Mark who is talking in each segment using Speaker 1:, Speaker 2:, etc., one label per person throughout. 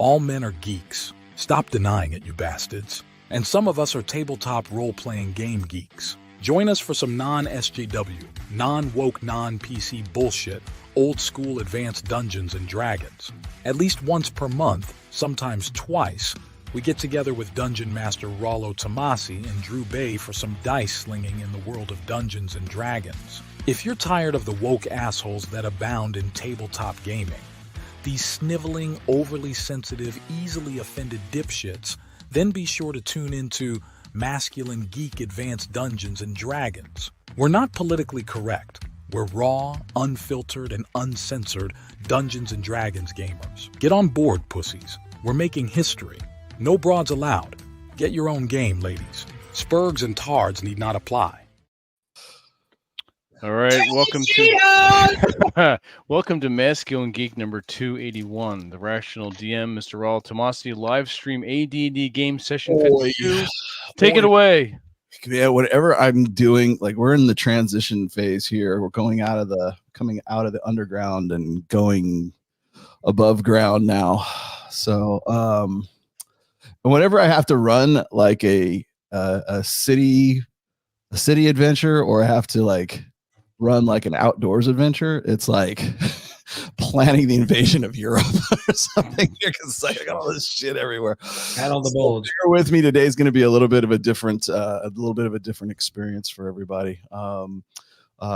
Speaker 1: All men are geeks. Stop denying it, you bastards. And some of us are tabletop role-playing game geeks. Join us for some non-SJW, non-woke, non-PC bullshit, old-school advanced Dungeons and Dragons. At least once per month, sometimes twice, we get together with Dungeon Master Rollo Tomassi and Drew Bay for some dice slinging in the world of Dungeons and Dragons. If you're tired of the woke assholes that abound in tabletop gaming, these sniveling, overly sensitive, easily offended dipshits, then be sure to tune into Masculine Geek Advanced Dungeons and Dragons. We're not politically correct. We're raw, unfiltered, and uncensored Dungeons and Dragons gamers. Get on board, pussies. We're making history. No broads allowed. Get your own game, ladies. Spurgs and tards need not apply.
Speaker 2: All right, welcome to Masculine Geek number 281. The Rational DM, Mr. Rollo Tomassi, live stream AD&D game session 52. Take it away.
Speaker 3: Yeah, whatever I'm doing, like we're in the transition phase here. We're coming out of the underground and going above ground now. So, whenever I have to run like a city adventure, or I have to like run like an outdoors adventure, it's like planning the invasion of Europe or something, because I got all this shit everywhere.
Speaker 4: Had all the bulge.
Speaker 3: Bear with me, today is going to be a little bit of a different experience for everybody.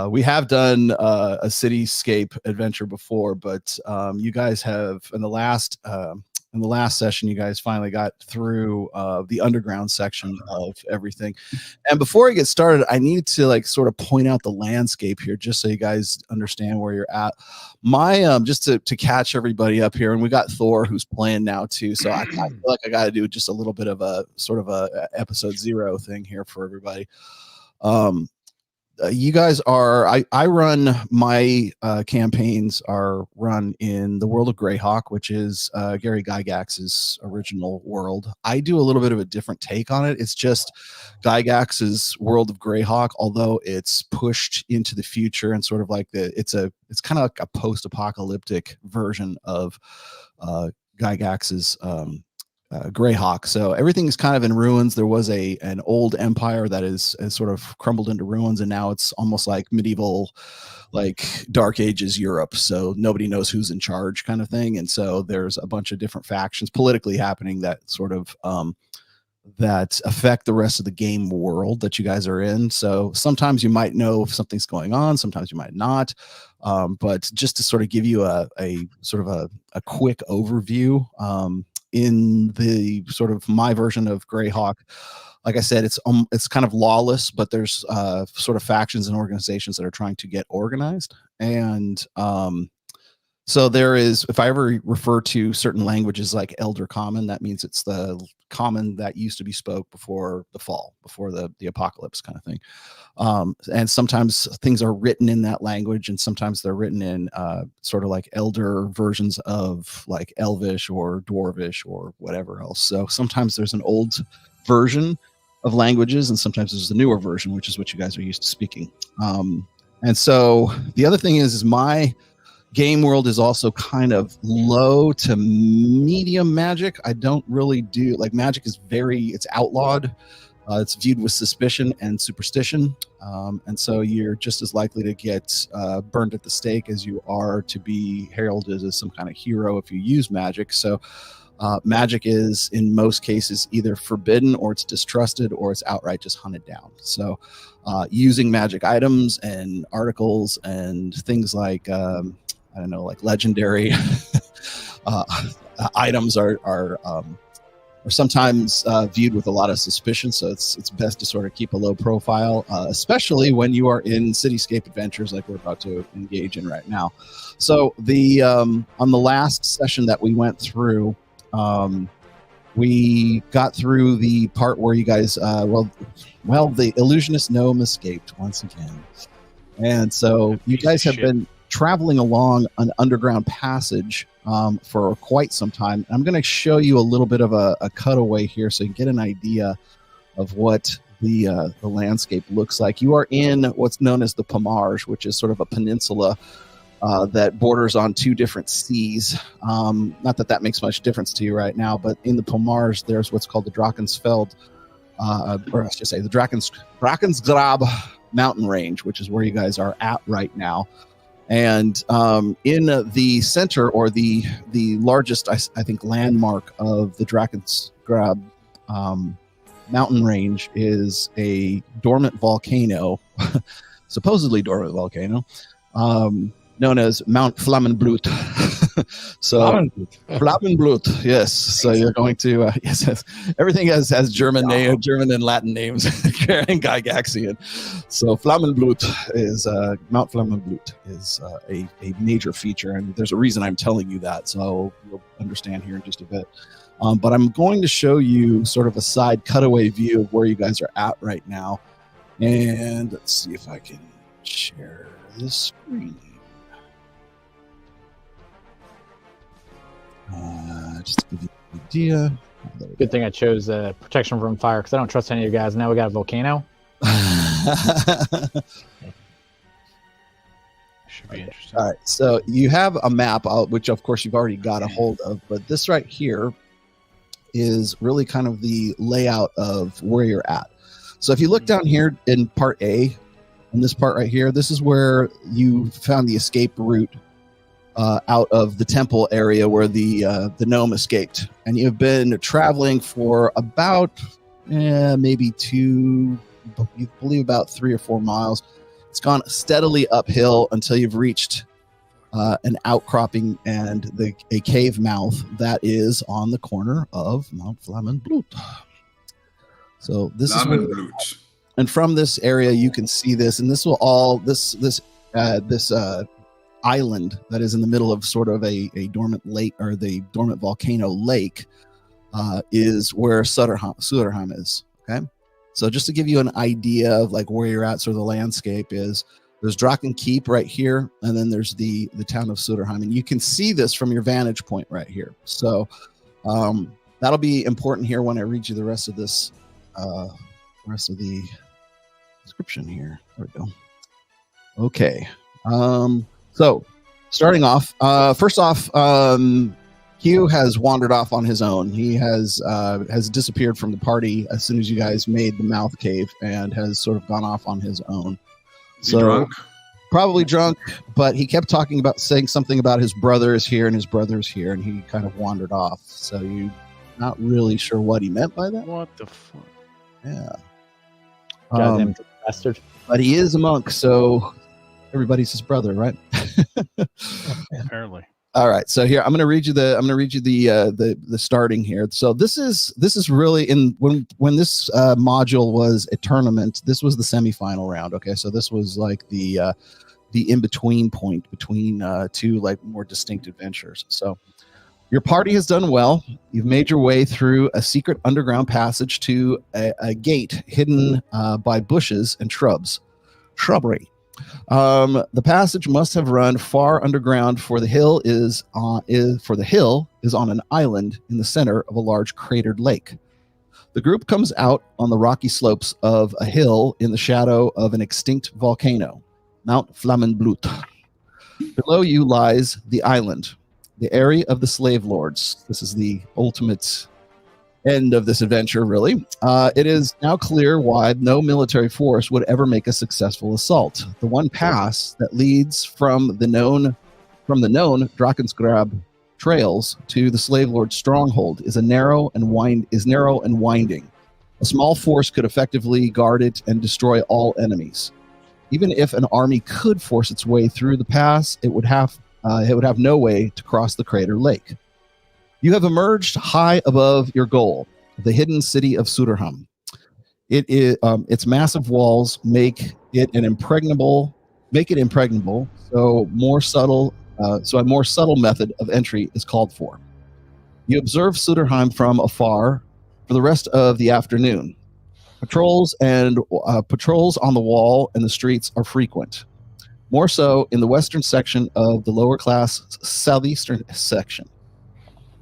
Speaker 3: We have done a cityscape adventure before, but you guys have in the last session, you guys finally got through the underground section of everything. And before I get started, I need to like sort of point out the landscape here, just so you guys understand where you're at. My just to catch everybody up here, and we got Thor who's playing now too. So I feel like I got to do just a little bit of a sort of a episode 0 thing here for everybody. You guys are, I run my campaigns are run in the world of Greyhawk, which is Gary Gygax's original world. I do a little bit of a different take on it. It's just Gygax's world of Greyhawk, although it's pushed into the future and sort of like it's kind of like a post-apocalyptic version of Gygax's Greyhawk. So everything is kind of in ruins. There was an old empire that is sort of crumbled into ruins, and now it's almost like medieval, like Dark Ages Europe. So nobody knows who's in charge, kind of thing. And so there's a bunch of different factions politically happening that sort of that affect the rest of the game world that you guys are in. So sometimes you might know if something's going on, sometimes you might not. But just to sort of give you a sort of a quick overview, in the sort of my version of Greyhawk, like I said, it's kind of lawless, but there's sort of factions and organizations that are trying to get organized. And so there is, if I ever refer to certain languages like Elder Common, that means it's the common that used to be spoke before the fall, before the apocalypse kind of thing. And sometimes things are written in that language, and sometimes they're written in sort of like elder versions of like Elvish or Dwarvish or whatever else. So sometimes there's an old version of languages, and sometimes there's a newer version, which is what you guys are used to speaking. And so the other thing is my game world is also kind of low to medium magic. I don't really do, like, magic is it's outlawed. It's viewed with suspicion and superstition. And so you're just as likely to get burned at the stake as you are to be heralded as some kind of hero if you use magic. So magic is, in most cases, either forbidden, or it's distrusted, or it's outright just hunted down. So using magic items and articles and things like I don't know, like legendary items are sometimes viewed with a lot of suspicion. So it's best to sort of keep a low profile, especially when you are in cityscape adventures like we're about to engage in right now. So on the last session that we went through, we got through the part where you guys, the illusionist gnome escaped once again. And so you guys have been traveling along an underground passage for quite some time. I'm going to show you a little bit of a cutaway here so you can get an idea of what the landscape looks like. You are in what's known as the Pomarge, which is sort of a peninsula that borders on 2 different seas. Not that makes much difference to you right now, but in the Pomars, there's what's called the Drakensfeld, or I should say the Drakensgrab mountain range, which is where you guys are at right now. And in the center, or the largest, I think, landmark of the Drakensgrab mountain range is a dormant volcano, supposedly dormant volcano, known as Mount Flammenblut. So Flammenblut, yes. So you're going to yes, everything has German name, German and Latin names, and Gygaxian. So Flammenblut is Mount Flammenblut is a major feature, and there's a reason I'm telling you that. So you'll understand here in just a bit. But I'm going to show you sort of a side cutaway view of where you guys are at right now, and let's see if I can share this screen. Just to give you an idea.
Speaker 4: Good thing I chose protection from fire, because I don't trust any of you guys. Now we got a volcano.
Speaker 2: Should be interesting.
Speaker 3: All right, so you have a map, which of course you've already got a hold of, but this right here is really kind of the layout of where you're at. So if you look down here in part A, in this part right here, this is where you found the escape route out of the temple area where the gnome escaped, and you've been traveling for about maybe you believe about 3 or 4 miles. It's gone steadily uphill until you've reached an outcropping and a cave mouth that is on the corner of Mount Flammenblut. So this is and from this area you can see this, and this will all this island that is in the middle of sort of a dormant lake, or the dormant volcano lake, is where Suderheim is. Okay, so just to give you an idea of like where you're at, sort of the landscape is, there's Draken Keep right here, and then there's the town of Suderheim, and you can see this from your vantage point right here. So that'll be important here when I read you the rest of this, rest of the description here. There we go. Okay. So, starting off, first off, Hugh has wandered off on his own. He has disappeared from the party as soon as you guys made the mouth cave, and has sort of gone off on his own. So, drunk? Probably drunk, but he kept saying something about his brother is here and his brother is here, and he kind of wandered off. So you're not really sure what he meant by that.
Speaker 2: What the fuck?
Speaker 3: Yeah.
Speaker 4: Goddamn bastard.
Speaker 3: But he is a monk, so everybody's his brother, right?
Speaker 2: Apparently.
Speaker 3: All right. So here I'm going to read you the starting here. So this is really when this module was a tournament. This was the semifinal round. Okay. So this was like the in between point between 2 like more distinct adventures. So your party has done well. You've made your way through a secret underground passage to a gate hidden by bushes and shrubbery. The passage must have run far underground, for the hill is on an island in the center of a large cratered lake. The group comes out on the rocky slopes of a hill in the shadow of an extinct volcano, Mount Flammenblut. Below you lies the island, the area of the slave lords. This is the ultimate end of this adventure, really. It is now clear why no military force would ever make a successful assault. The one pass that leads from the known Drakensgrab trails to the slave lord's stronghold is narrow and winding. A small force could effectively guard it and destroy all enemies. Even if an army could force its way through the pass, it would have no way to cross the crater lake. You have emerged high above your goal, the hidden city of Suderheim. Its massive walls make it impregnable. So a more subtle method of entry is called for. You observe Suderheim from afar for the rest of the afternoon. Patrols on the wall and the streets are frequent. More so in the western section of the lower class southeastern section.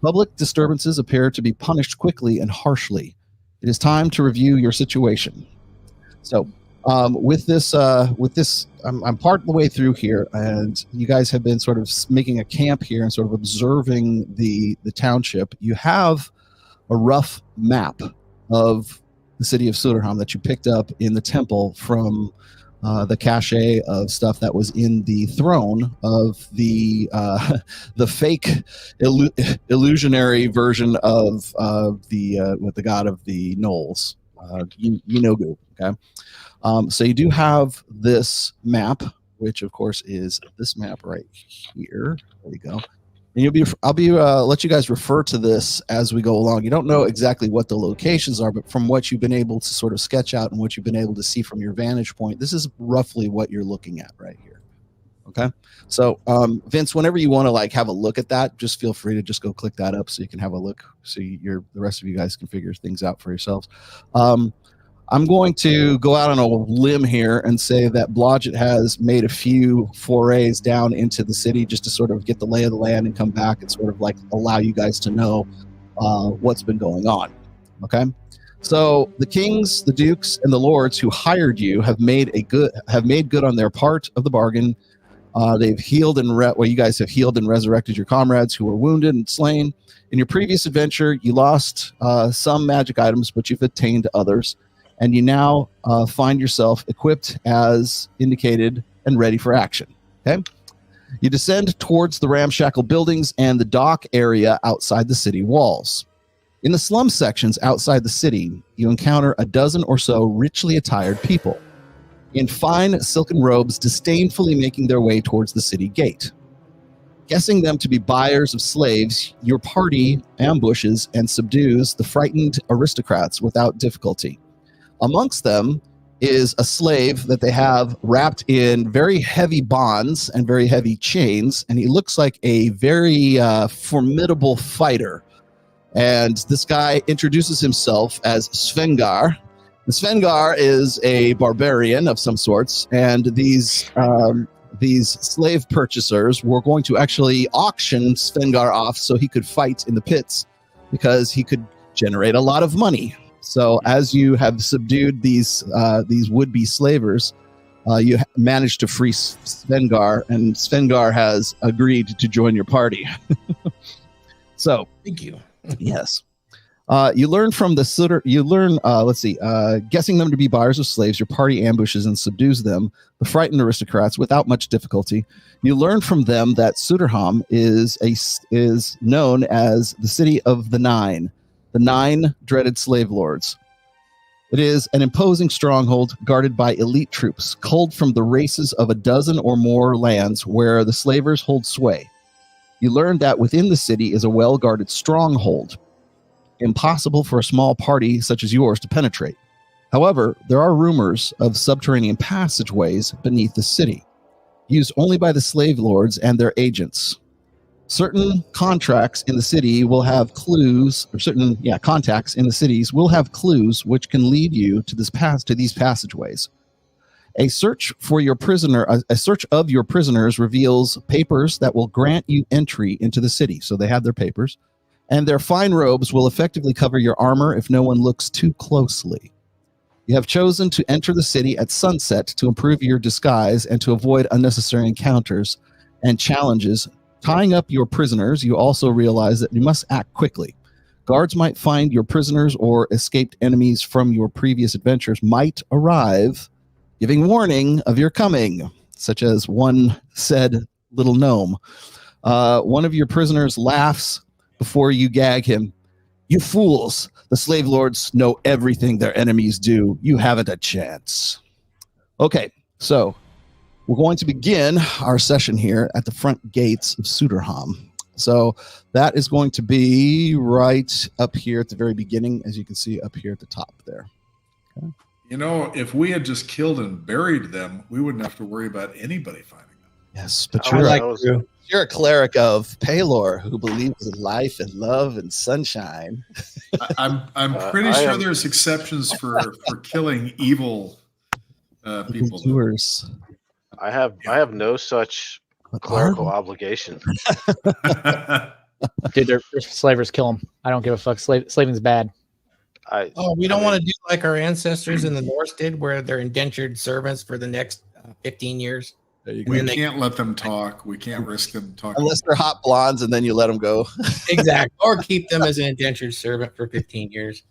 Speaker 3: Public disturbances appear to be punished quickly and harshly. It is time to review your situation. So, With this, I'm part of the way through here, and you guys have been sort of making a camp here and sort of observing the township. You have a rough map of the city of Suderham that you picked up in the temple from the cache of stuff that was in the throne of the fake illusionary version of the with the god of the Knolls, Yinogu. Okay. So you do have this map, which of course is this map right here. There you go. And I'll be let you guys refer to this as we go along. You don't know exactly what the locations are, but from what you've been able to sort of sketch out and what you've been able to see from your vantage point, this is roughly what you're looking at right here. Okay. So Vince, whenever you want to like have a look at that, just feel free to just go click that up so you can have a look. So the rest of you guys can figure things out for yourselves. I'm going to go out on a limb here and say that Blodgett has made a few forays down into the city just to sort of get the lay of the land and come back and sort of like allow you guys to know what's been going on. Okay, so the kings, the dukes, and the lords who hired you have made good on their part of the bargain. They've healed and you guys have healed and resurrected your comrades who were wounded and slain. In your previous adventure, you lost some magic items, but you've attained others. And you now find yourself equipped as indicated and ready for action. Okay, you descend towards the ramshackle buildings and the dock area outside the city walls. In the slum sections outside the city, you encounter a dozen or so richly attired people in fine silken robes, disdainfully making their way towards the city gate. Guessing them to be buyers of slaves, your party ambushes and subdues the frightened aristocrats without difficulty. Amongst them is a slave that they have wrapped in very heavy bonds and very heavy chains, and he looks like a very formidable fighter. And this guy introduces himself as Svengar. The Svengar is a barbarian of some sorts, and these slave purchasers were going to actually auction Svengar off so he could fight in the pits because he could generate a lot of money. So as you have subdued these would-be slavers, you managed to free Svengar, and Svengar has agreed to join your party. So
Speaker 5: thank you.
Speaker 3: Yes. You learn from the guessing them to be buyers of slaves, your party ambushes and subdues them, the frightened aristocrats, without much difficulty. You learn from them that Suderham is known as the city of the Nine dreaded slave lords. It is an imposing stronghold guarded by elite troops, culled from the races of a dozen or more lands where the slavers hold sway. You learn that within the city is a well-guarded stronghold, impossible for a small party such as yours to penetrate. However, there are rumors of subterranean passageways beneath the city, used only by the slave lords and their agents. Certain contracts in the city will have clues, or contacts in the cities will have clues which can lead you to these passageways. A search of your prisoners reveals papers that will grant you entry into the city. So they have their papers, and their fine robes will effectively cover your armor if no one looks too closely. You have chosen to enter the city at sunset to improve your disguise and to avoid unnecessary encounters and challenges. Tying up your prisoners, you also realize that you must act quickly. Guards might find your prisoners, or escaped enemies from your previous adventures might arrive, giving warning of your coming, such as one said little gnome. One of your prisoners laughs before you gag him. You fools! The slave lords know everything their enemies do. You haven't a chance. Okay, so we're going to begin our session here at the front gates of Suderham. So that is going to be right up here at the very beginning, as you can see up here at the top there. Okay.
Speaker 5: You know, if we had just killed and buried them, we wouldn't have to worry about anybody finding them.
Speaker 3: Yes, but you're a cleric of Palor who believes in life and love and sunshine.
Speaker 5: I'm pretty sure there's exceptions for killing evil people.
Speaker 3: Doers.
Speaker 6: I have no such clerical obligation.
Speaker 4: Dude, their slavers kill them. I don't give a fuck. Slaving's bad.
Speaker 7: We don't want to do like our ancestors in the North did, where they're indentured servants for the next 15 years.
Speaker 3: There you go.
Speaker 5: We can't let them talk. We can't risk them talking.
Speaker 3: Unless they're hot blondes, and then you let them go.
Speaker 7: Exactly. Or keep them as an indentured servant for 15 years.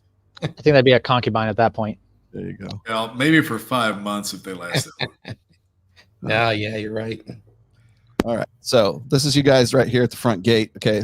Speaker 4: I think that'd be a concubine at that point.
Speaker 3: There you go.
Speaker 5: Well, maybe for 5 months if they last that long.
Speaker 7: No, yeah, you're right.
Speaker 3: All right. So this is you guys right here at the front gate. Okay.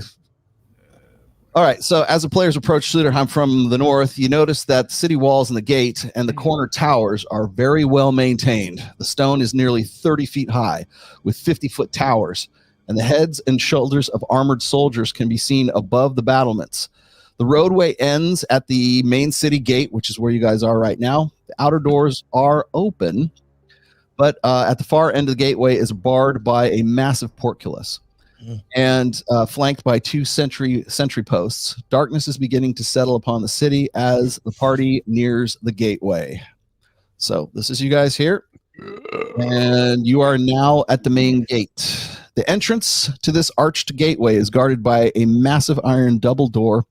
Speaker 3: All right. So as the players approach Suderheim from the north, you notice that the city walls and the gate and the corner towers are very well maintained. The stone is nearly 30 feet high with 50-foot towers, and the heads and shoulders of armored soldiers can be seen above the battlements. The roadway ends at the main city gate, which is where you guys are right now. The outer doors are open, but at the far end of the gateway is barred by a massive portcullis and flanked by 2 sentry posts. Darkness is beginning to settle upon the city as the party nears the gateway. So this is you guys here, and you are now at the main gate. The entrance to this arched gateway is guarded by a massive iron double door,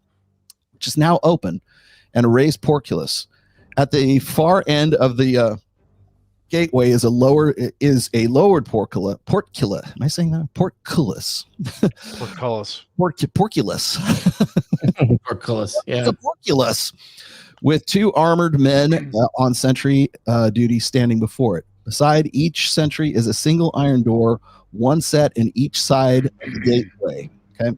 Speaker 3: which is now open, and a raised portcullis. At the far end of the gateway is a lowered portcullis. Am I saying that? Portcullis.
Speaker 2: Portcullis.
Speaker 3: Portcullis.
Speaker 7: Portcullis. Yeah.
Speaker 3: It's a portcullis with 2 armored men on sentry duty standing before it. Beside each sentry is a single iron door, one set in each side of the gateway. Okay.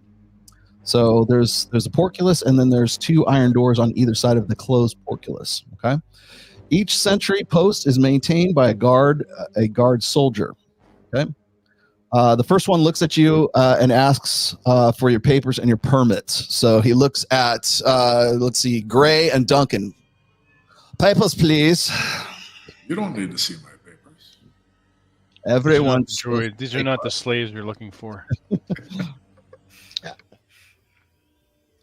Speaker 3: So there's a portcullis, and then there's 2 iron doors on either side of the closed portcullis. Okay. Each sentry post is maintained by a guard soldier. Okay. The first one looks at you and asks for your papers and your permits. So he looks at, let's see, Gray and Duncan. Papers, please.
Speaker 5: You don't need to see my papers.
Speaker 3: Everyone.
Speaker 2: These are not the slaves you're looking for.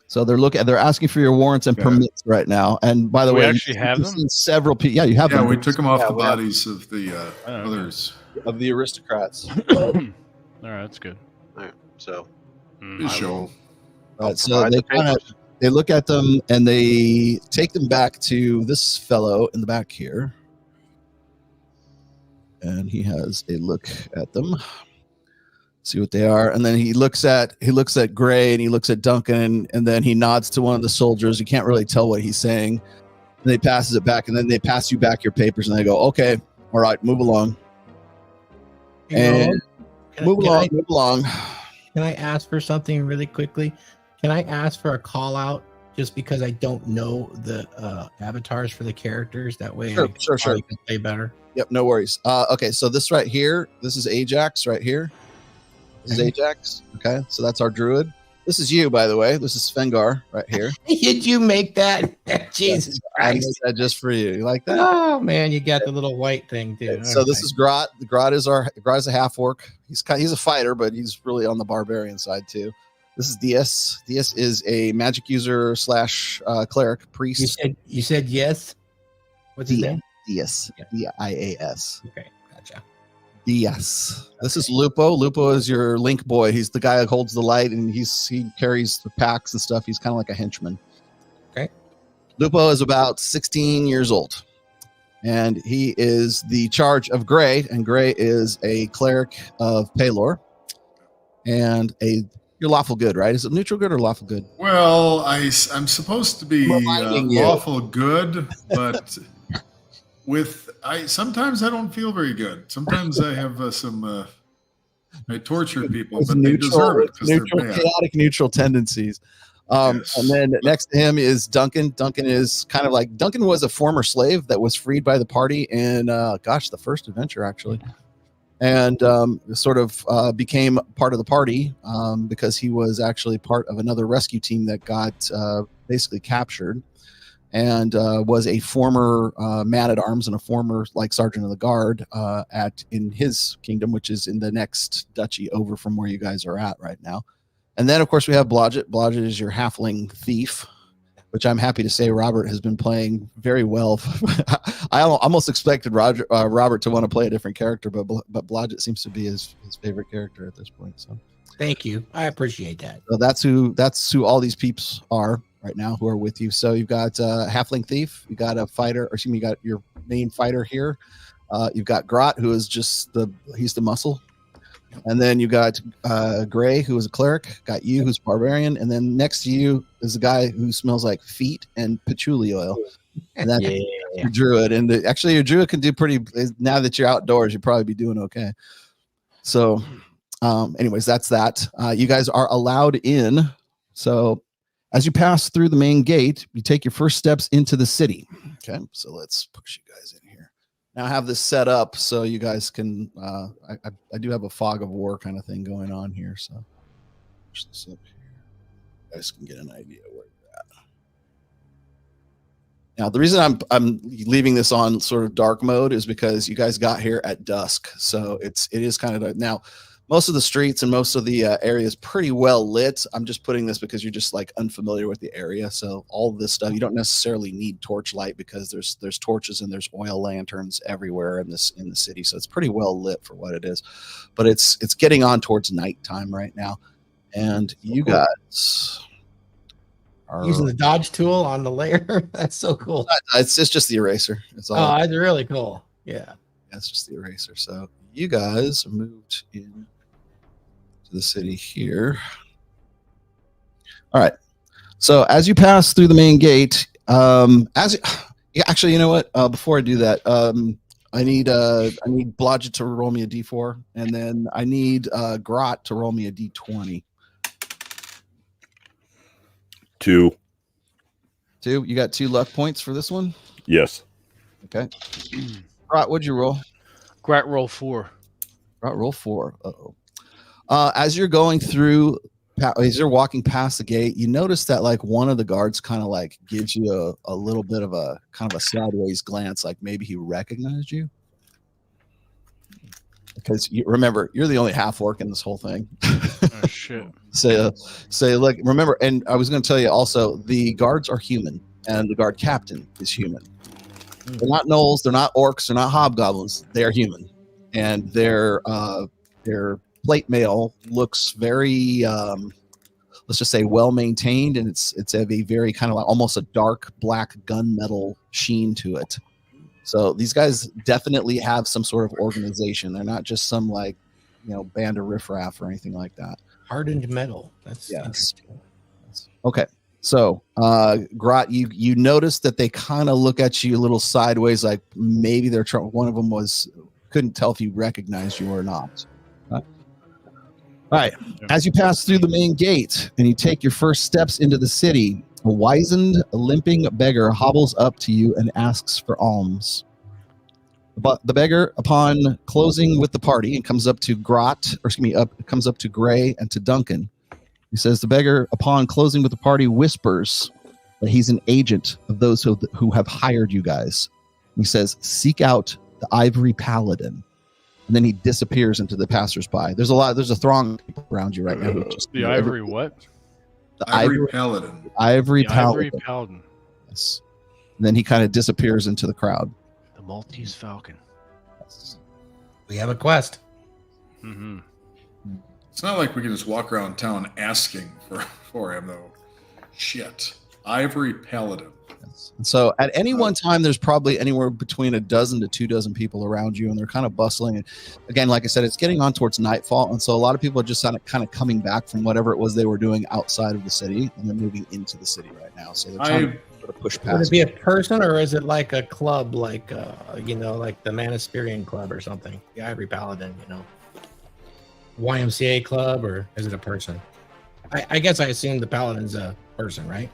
Speaker 3: So they're asking for your warrants and permits right now. And by the way,
Speaker 2: we actually have them.
Speaker 3: Several people. Yeah, you have them.
Speaker 5: Yeah, we took them off the bodies of the others.
Speaker 3: Of the aristocrats.
Speaker 2: All right, that's good.
Speaker 6: All right, so
Speaker 5: Just show 'em.
Speaker 3: Right, so they look at them and they take them back to this fellow in the back here, and he has a look at them, see what they are, and then he looks at Gray and he looks at Duncan, and then he nods to one of the soldiers. You can't really tell what he's saying. And they passes it back, and then they pass you back your papers, and they go, "Okay, all right, move along." And move along.
Speaker 7: Can I ask for something really quickly? Can I ask for a call out just because I don't know the avatars for the characters? That way
Speaker 3: Sure.
Speaker 7: I can play better.
Speaker 3: Yep, no worries. Okay, so this right here, this is Ajax right here. This is Ajax. Okay, so that's our druid. This is you, by the way. This is Svengar right here.
Speaker 7: Did you make that? Jesus
Speaker 3: I made
Speaker 7: Christ.
Speaker 3: that just for you. You like that?
Speaker 7: Oh man, you got the little white thing too.
Speaker 3: So this is Grot. Grot is a half orc. He's a fighter, but he's really on the barbarian side too. This is Dias. Dias is a magic user / cleric priest.
Speaker 7: You said yes. What's his name?
Speaker 3: Dias. Dias.
Speaker 7: Okay, gotcha.
Speaker 3: Dias. This is Lupo. Lupo is your link boy. He's the guy that holds the light, and he carries the packs and stuff. He's kind of like a henchman.
Speaker 7: Okay.
Speaker 3: Lupo is about 16 years old, and he is the charge of Gray, and Gray is a cleric of Paylor, and you're lawful good, right? Is it neutral good or lawful good?
Speaker 5: Well, I'm supposed to be lawful good, but sometimes I don't feel very good. Sometimes I have I torture people, but they deserve it because they're bad.
Speaker 3: Chaotic neutral tendencies.
Speaker 5: Yes.
Speaker 3: And then next to him is Duncan. Duncan is kind of like, Duncan was a former slave that was freed by the party in, the first adventure actually. And sort of became part of the party because he was actually part of another rescue team that got basically captured, and was a former man at arms and a former sergeant of the guard in his kingdom, which is in the next duchy over from where you guys are at right now. And then of course we have Blodgett. Blodgett is your halfling thief, which I'm happy to say Robert has been playing very well. I almost expected Robert to want to play a different character, but Blodgett seems to be his favorite character at this point. So
Speaker 7: thank you, I appreciate that.
Speaker 3: So that's who all these peeps are right now who are with you. So you've got Halfling Thief, you got a fighter, or excuse me, you got your main fighter here. You've got Grot, who is just he's the muscle. And then you got Gray, who is a cleric. Got you, who's barbarian. And then next to you is a guy who smells like feet and patchouli oil. And that's your druid. And actually, your druid can do pretty. Now that you're outdoors, you'll probably be doing okay. So, anyways, that's that. You guys are allowed in. So, as you pass through the main gate, you take your first steps into the city. Okay, so let's push you guys in here. Now I have this set up so you guys can. I do have a fog of war kind of thing going on here. So, push this up here. You guys can get an idea where you're at. Now, the reason I'm leaving this on sort of dark mode is because you guys got here at dusk, so it is kind of now. Most of the streets and most of the area is pretty well lit. I'm just putting this because you're just like unfamiliar with the area. So all of this stuff, you don't necessarily need torchlight because there's torches and there's oil lanterns everywhere in the city. So it's pretty well lit for what it is. But it's getting on towards nighttime right now, and you guys are
Speaker 7: using the dodge tool on the layer. That's so cool.
Speaker 3: It's just the eraser. It's all.
Speaker 7: Oh, that's really cool. Yeah,
Speaker 3: that's just the eraser. So you guys moved in the city here. All right. So as you pass through the main gate, actually, you know what? Before I do that, I need Blodgett to roll me a d4, and then I need Grot to roll me a d20.
Speaker 8: 2.
Speaker 3: You got 2 luck points for this one?
Speaker 8: Yes.
Speaker 3: Okay. Grot, what'd you roll?
Speaker 2: Grot roll 4.
Speaker 3: Grot roll 4. Uh-oh. As you're going through, as you're walking past the gate, you notice that like one of the guards kind of like gives you a little bit of a kind of a sideways glance, like maybe he recognized you. Because you remember, you're the only half orc in this whole thing.
Speaker 2: Oh shit!
Speaker 3: Say, look, remember, and I was going to tell you also, the guards are human, and the guard captain is human. They're not gnolls, they're not orcs, they're not hobgoblins. They are human, and their plate mail looks very, let's just say, well maintained, and it's a very kind of like almost a dark black gunmetal sheen to it. So these guys definitely have some sort of organization. They're not just some like, band of riffraff or anything like that.
Speaker 7: Hardened metal. That's interesting.
Speaker 3: Okay. So, Grot, you notice that they kind of look at you a little sideways, like maybe they're trying. One of them couldn't tell if you recognized you or not. All right. As you pass through the main gate and you take your first steps into the city, a wizened, limping beggar hobbles up to you and asks for alms. But the beggar, upon closing with the party, and comes up to comes up to Gray and to Duncan. He says the beggar, upon closing with the party, whispers that he's an agent of those who have hired you guys. He says, "Seek out the Ivory Paladin." And then he disappears into the passersby. There's a throng of people around you right now.
Speaker 2: The Ivory what?
Speaker 3: The
Speaker 5: Ivory Paladin.
Speaker 3: Ivory
Speaker 2: Paladin.
Speaker 3: Paladin.
Speaker 2: Ivory Paladin.
Speaker 3: Yes. And then he kind of disappears into the crowd.
Speaker 2: The Maltese Falcon.
Speaker 3: Yes.
Speaker 7: We have a quest.
Speaker 2: Mm-hmm.
Speaker 5: It's not like we can just walk around town asking for him, though. Shit. Ivory Paladin.
Speaker 3: Yes. And so at any one time, there's probably anywhere between a dozen to 2 dozen people around you, and they're kind of bustling. And again, like I said, it's getting on towards nightfall, and so a lot of people are just kind of coming back from whatever it was they were doing outside of the city, and they're moving into the city right now. So they're trying to sort of push past.
Speaker 7: Would it be a person, or is it like a club, like like the Manisperian Club or something? The Ivory Paladin, YMCA club, or is it a person? I guess I assume the Paladin's a person, right?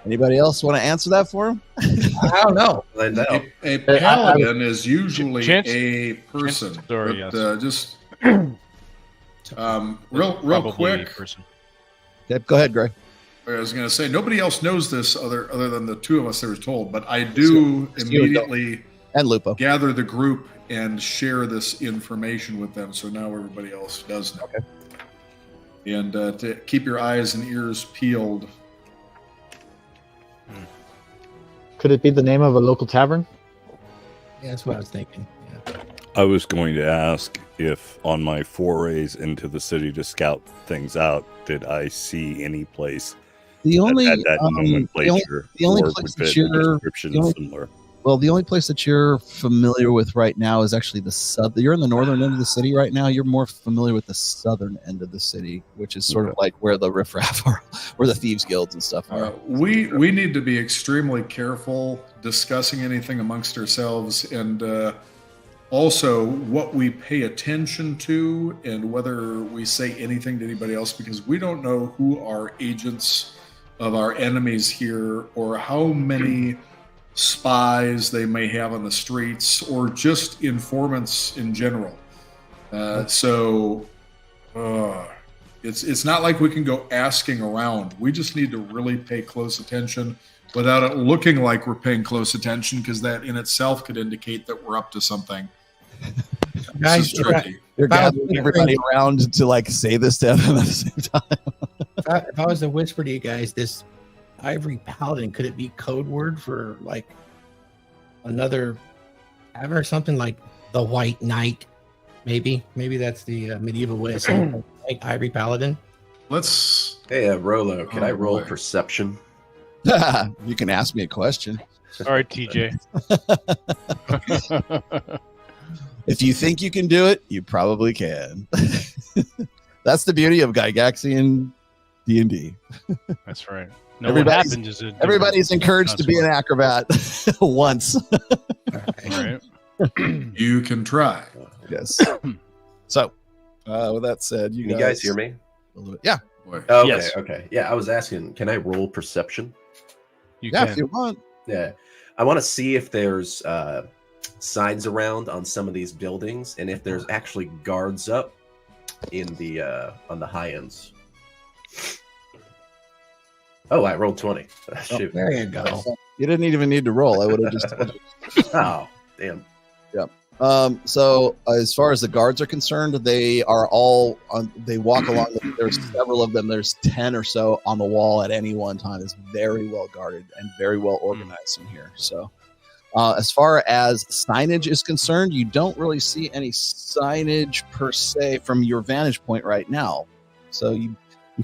Speaker 3: Anybody else want to answer that for him?
Speaker 7: I don't know.
Speaker 5: A paladin is usually a person.
Speaker 2: Sorry, yes.
Speaker 5: Just real quick.
Speaker 3: Yep, go ahead, Greg.
Speaker 5: I was going to say nobody else knows this other than the 2 of us that were told, but I do immediately
Speaker 3: and Lupo
Speaker 5: gather the group and share this information with them. So now everybody else does know.
Speaker 3: Okay.
Speaker 5: And to keep your eyes and ears peeled.
Speaker 4: Could it be the name of a local tavern?
Speaker 7: Yeah, that's what I was thinking. Yeah.
Speaker 8: I was going to ask, if on my forays into the city to scout things out, did I see any place
Speaker 3: The only
Speaker 8: that had that nomenclature
Speaker 3: the only
Speaker 8: or
Speaker 3: place
Speaker 8: would
Speaker 3: that
Speaker 8: fit
Speaker 3: you're-
Speaker 8: the description
Speaker 3: the only-
Speaker 8: similar?
Speaker 3: Well, the only place that you're familiar with right now is actually the You're in the northern end of the city right now. You're more familiar with the southern end of the city, which is sort of like where the riffraff are, where the thieves guilds and stuff are.
Speaker 5: We need to be extremely careful discussing anything amongst ourselves, and also what we pay attention to, and whether we say anything to anybody else, because we don't know who are agents of our enemies here, or how many spies they may have on the streets, or just informants in general. So it's not like we can go asking around. We just need to really pay close attention without it looking like we're paying close attention, because that in itself could indicate that we're up to something.
Speaker 7: Guys,
Speaker 5: This is tricky.
Speaker 3: You're gathering everybody around to like say this to them at the same time.
Speaker 7: If I was to whisper to you guys, this Ivory Paladin, could it be code word for like another tavern or something, like the White Knight? Maybe that's the medieval way of saying like Ivory Paladin.
Speaker 5: Let's.
Speaker 9: Hey, Rollo, can I roll
Speaker 5: boy.
Speaker 9: perception?
Speaker 3: You can ask me a question.
Speaker 2: All right, TJ.
Speaker 3: If you think you can do it, you probably can. That's the beauty of Gygaxian D&D.
Speaker 2: That's right. No, what happens is
Speaker 3: everybody's encouraged to be an acrobat once.
Speaker 2: Right.
Speaker 5: You can try.
Speaker 3: Yes. So, with that said,
Speaker 9: Can you guys hear me?
Speaker 3: Yeah.
Speaker 5: Boy.
Speaker 9: Okay,
Speaker 2: Yes.
Speaker 9: okay. Yeah, I was asking, can I roll perception?
Speaker 2: You
Speaker 3: Yeah,
Speaker 2: can.
Speaker 3: if you want.
Speaker 9: Yeah. I want to see if there's signs around on some of these buildings, and if there's actually guards up in the on the high ends. Oh, I rolled 20. Shoot.
Speaker 7: There you go.
Speaker 3: You didn't even need to roll. I would have just told you.
Speaker 9: Oh, damn.
Speaker 3: So as far as the guards are concerned, they are all on, they walk along. There's several of them. There's 10 or so on the wall at any one time. It's very well guarded and very well organized in here. So as far as signage is concerned, you don't really see any signage per se from your vantage point right now. So you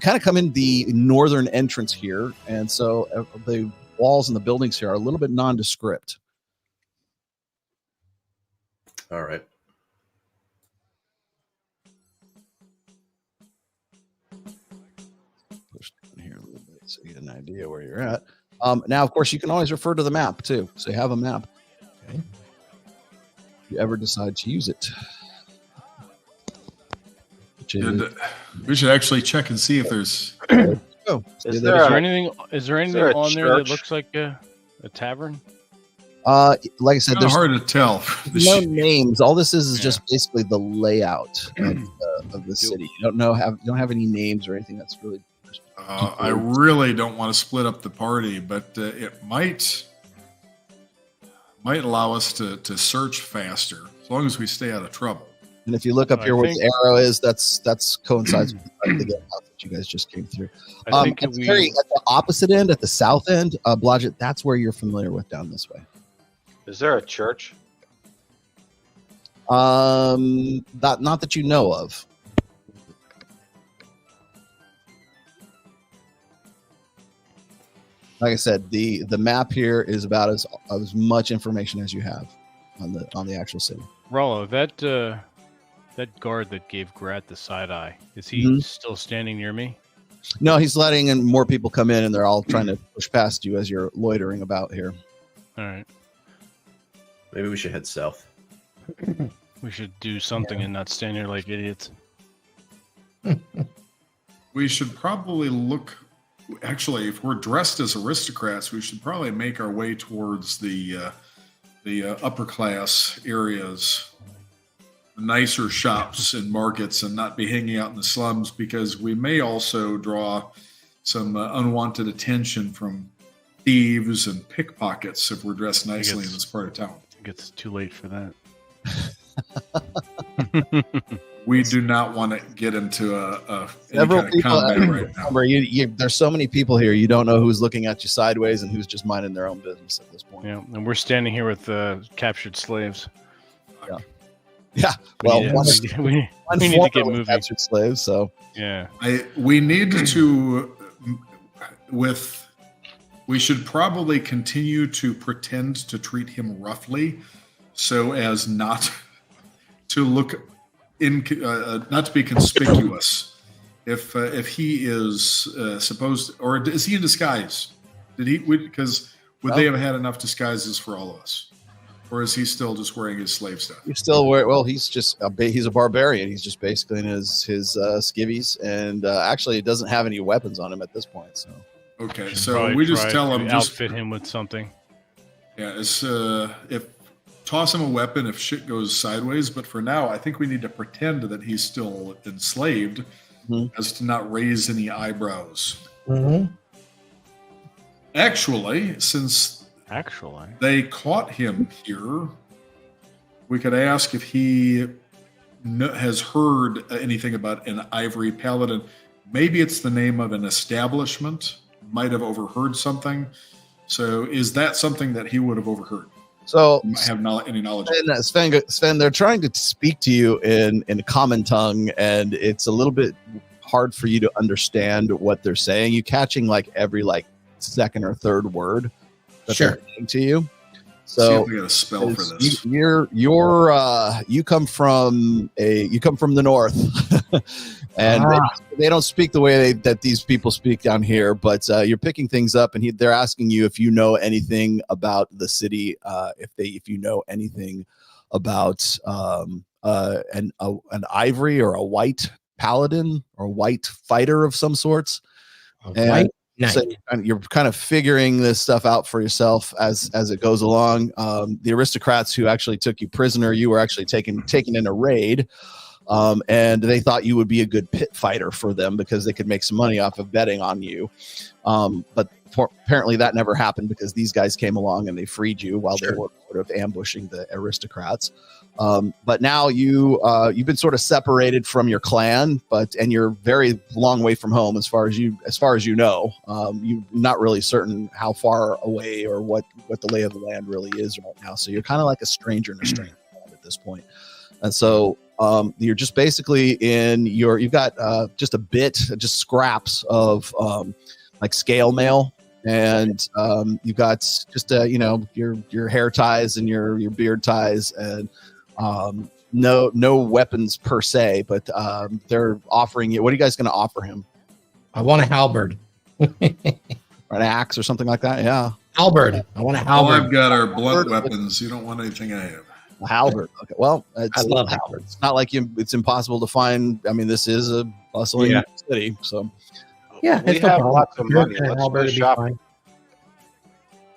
Speaker 3: kind of come in the northern entrance here, and so the walls and the buildings here are a little bit nondescript.
Speaker 9: All right.
Speaker 3: Push down here a little bit so you get an idea where you're at. Now, of course, you can always refer to the map too. So you have a map. Okay. If you ever decide to use it.
Speaker 5: And we should actually check and see if there's.
Speaker 2: Is there anything on there that
Speaker 6: church?
Speaker 2: looks like a tavern?
Speaker 3: Like I said,
Speaker 5: Kind of
Speaker 3: there's
Speaker 5: hard to tell.
Speaker 3: no names. All this is just basically the layout of the city. You don't have any names or anything that's really.
Speaker 5: I really don't want to split up the party, but it might allow us to search faster as long as we stay out of trouble.
Speaker 3: And if you look up here where the arrow is, that's coincides with the house that you guys just came through.
Speaker 2: I think
Speaker 3: at the opposite end, at the south end, Blodgett, that's where you're familiar with down this way.
Speaker 6: Is there a church?
Speaker 3: Not that you know of. Like I said, the map here is about as much information as you have on the actual city.
Speaker 2: Rollo, that guard that gave Grat the side eye, is he still standing near me?
Speaker 3: No, he's letting in more people come in, and they're all trying to push past you as you're loitering about here.
Speaker 2: All right.
Speaker 9: Maybe we should head south.
Speaker 2: We should do something and not stand here like idiots.
Speaker 5: We should probably look. Actually, if we're dressed as aristocrats, we should probably make our way towards the upper class areas, nicer shops and markets, and not be hanging out in the slums, because we may also draw some unwanted attention from thieves and pickpockets if we're dressed nicely in this part of town.
Speaker 2: I think it's too late for that.
Speaker 5: We do not want to get into any
Speaker 3: Several
Speaker 5: kind of
Speaker 3: people.
Speaker 5: combat right now.
Speaker 3: Remember, there's so many people here. You don't know who's looking at you sideways and who's just minding their own business at this point.
Speaker 2: Yeah, and we're standing here with captured slaves.
Speaker 3: Yeah. Yeah. Well,
Speaker 2: we
Speaker 3: one
Speaker 2: need to get
Speaker 3: formerly
Speaker 2: moving.
Speaker 3: captured slave. So
Speaker 2: Yeah.
Speaker 5: We need to we should probably continue to pretend to treat him roughly, so as not to look not to be conspicuous. If he is supposed, or is he in disguise? Did he? Because would they have had enough disguises for all of us, or is he still just wearing his slave stuff?
Speaker 3: you're still well. He's just he's a barbarian. He's just basically in his skivvies, and actually, he doesn't have any weapons on him at this point. So
Speaker 5: Okay,
Speaker 2: Should
Speaker 5: so
Speaker 2: probably
Speaker 5: we just
Speaker 2: try
Speaker 5: tell
Speaker 2: to
Speaker 5: him just
Speaker 2: outfit him with something.
Speaker 5: yeah. It's if toss him a weapon if shit goes sideways. But for now, I think we need to pretend that he's still enslaved, as to not raise any eyebrows.
Speaker 7: Mm-hmm.
Speaker 5: Actually, since they caught him here, we could ask if he has heard anything about an ivory paladin. Maybe it's the name of an establishment. Might have overheard something. So is that something that he would have overheard?
Speaker 3: So
Speaker 5: have any knowledge?
Speaker 3: Sven, they're trying to speak to you in a common tongue, and it's a little bit hard for you to understand what they're saying. You catching like every second or third word that they're saying to you.
Speaker 5: See
Speaker 3: So
Speaker 5: if we got a spell for this.
Speaker 3: you come from the north, and they don't speak the way that these people speak down here. But you're picking things up, and they're asking you if you know anything about the city, if you know anything about an ivory or a white paladin or white fighter of some sorts. And so you're kind of figuring this stuff out for yourself as it goes along. The aristocrats who actually took you prisoner, you were actually taken in a raid, and they thought you would be a good pit fighter for them because they could make some money off of betting on you. But apparently that never happened because these guys came along and they freed you while they were sort of ambushing the aristocrats. But now you've been sort of separated from your clan, and you're very long way from home as far as you know. You're not really certain how far away or what the lay of the land really is right now. So you're kind of like a stranger in a strange land at this point. And so you're just basically you've got just scraps of like scale mail. And you've got just your hair ties and your beard ties, and no weapons per se, but they're offering you. What are you guys going to offer him?
Speaker 7: I want a halberd.
Speaker 3: An axe or something like that. Yeah,
Speaker 7: halberd. I want a halberd.
Speaker 5: All I've got are blunt weapons. You don't want anything I have.
Speaker 3: A halberd. Okay. Well,
Speaker 7: I love halberds.
Speaker 3: It's not like it's impossible to find. I mean, this is a bustling city, so.
Speaker 7: Yeah,
Speaker 6: we have lots of money. Let's go shopping.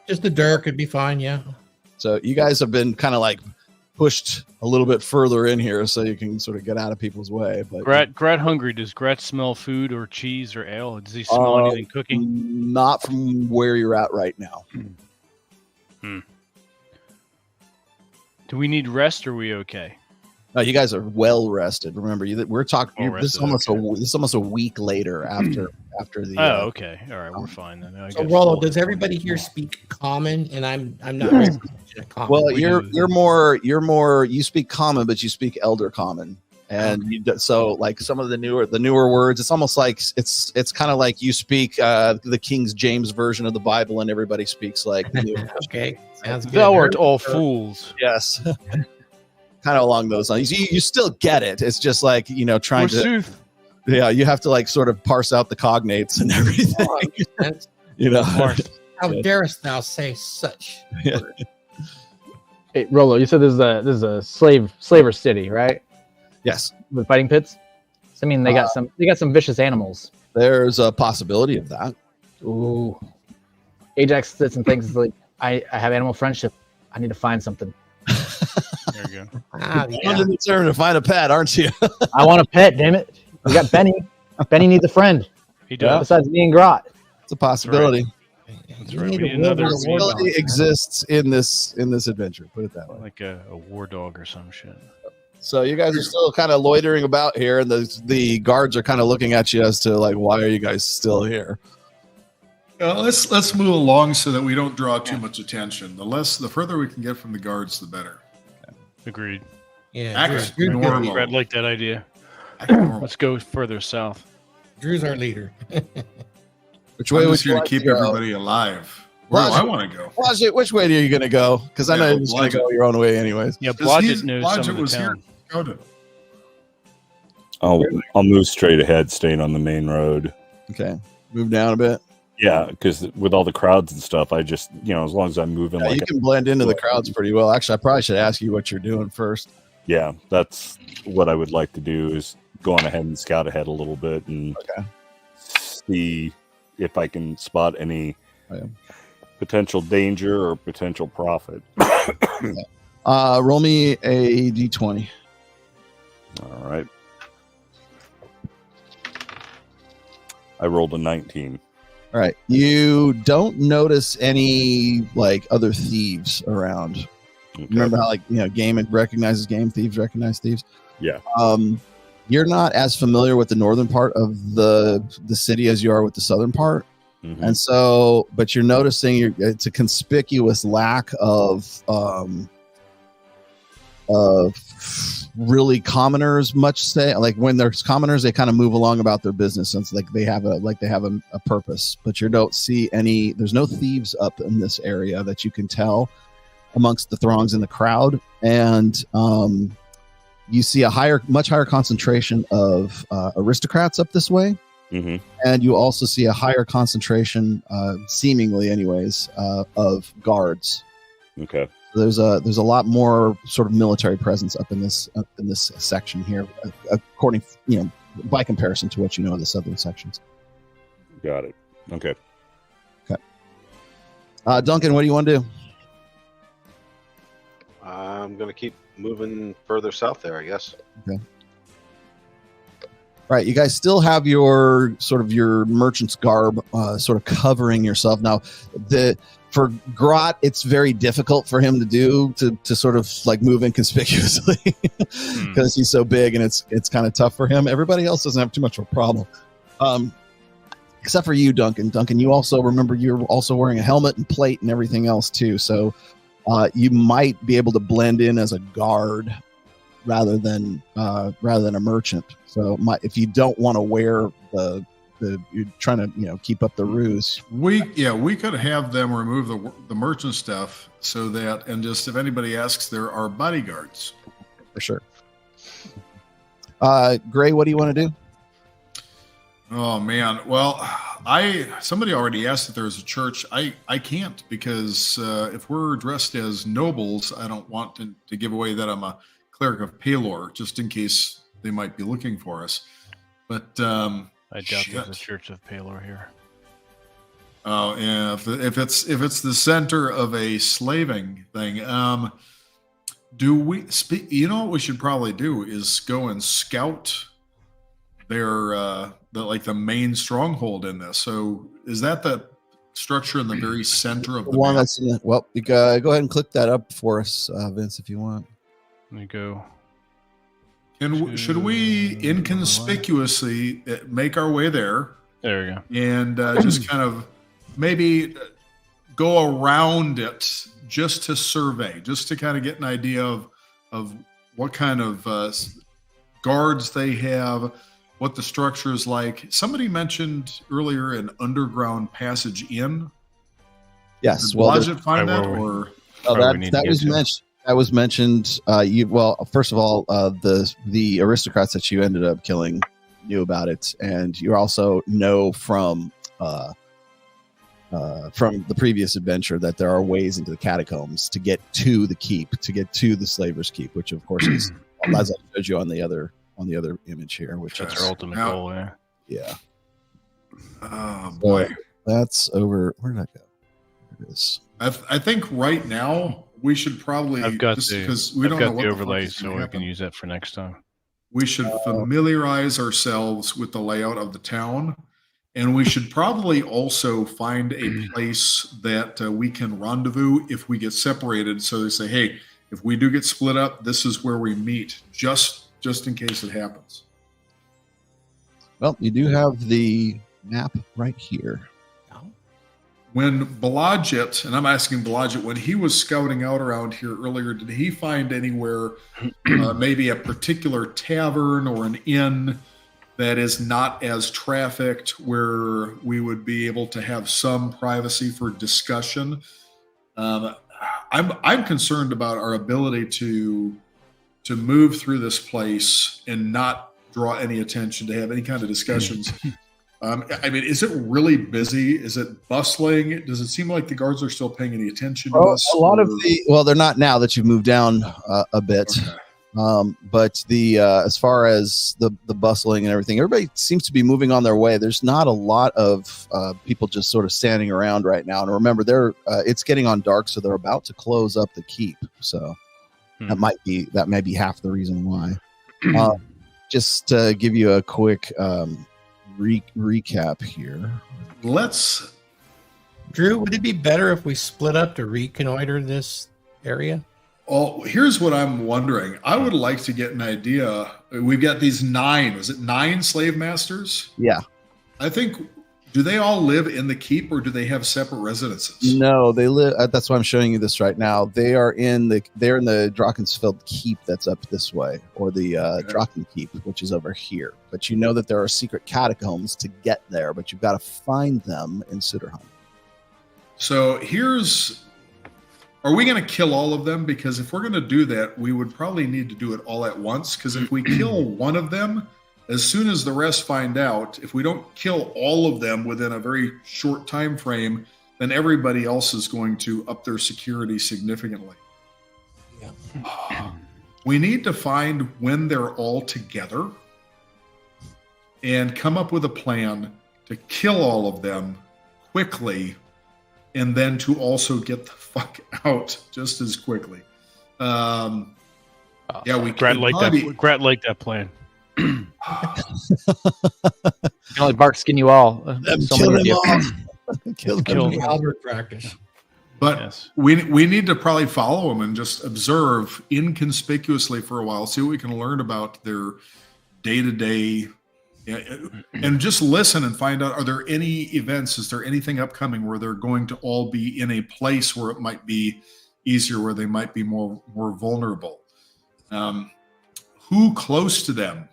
Speaker 7: Just the dirk would be fine. Yeah.
Speaker 3: So you guys have been kind of like pushed a little bit further in here, so you can sort of get out of people's way. But
Speaker 2: Grat hungry. Does Grat smell food or cheese or ale? Does he smell anything cooking?
Speaker 3: Not from where you're at right now.
Speaker 2: Do we need rest? Or are we okay?
Speaker 3: No, you guys are well rested. Remember, we're talking. This is almost a week later after the.
Speaker 2: Oh, okay. All right, we're fine then.
Speaker 7: So, Rollo, does everybody here speak common? And I'm not very proficient at common.
Speaker 3: Well, you're more. You speak common, but you speak elder common, and so like some of the newer words. It's almost like it's kind of like you speak the King James version of the Bible, and everybody speaks like the New
Speaker 7: okay. Sounds good.
Speaker 2: Thou art all fools.
Speaker 3: Yes. Kind of along those lines. You still get it. It's just like, trying to.
Speaker 2: Forsooth.
Speaker 3: Yeah, you have to like sort of parse out the cognates and everything.
Speaker 7: How darest thou say such?
Speaker 3: Yeah.
Speaker 4: Hey, Rollo, you said this is a slaver city, right?
Speaker 3: Yes.
Speaker 4: With fighting pits. So, I mean, they got some vicious animals.
Speaker 3: There's a possibility of that.
Speaker 4: Ooh. Ajax sits and thinks like, I have animal friendship. I need to find something.
Speaker 2: There you go.
Speaker 3: You're determined to find a pet, aren't you?
Speaker 4: I want a pet, damn it. We got Benny. Benny needs a friend.
Speaker 2: He does.
Speaker 4: Besides me and Grot.
Speaker 3: It's a possibility.
Speaker 2: That's right. We need another
Speaker 3: Possibility exists in this adventure. Put it that way.
Speaker 2: Like a war dog or some shit.
Speaker 3: So you guys are still kind of loitering about here, and the guards are kind of looking at you as to like, why are you guys still here?
Speaker 5: Let's move along so that we don't draw too much attention. The further we can get from the guards, the better.
Speaker 2: Agreed.
Speaker 7: Yeah,
Speaker 5: Act
Speaker 7: Drew,
Speaker 5: normal.
Speaker 2: I like that idea.
Speaker 5: Act normal.
Speaker 2: Let's go further south.
Speaker 7: Drew's our leader.
Speaker 3: Which way
Speaker 5: I'm
Speaker 3: would
Speaker 5: just
Speaker 3: you
Speaker 5: here
Speaker 3: like
Speaker 5: to keep
Speaker 3: to go?
Speaker 5: everybody alive. Where do I want to go?
Speaker 3: Blodgett, which way are you going to go? Because I know you're just going to go your own way anyways.
Speaker 2: Yeah,
Speaker 5: 'Cause
Speaker 2: Blodgett knows some
Speaker 5: Blodgett
Speaker 2: of the
Speaker 5: was here.
Speaker 2: town.
Speaker 5: Go to.
Speaker 8: I'll move straight ahead, staying on the main road.
Speaker 3: Okay. Move down a bit.
Speaker 8: Yeah, because with all the crowds and stuff, I just, as long as I'm moving
Speaker 3: Yeah,
Speaker 8: like
Speaker 3: you can blend into the crowds pretty well. Actually, I probably should ask you what you're doing first.
Speaker 8: yeah, that's what I would like to do is go on ahead and scout ahead a little bit and see if I can spot any potential danger or potential profit.
Speaker 3: Roll me a d20.
Speaker 8: All right. I rolled a 19.
Speaker 3: All right. You don't notice any like other thieves around.
Speaker 8: Okay.
Speaker 3: Remember how game recognizes game, thieves recognize thieves?
Speaker 8: Yeah.
Speaker 3: You're not as familiar with the northern part of the city as you are with the southern part.
Speaker 8: Mhm.
Speaker 3: And so, but you're noticing it's a conspicuous lack of really commoners. Much say like when there's commoners, they kind of move along about their business since they have a purpose. But you don't see any. There's no thieves up in this area that you can tell amongst the throngs in the crowd, and you see a much higher concentration of aristocrats up this way.
Speaker 8: Mm-hmm.
Speaker 3: And you also see a higher concentration, seemingly anyways, of guards.
Speaker 8: Okay.
Speaker 3: So there's a lot more sort of military presence up in this section here, according by comparison to what you know of the southern sections.
Speaker 8: Got it. Okay.
Speaker 3: Duncan, what do you want to do?
Speaker 6: I'm going to keep moving further south there, I guess.
Speaker 3: Okay. Right, you guys still have your merchant's garb sort of covering yourself. Now, for Grot, it's very difficult for him to do to sort of like move inconspicuously because he's so big and it's kind of tough for him. Everybody else doesn't have too much of a problem, except for you, Duncan. Duncan, you also remember you're also wearing a helmet and plate and everything else too. So you might be able to blend in as a guard rather than a merchant. So if you don't want to wear you're trying to keep up the ruse.
Speaker 5: We could have them remove the merchant stuff so that, and just if anybody asks, there are bodyguards
Speaker 3: For sure. Gray, what do you want to do?
Speaker 5: Oh man, well, somebody already asked if there's a church. I can't because if we're dressed as nobles, I don't want to give away that I'm a cleric of Palor, just in case they might be looking for us. But
Speaker 2: I doubt there's a church of Palor here.
Speaker 5: Oh yeah, if it's the center of a slaving thing, do we speak? You know what we should probably do is go and scout their the main stronghold in this. So is that the structure in the very center of the
Speaker 3: one
Speaker 5: map?
Speaker 3: that's in well, you go ahead and click that up for us, Vince, if you want.
Speaker 2: Let me go.
Speaker 5: And should we inconspicuously make our way there?
Speaker 2: There we go.
Speaker 5: And just kind of maybe go around it just to survey, just to kind of get an idea of what kind of guards they have, what the structure is like. Somebody mentioned earlier an underground passage in.
Speaker 3: Yes.
Speaker 5: Did
Speaker 3: Well,
Speaker 5: Blodgett find that, or
Speaker 3: that was mentioned. That was mentioned. First of all, the aristocrats that you ended up killing knew about it, and you also know from the previous adventure that there are ways into the catacombs to get to the keep, to get to the Slaver's Keep, which of course is as I showed you on the other image here, which
Speaker 2: That's
Speaker 3: is
Speaker 2: our ultimate goal.
Speaker 3: Yeah.
Speaker 5: Oh boy,
Speaker 3: that's over. Where did I go? There it is.
Speaker 5: I think right now we should probably
Speaker 2: because we don't know what the overlay, so we can use that for next time.
Speaker 5: We should familiarize ourselves with the layout of the town, and we should probably also find a place that we can rendezvous if we get separated. So they say, "Hey, if we do get split up, this is where we meet," just in case it happens.
Speaker 3: Well, you do have the map right here.
Speaker 5: when Blodgett, and I'm asking Blodgett, when he was scouting out around here earlier, did he find anywhere, maybe a particular tavern or an inn that is not as trafficked, where we would be able to have some privacy for discussion? I'm concerned about our ability to move through this place and not draw any attention, to have any kind of discussions. I mean, is it really busy? Is it bustling? Does it seem like the guards are still paying any attention to us?
Speaker 3: A lot of the, well, they're not now that you've moved down a bit. Okay. But the as far as the bustling and everything, everybody seems to be moving on their way. There's not a lot of people just sort of standing around right now. And remember, it's getting on dark, so they're about to close up the keep. So that may be half the reason why. Just to give you a quick recap here.
Speaker 7: Drew, would it be better if we split up to reconnoiter this area?
Speaker 5: Oh, here's what I'm wondering. I would like to get an idea. We've got these 9. Was it 9 slave masters?
Speaker 3: Yeah.
Speaker 5: I think. Do they all live in the keep, or do they have separate residences?
Speaker 3: No, they live. That's why I'm showing you this right now. They're in the Drakensfeld keep that's up this way, or the Draken keep, which is over here. But you know that there are secret catacombs to get there, but you've got to find them in Sutterheim.
Speaker 5: So are we going to kill all of them? Because if we're going to do that, we would probably need to do it all at once. Because if we kill one of them, as soon as the rest find out, if we don't kill all of them within a very short time frame, then everybody else is going to up their security significantly. Yeah. We need to find when they're all together and come up with a plan to kill all of them quickly, and then to also get the fuck out just as quickly. Yeah, we
Speaker 2: Grat like that plan.
Speaker 4: Can only bark skin you all.
Speaker 3: Kill them all. Kill them.
Speaker 7: Albert practice.
Speaker 5: But
Speaker 2: yes,
Speaker 5: we need to probably follow them and just observe inconspicuously for a while, see what we can learn about their day-to-day, and just listen and find out, are there any events, is there anything upcoming where they're going to all be in a place where it might be easier, where they might be more vulnerable. Who close to them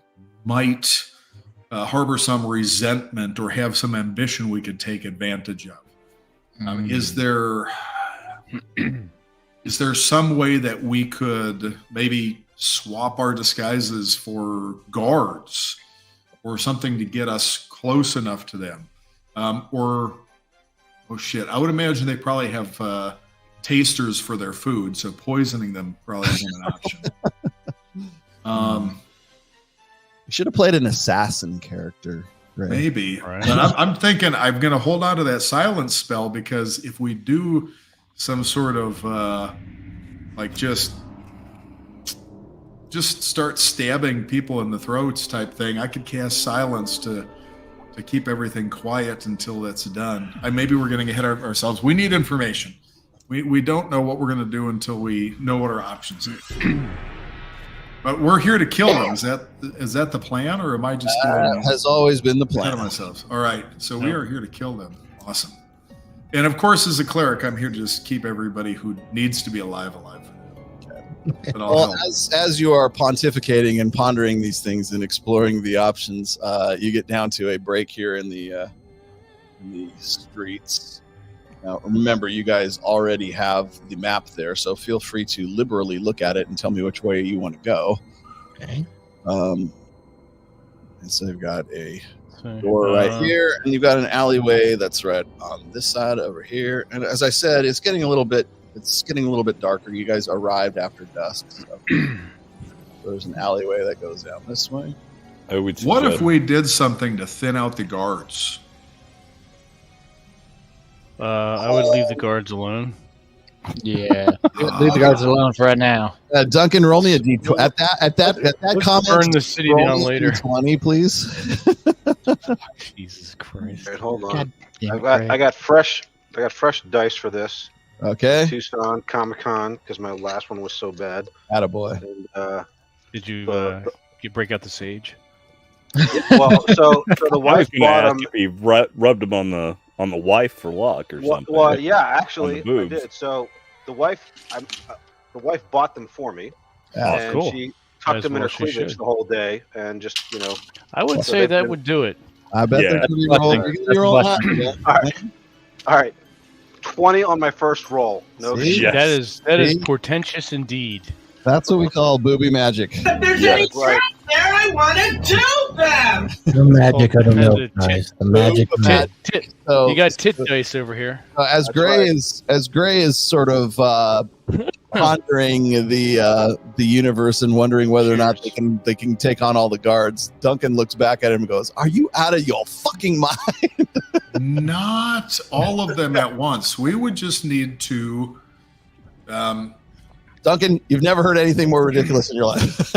Speaker 5: might harbor some resentment or have some ambition we could take advantage of? Is there some way that we could maybe swap our disguises for guards or something to get us close enough to them? I would imagine they probably have tasters for their food, so poisoning them probably isn't an option.
Speaker 3: You should have played an assassin character. Right?
Speaker 5: Maybe.
Speaker 2: Right.
Speaker 5: But I'm thinking I'm going to hold on to that silence spell, because if we do some sort of just start stabbing people in the throats type thing, I could cast silence to keep everything quiet until that's done. Maybe we're getting ahead of ourselves. We need information. We don't know what we're going to do until we know what our options are. But we're here to kill them. Is that the plan, or am I just getting
Speaker 3: has always been the plan
Speaker 5: of myself? All right, so we are here to kill them. Awesome. And of course, as a cleric, I'm here to just keep everybody who needs to be alive.
Speaker 3: Well, as you are pontificating and pondering these things and exploring the options, you get down to a break here in the streets. Now, remember, you guys already have the map there, so feel free to liberally look at it and tell me which way you want to go.
Speaker 7: Okay.
Speaker 3: And so you've got a door right here, and you've got an alleyway that's right on this side over here. And as I said, it's getting a little bit darker. You guys arrived after dusk, so there's an alleyway that goes down this way.
Speaker 5: What if we did something to thin out the guards?
Speaker 2: I would leave the guards alone.
Speaker 4: Yeah, leave the guards alone for right now.
Speaker 3: Duncan, roll me a D20 at that comment.
Speaker 2: Burn the city down later.
Speaker 3: 20, please.
Speaker 2: Jesus Christ!
Speaker 6: Right, hold on.
Speaker 4: God,
Speaker 6: I got fresh dice for this.
Speaker 3: Okay.
Speaker 6: Tucson Comic-Con, because my last one was so bad.
Speaker 3: Attaboy.
Speaker 6: And,
Speaker 2: Did you break out the sage?
Speaker 6: well, so the wife bought them.
Speaker 8: He rubbed them on the on the wife for luck or something.
Speaker 6: Well, yeah, actually, I
Speaker 8: boobs.
Speaker 6: did. So the wife bought them for me, and
Speaker 2: cool.
Speaker 6: she tucked
Speaker 2: As
Speaker 6: them in
Speaker 2: well
Speaker 6: her
Speaker 2: she
Speaker 6: cleavage
Speaker 2: should.
Speaker 6: the whole day, and just
Speaker 2: I would
Speaker 6: So
Speaker 2: say
Speaker 6: they've
Speaker 2: that
Speaker 6: been-
Speaker 2: would do it.
Speaker 3: I bet
Speaker 8: Yeah.
Speaker 3: they're gonna be rolling.
Speaker 6: all right, 20 on my first roll. No
Speaker 3: See?
Speaker 6: shit.
Speaker 8: Yes.
Speaker 2: That is
Speaker 3: See?
Speaker 2: portentous indeed.
Speaker 3: That's what we call booby magic.
Speaker 10: If there's
Speaker 8: Yeah,
Speaker 10: any
Speaker 6: right.
Speaker 10: traps there, I want to do them.
Speaker 7: The magic of the
Speaker 2: Has
Speaker 7: milk,
Speaker 2: a tit-
Speaker 7: guys. The magic of milk.
Speaker 2: Tit.
Speaker 3: So
Speaker 2: You got tit dice over here.
Speaker 3: as
Speaker 6: That's
Speaker 3: Gray
Speaker 6: right.
Speaker 3: is sort of pondering the universe and wondering whether or not they can take on all the guards, Duncan looks back at him and goes, "Are you out of your fucking mind?"
Speaker 5: Not all of them at once. We would just need to.
Speaker 3: Duncan, you've never heard anything more ridiculous in your life.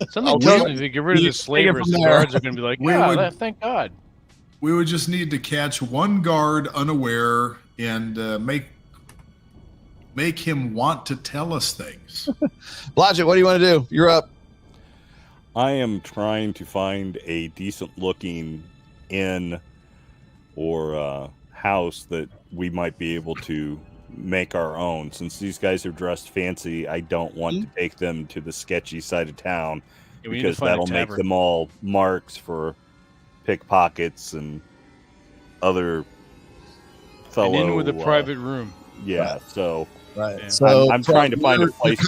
Speaker 2: Something tells me if you get rid of the slavers, the guards are going to be like, thank God.
Speaker 5: We would just need to catch one guard unaware and make him want to tell us things.
Speaker 3: Blodgett, what do you want to do? You're up.
Speaker 8: I am trying to find a decent looking inn or house that we might be able to make our own. Since these guys are dressed fancy, I don't want to take them to the sketchy side of town
Speaker 2: Yeah, we need to
Speaker 8: because
Speaker 2: find a
Speaker 8: that'll make
Speaker 2: tavern.
Speaker 8: them all marks for pickpockets and other fellow.
Speaker 2: An inn with a private room.
Speaker 8: Yeah, so
Speaker 3: Right.
Speaker 2: Yeah.
Speaker 3: So
Speaker 8: I'm trying to find a place.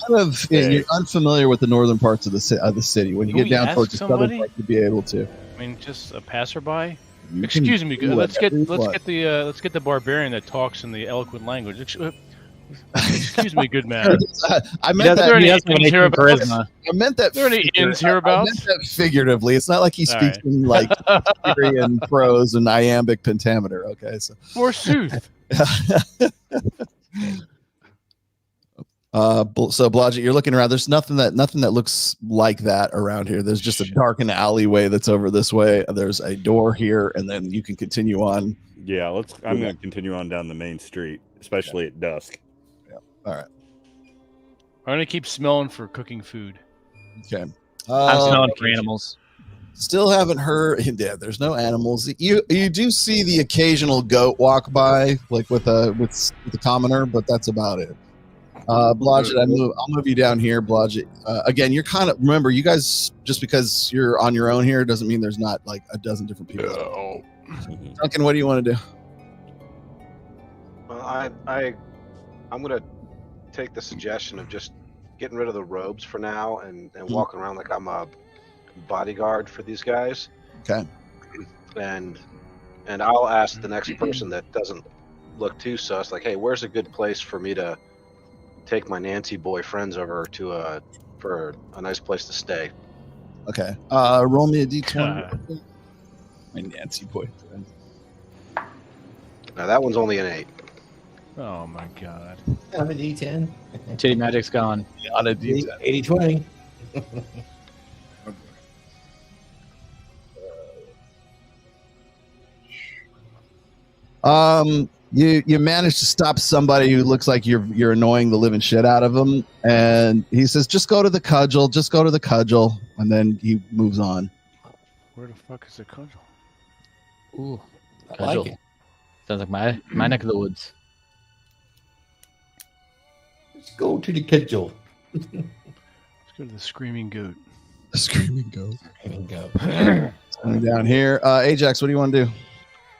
Speaker 3: You're unfamiliar with the northern parts of the city. When you
Speaker 2: Can
Speaker 3: get
Speaker 2: we
Speaker 3: down
Speaker 2: ask
Speaker 3: towards the southern
Speaker 2: somebody?
Speaker 3: part, you'd be able to.
Speaker 2: I mean, just a passerby.
Speaker 3: You
Speaker 2: Excuse
Speaker 3: can
Speaker 2: me.
Speaker 3: do
Speaker 2: Let's get
Speaker 3: whatever you want.
Speaker 2: let's get the barbarian that talks in the eloquent language. Excuse me, good man.
Speaker 3: I meant
Speaker 2: Is there any
Speaker 3: that.
Speaker 2: inns hereabouts?
Speaker 3: I meant that.
Speaker 2: Are there any inns hereabouts?
Speaker 3: I meant that figuratively. It's not like he
Speaker 2: All
Speaker 3: speaks
Speaker 2: right.
Speaker 3: in like Syrian prose and iambic pentameter. Okay, so.
Speaker 2: Forsooth.
Speaker 3: So Blodgett, you're looking around. There's nothing that looks like that around here. There's just a darkened alleyway that's over this way. There's a door here, and then you can continue on.
Speaker 8: Yeah, I'm going to continue on down the main street, especially at dusk.
Speaker 3: Yeah. All right.
Speaker 2: I'm gonna keep smelling for cooking food.
Speaker 3: Okay.
Speaker 4: I'm smelling for animals.
Speaker 3: Still haven't heard. Yeah, there's no animals. You do see the occasional goat walk by, like with the commoner, but that's about it. Blodgett, I'll move you down here, Blodgett. Again, you're kind of, remember, you guys, just because you're on your own here doesn't mean there's not like a dozen different people.
Speaker 2: Oh.
Speaker 3: Duncan, what do you want to do?
Speaker 6: Well, I'm gonna take the suggestion of just getting rid of the robes for now and walking around like I'm a bodyguard for these guys.
Speaker 3: Okay.
Speaker 6: And I'll ask the next person that doesn't look too sus, like, hey, where's a good place for me to take my Nancy boy friends over to for a nice place to stay?
Speaker 3: Okay. Roll me a d20. My Nancy boy.
Speaker 6: Now that one's only an 8.
Speaker 2: Oh my God.
Speaker 7: Have a D10.
Speaker 4: Titty magic's gone.
Speaker 3: On a d10.
Speaker 7: 80-20.
Speaker 3: You managed to stop somebody who looks like you're annoying the living shit out of him, and he says, "Just go to the cudgel. Just go to the cudgel," and then he moves on.
Speaker 2: Where the fuck is the cudgel?
Speaker 4: Ooh,
Speaker 7: I
Speaker 4: cudgel.
Speaker 7: like it.
Speaker 4: Sounds like my neck of the woods.
Speaker 7: Let's go to the cudgel.
Speaker 2: Let's go to the screaming goat.
Speaker 3: The screaming goat.
Speaker 7: There we go.
Speaker 3: Coming down here, Ajax. What do you want to do?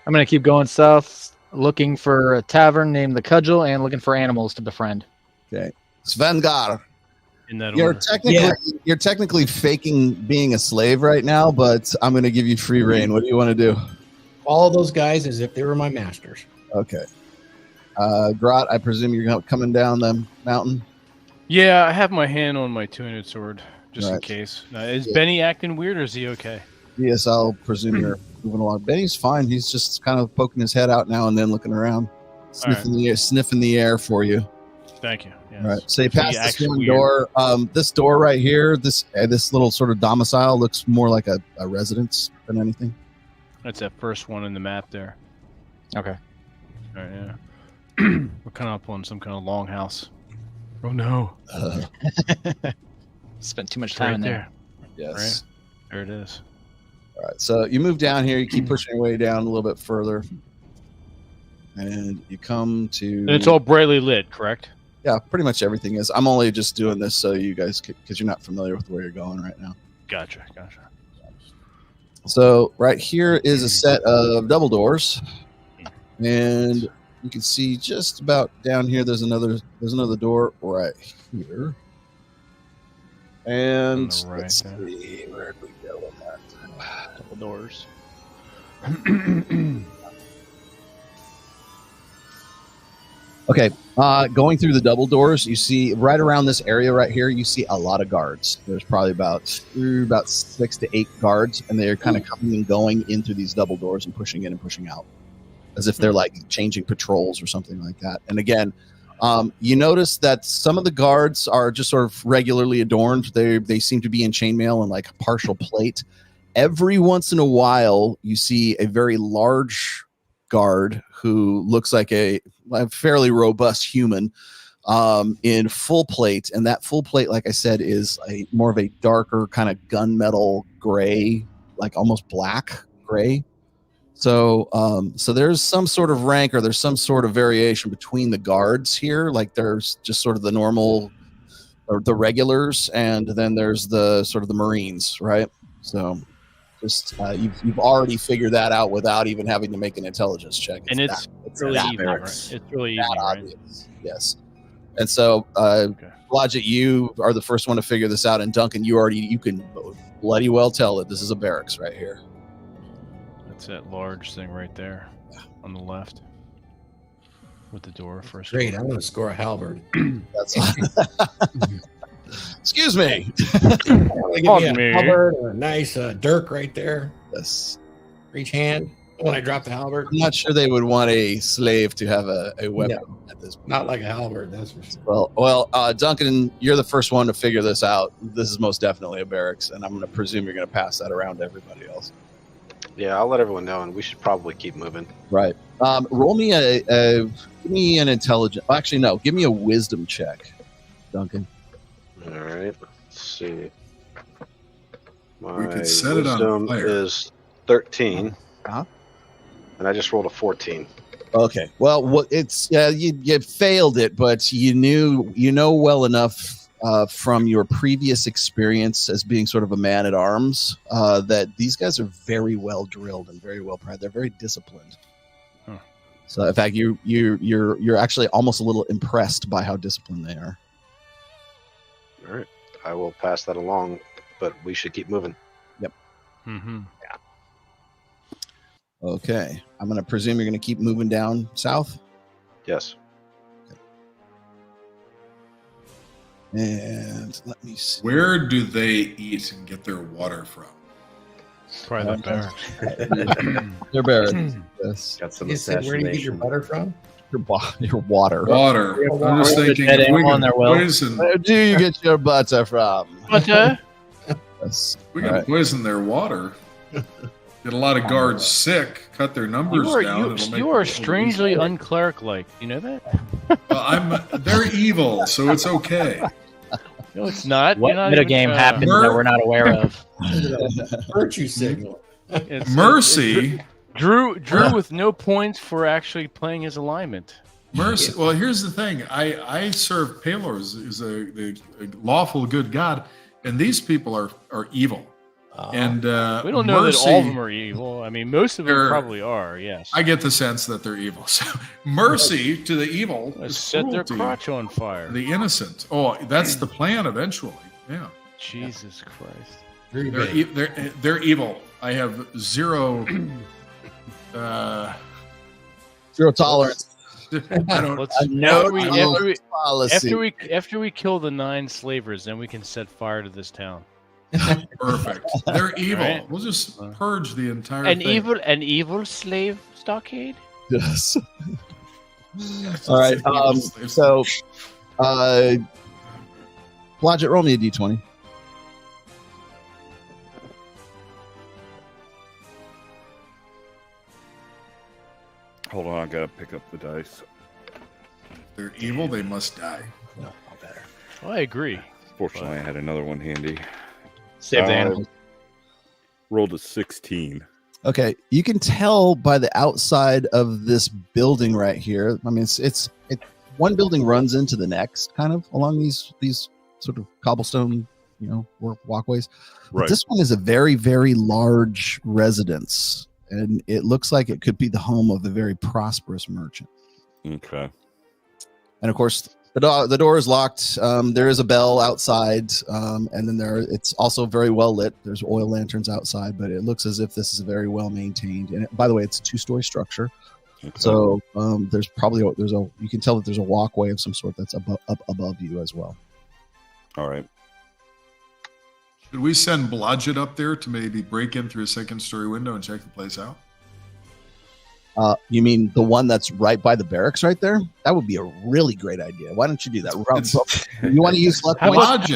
Speaker 4: I'm gonna keep going south, looking for a tavern named the Cudgel, and looking for animals to befriend.
Speaker 3: Okay, Svengar.
Speaker 2: In that
Speaker 3: You're
Speaker 2: order.
Speaker 3: technically faking being a slave right now, but I'm going to give you free reign. What do you want to do?
Speaker 7: All those guys as if they were my masters.
Speaker 3: Okay. Grot, I presume you're coming down the mountain.
Speaker 2: Yeah, I have my hand on my two-handed sword just in
Speaker 3: Right.
Speaker 2: case. Is Benny acting weird or is he okay?
Speaker 3: Yes, I'll presume you're moving along. Benny's fine. He's just kind of poking his head out now and then, looking around, sniffing the air for you.
Speaker 2: Thank you. Yes.
Speaker 3: All right. So you
Speaker 2: He
Speaker 3: pass
Speaker 2: acts
Speaker 3: this one
Speaker 2: weird.
Speaker 3: door. This door right here, this little sort of domicile looks more like a residence than anything.
Speaker 2: That's that first one in the map there.
Speaker 4: Okay.
Speaker 2: All right, yeah. We're kind of up on some kind of longhouse. Oh no!
Speaker 4: Spent too much
Speaker 2: It's
Speaker 4: time
Speaker 2: right
Speaker 4: in there.
Speaker 3: Yes.
Speaker 2: There it is.
Speaker 3: All right. So you move down here. You keep pushing your way down a little bit further. and you come to.
Speaker 2: And it's all brightly lit, correct?
Speaker 3: Yeah, pretty much everything is. I'm only just doing this so you guys, because you're not familiar with where you're going right now.
Speaker 2: Gotcha.
Speaker 3: So right here is a set of double doors, and you can see just about down here. There's another door right here, and
Speaker 2: right
Speaker 3: let's
Speaker 2: there.
Speaker 3: see, where did we go with that?
Speaker 2: Double doors.
Speaker 3: Okay, going through the double doors, you see right around this area right here, you see a lot of guards. There's probably about 6 to 8 guards, and they're kind of coming and going in through these double doors and pushing in and pushing out, as if they're like changing patrols or something like that. And again, you notice that some of the guards are just sort of regularly adorned. They seem to be in chainmail and like partial plate. Every once in a while, you see a very large guard who looks like a fairly robust human in full plate, and that full plate, like I said, is more of a darker kind of gunmetal gray, like almost black gray. So there's some sort of rank, or there's some sort of variation between the guards here. Like there's just sort of the normal or the regulars, and then there's the sort of the Marines, right? So just you've already figured that out without even having to make an intelligence check.
Speaker 2: It's really easy, right? It's really easy, right?
Speaker 3: Yes. And so, Logic, you are the first one to figure this out, and Duncan, you can bloody well tell that this is a barracks right here.
Speaker 2: That's that large thing right there on the left with the door first.
Speaker 7: Great, I'm going to score a halberd.
Speaker 3: That's excuse me.
Speaker 7: Give me a halberd or a nice dirk right there.
Speaker 3: Yes.
Speaker 7: Reach hand when I drop the halberd.
Speaker 3: I'm not sure they would want a slave to have a weapon at this point.
Speaker 7: Not like a halberd, that's for sure.
Speaker 3: Well, Duncan, you're the first one to figure this out. This is most definitely a barracks, and I'm going to presume you're going to pass that around to everybody else.
Speaker 6: Yeah, I'll let everyone know, and we should probably keep moving.
Speaker 3: Right. Roll me give me an intelligence. Actually, no. Give me a wisdom check, Duncan.
Speaker 6: All right. Let's see.
Speaker 5: We
Speaker 6: My
Speaker 5: could set it on
Speaker 6: wisdom
Speaker 5: fire.
Speaker 6: is 13,
Speaker 3: Uh-huh.
Speaker 6: and I just rolled a 14.
Speaker 3: Okay. Well, it's you failed it, but you know well enough from your previous experience as being sort of a man at arms that these guys are very well drilled and very well trained. They're very disciplined.
Speaker 2: Huh.
Speaker 3: So, in fact, you're actually almost a little impressed by how disciplined they are.
Speaker 6: All right. I will pass that along, but we should keep moving.
Speaker 3: Yep.
Speaker 2: Mm-hmm.
Speaker 3: Okay. I'm going to presume you're going to keep moving down south.
Speaker 6: Yes.
Speaker 3: And let me see.
Speaker 5: Where do they eat and get their water from?
Speaker 2: Probably the barracks.
Speaker 3: They're barracks. Yes.
Speaker 9: Got some
Speaker 7: You said, where do you get your
Speaker 9: assassination.
Speaker 7: butter from?
Speaker 3: Your water.
Speaker 5: Water. I'm just thinking,
Speaker 4: Dead
Speaker 5: if we
Speaker 4: animal on
Speaker 5: can
Speaker 4: their well.
Speaker 5: poison,
Speaker 3: Where do you get your butter from?
Speaker 2: Butter?
Speaker 3: Yes.
Speaker 5: we
Speaker 3: All
Speaker 5: can
Speaker 3: right.
Speaker 5: poison their water. Get a lot of guards sick. Cut their numbers down. it'll make
Speaker 2: You are
Speaker 5: people
Speaker 2: strangely
Speaker 5: lose.
Speaker 2: uncleric-like. You know that?
Speaker 5: Well, they're evil, so it's okay.
Speaker 2: No, it's not.
Speaker 4: What
Speaker 2: You're not
Speaker 4: metagame
Speaker 2: even,
Speaker 4: happened that we're not aware of?
Speaker 7: Virtue signal.
Speaker 2: It's
Speaker 5: Mercy.
Speaker 2: Drew with no points for actually playing his alignment.
Speaker 5: Mercy. Well, here's the thing. I serve Palor as a lawful good god, and these people are evil. And
Speaker 2: We don't know
Speaker 5: Mercy,
Speaker 2: that all of them are evil. I mean, most of them
Speaker 5: They're-
Speaker 2: probably are. Yes.
Speaker 5: I get the sense that they're evil. So mercy to the evil
Speaker 2: Let's
Speaker 5: is
Speaker 2: set their
Speaker 5: cruelty
Speaker 2: crotch on
Speaker 5: to
Speaker 2: fire.
Speaker 5: the innocent. Oh, that's the plan eventually. Yeah,
Speaker 2: Jesus Christ.
Speaker 7: Very
Speaker 5: they're
Speaker 7: big.
Speaker 5: they're evil. I have zero.
Speaker 3: Zero tolerance.
Speaker 5: I don't.
Speaker 2: Let's
Speaker 3: No
Speaker 2: after we kill the 9 slavers, then we can set fire to this town.
Speaker 5: Perfect. They're evil.
Speaker 2: Right.
Speaker 5: We'll just purge the entire
Speaker 2: An
Speaker 5: thing.
Speaker 2: evil slave stockade.
Speaker 3: Yes. All right. So, Blodgett, roll me a d20.
Speaker 8: Hold on, I gotta pick up the dice.
Speaker 5: They're evil. They must die.
Speaker 7: No, all better.
Speaker 2: I agree.
Speaker 8: Fortunately, I had another one handy.
Speaker 4: Save the animals.
Speaker 8: Rolled a 16.
Speaker 3: Okay, you can tell by the outside of this building right here. I mean, it's one building runs into the next, kind of along these sort of cobblestone, walkways. But this one is a very, very large residence, and it looks like it could be the home of a very prosperous merchant.
Speaker 8: Okay.
Speaker 3: And of course, the door is locked. There is a bell outside, and then it's also very well lit. There's oil lanterns outside, but it looks as if this is a very well maintained. And by the way, it's a 2-story structure. Okay. So you can tell that there's a walkway of some sort that's up above you as well.
Speaker 8: All right.
Speaker 5: Should we send Blodgett up there to maybe break in through a 2nd-story window and check the place out?
Speaker 3: You mean the one that's right by the barracks right there? That would be a really great idea. Why don't you do that? You want to use luck points?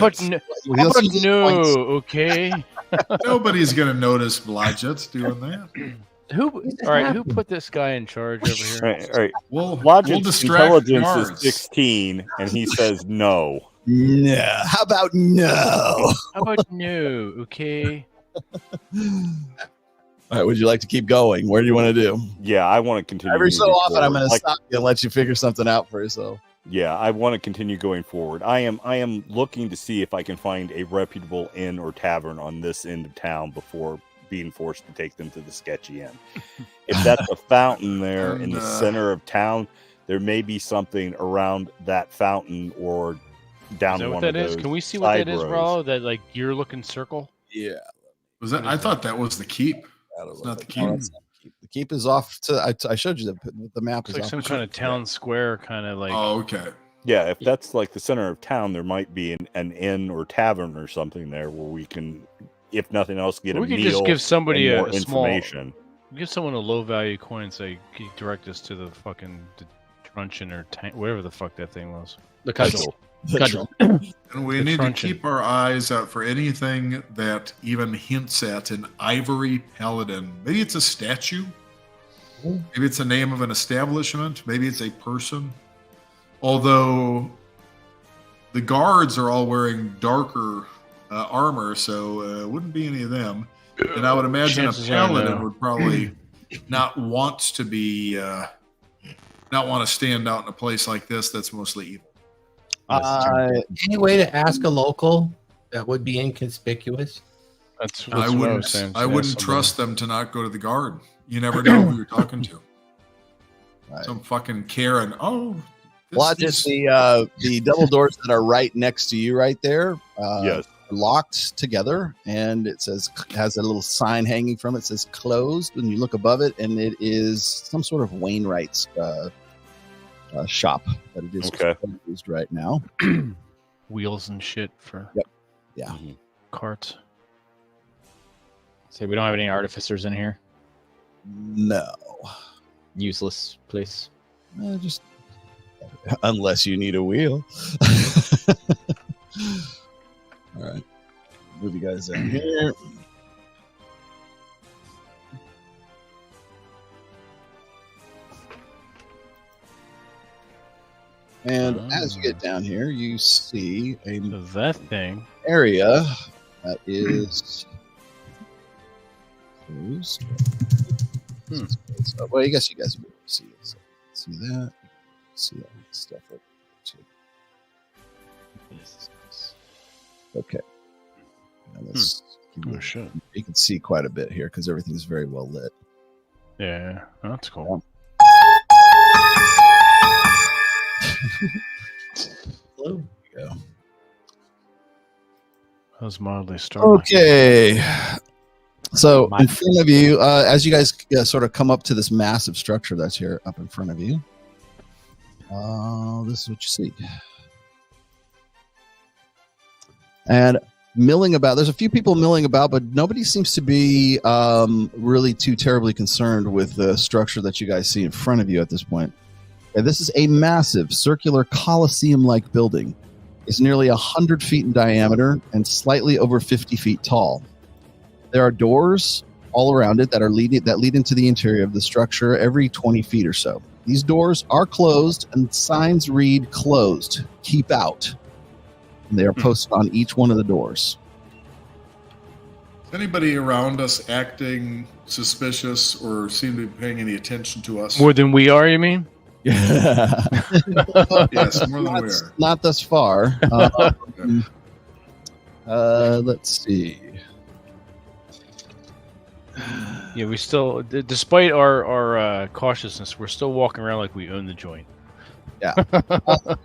Speaker 2: Okay.
Speaker 5: Nobody's going to notice Blodgett's doing that.
Speaker 2: Who put this guy in charge over here?
Speaker 8: All right.
Speaker 5: We'll distract
Speaker 8: intelligence is 16, and he says no.
Speaker 3: No. How about no?
Speaker 2: How about no? Okay.
Speaker 3: All right, would you like to keep going? Where do you want to do?
Speaker 8: Yeah, I want to continue.
Speaker 3: Every so often, I'm going to stop you and let you figure something out for yourself.
Speaker 8: Yeah, I want to continue going forward. I am looking to see if I can find a reputable inn or tavern on this end of town before being forced to take them to the sketchy end. If that's a fountain there in the center of town, there may be something around that fountain or down one of those.
Speaker 2: Can we see what that is, Rollo? That you're looking circle?
Speaker 3: Yeah.
Speaker 5: Was that? I thought that was the keep. It's not the keep.
Speaker 3: The keep is off to. I showed you the map.
Speaker 2: It's like some kind of town square, kind of like.
Speaker 5: Oh, okay.
Speaker 8: Yeah, if that's like the center of town, there might be an inn or tavern or something there where we can, if nothing else, get a meal.
Speaker 2: We could just give somebody
Speaker 8: more
Speaker 2: information. Give someone a low value coin and say, direct us to the fucking truncheon or whatever the fuck that thing was.
Speaker 4: The cudgel.
Speaker 5: And we need to keep our eyes out for anything that even hints at an ivory paladin. Maybe it's a statue. Maybe it's the name of an establishment. Maybe it's a person. Although the guards are all wearing darker armor, so it wouldn't be any of them. And I would imagine a paladin would probably not want to stand out in a place like this that's mostly evil.
Speaker 7: Any way to ask a local that would be inconspicuous?
Speaker 5: I wouldn't trust them to not go to the guard. You never know who you're talking to. Right. Some fucking Karen. Oh,
Speaker 3: Blodgett, the double doors that are right next to you, right there.
Speaker 8: Yes.
Speaker 3: Locked together, and it has a little sign hanging from it. It says closed. When you look above it, and it is some sort of Wainwright's shop that it is used right now.
Speaker 2: Wheels and shit for carts.
Speaker 4: So we don't have any artificers in here?
Speaker 3: No.
Speaker 4: Useless place.
Speaker 3: Just unless you need a wheel. All right. Move you guys in here. And as you get down here, you see
Speaker 2: that thing
Speaker 3: area that is closed. Well, I guess you guys will be able to see it. So, see that? See that stuff over there too. Okay. Now let's you can see quite a bit here because everything is very well lit.
Speaker 2: Yeah, that's cool.
Speaker 3: Hello. Go.
Speaker 2: That was mildly starting.
Speaker 3: Okay. So in front of you, as you guys sort of come up to this massive structure that's here up in front of you, this is what you see. And milling about, there's a few people milling about, but nobody seems to be really too terribly concerned with the structure that you guys see in front of you at this point. And this is a massive circular Colosseum-like building. It's nearly 100 feet in diameter and slightly over 50 feet tall. There are doors all around it that lead into the interior of the structure every 20 feet or so. These doors are closed, and signs read "Closed, keep out." And they are posted on each one of the doors.
Speaker 5: Anybody around us acting suspicious or seem to be paying any attention to us?
Speaker 2: More than we are, you mean?
Speaker 5: Yes, more than we are.
Speaker 3: Not thus far. Let's see.
Speaker 2: Yeah, we still, despite our cautiousness, we're still walking around like we own the joint.
Speaker 3: Yeah.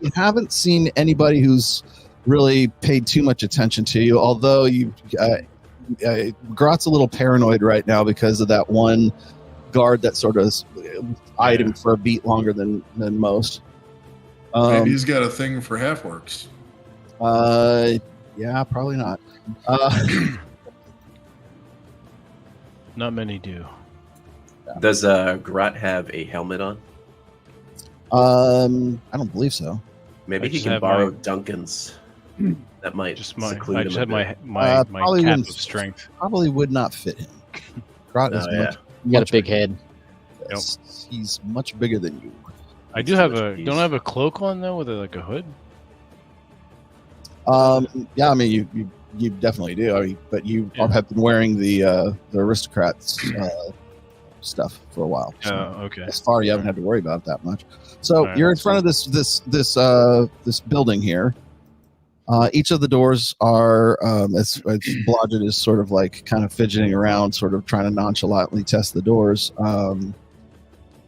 Speaker 3: You haven't seen anybody who's really paid too much attention to you, although Grot's a little paranoid right now because of that one guard that sort of eyed him for a beat longer than most.
Speaker 5: Maybe he's got a thing for half-orcs.
Speaker 3: Yeah, probably not.
Speaker 2: Not many do.
Speaker 9: Does Grot have a helmet on?
Speaker 3: I don't believe so.
Speaker 9: Maybe
Speaker 2: I
Speaker 9: he
Speaker 2: just
Speaker 9: can
Speaker 2: have
Speaker 9: borrow
Speaker 2: my-
Speaker 9: Duncan's. That might
Speaker 2: I
Speaker 9: seclude
Speaker 2: just
Speaker 9: him
Speaker 2: had
Speaker 9: a bit.
Speaker 2: my
Speaker 3: probably
Speaker 2: cap
Speaker 3: wouldn't-
Speaker 2: of strength.
Speaker 3: Probably would not fit him. Grot is
Speaker 9: Oh, yeah.
Speaker 3: much,
Speaker 4: You got a big head.
Speaker 3: yes, he's much bigger than you.
Speaker 2: I do have don't I have a cloak on though with like a hood?
Speaker 3: Yeah, I mean you definitely do. I mean, but you have been wearing the aristocrats stuff for a while. So
Speaker 2: Okay.
Speaker 3: as far you haven't had to worry about it that much. So
Speaker 2: Right,
Speaker 3: you're in front of this building here. Each of the doors are, as Blodgett is sort of like kind of fidgeting around, sort of trying to nonchalantly test the doors.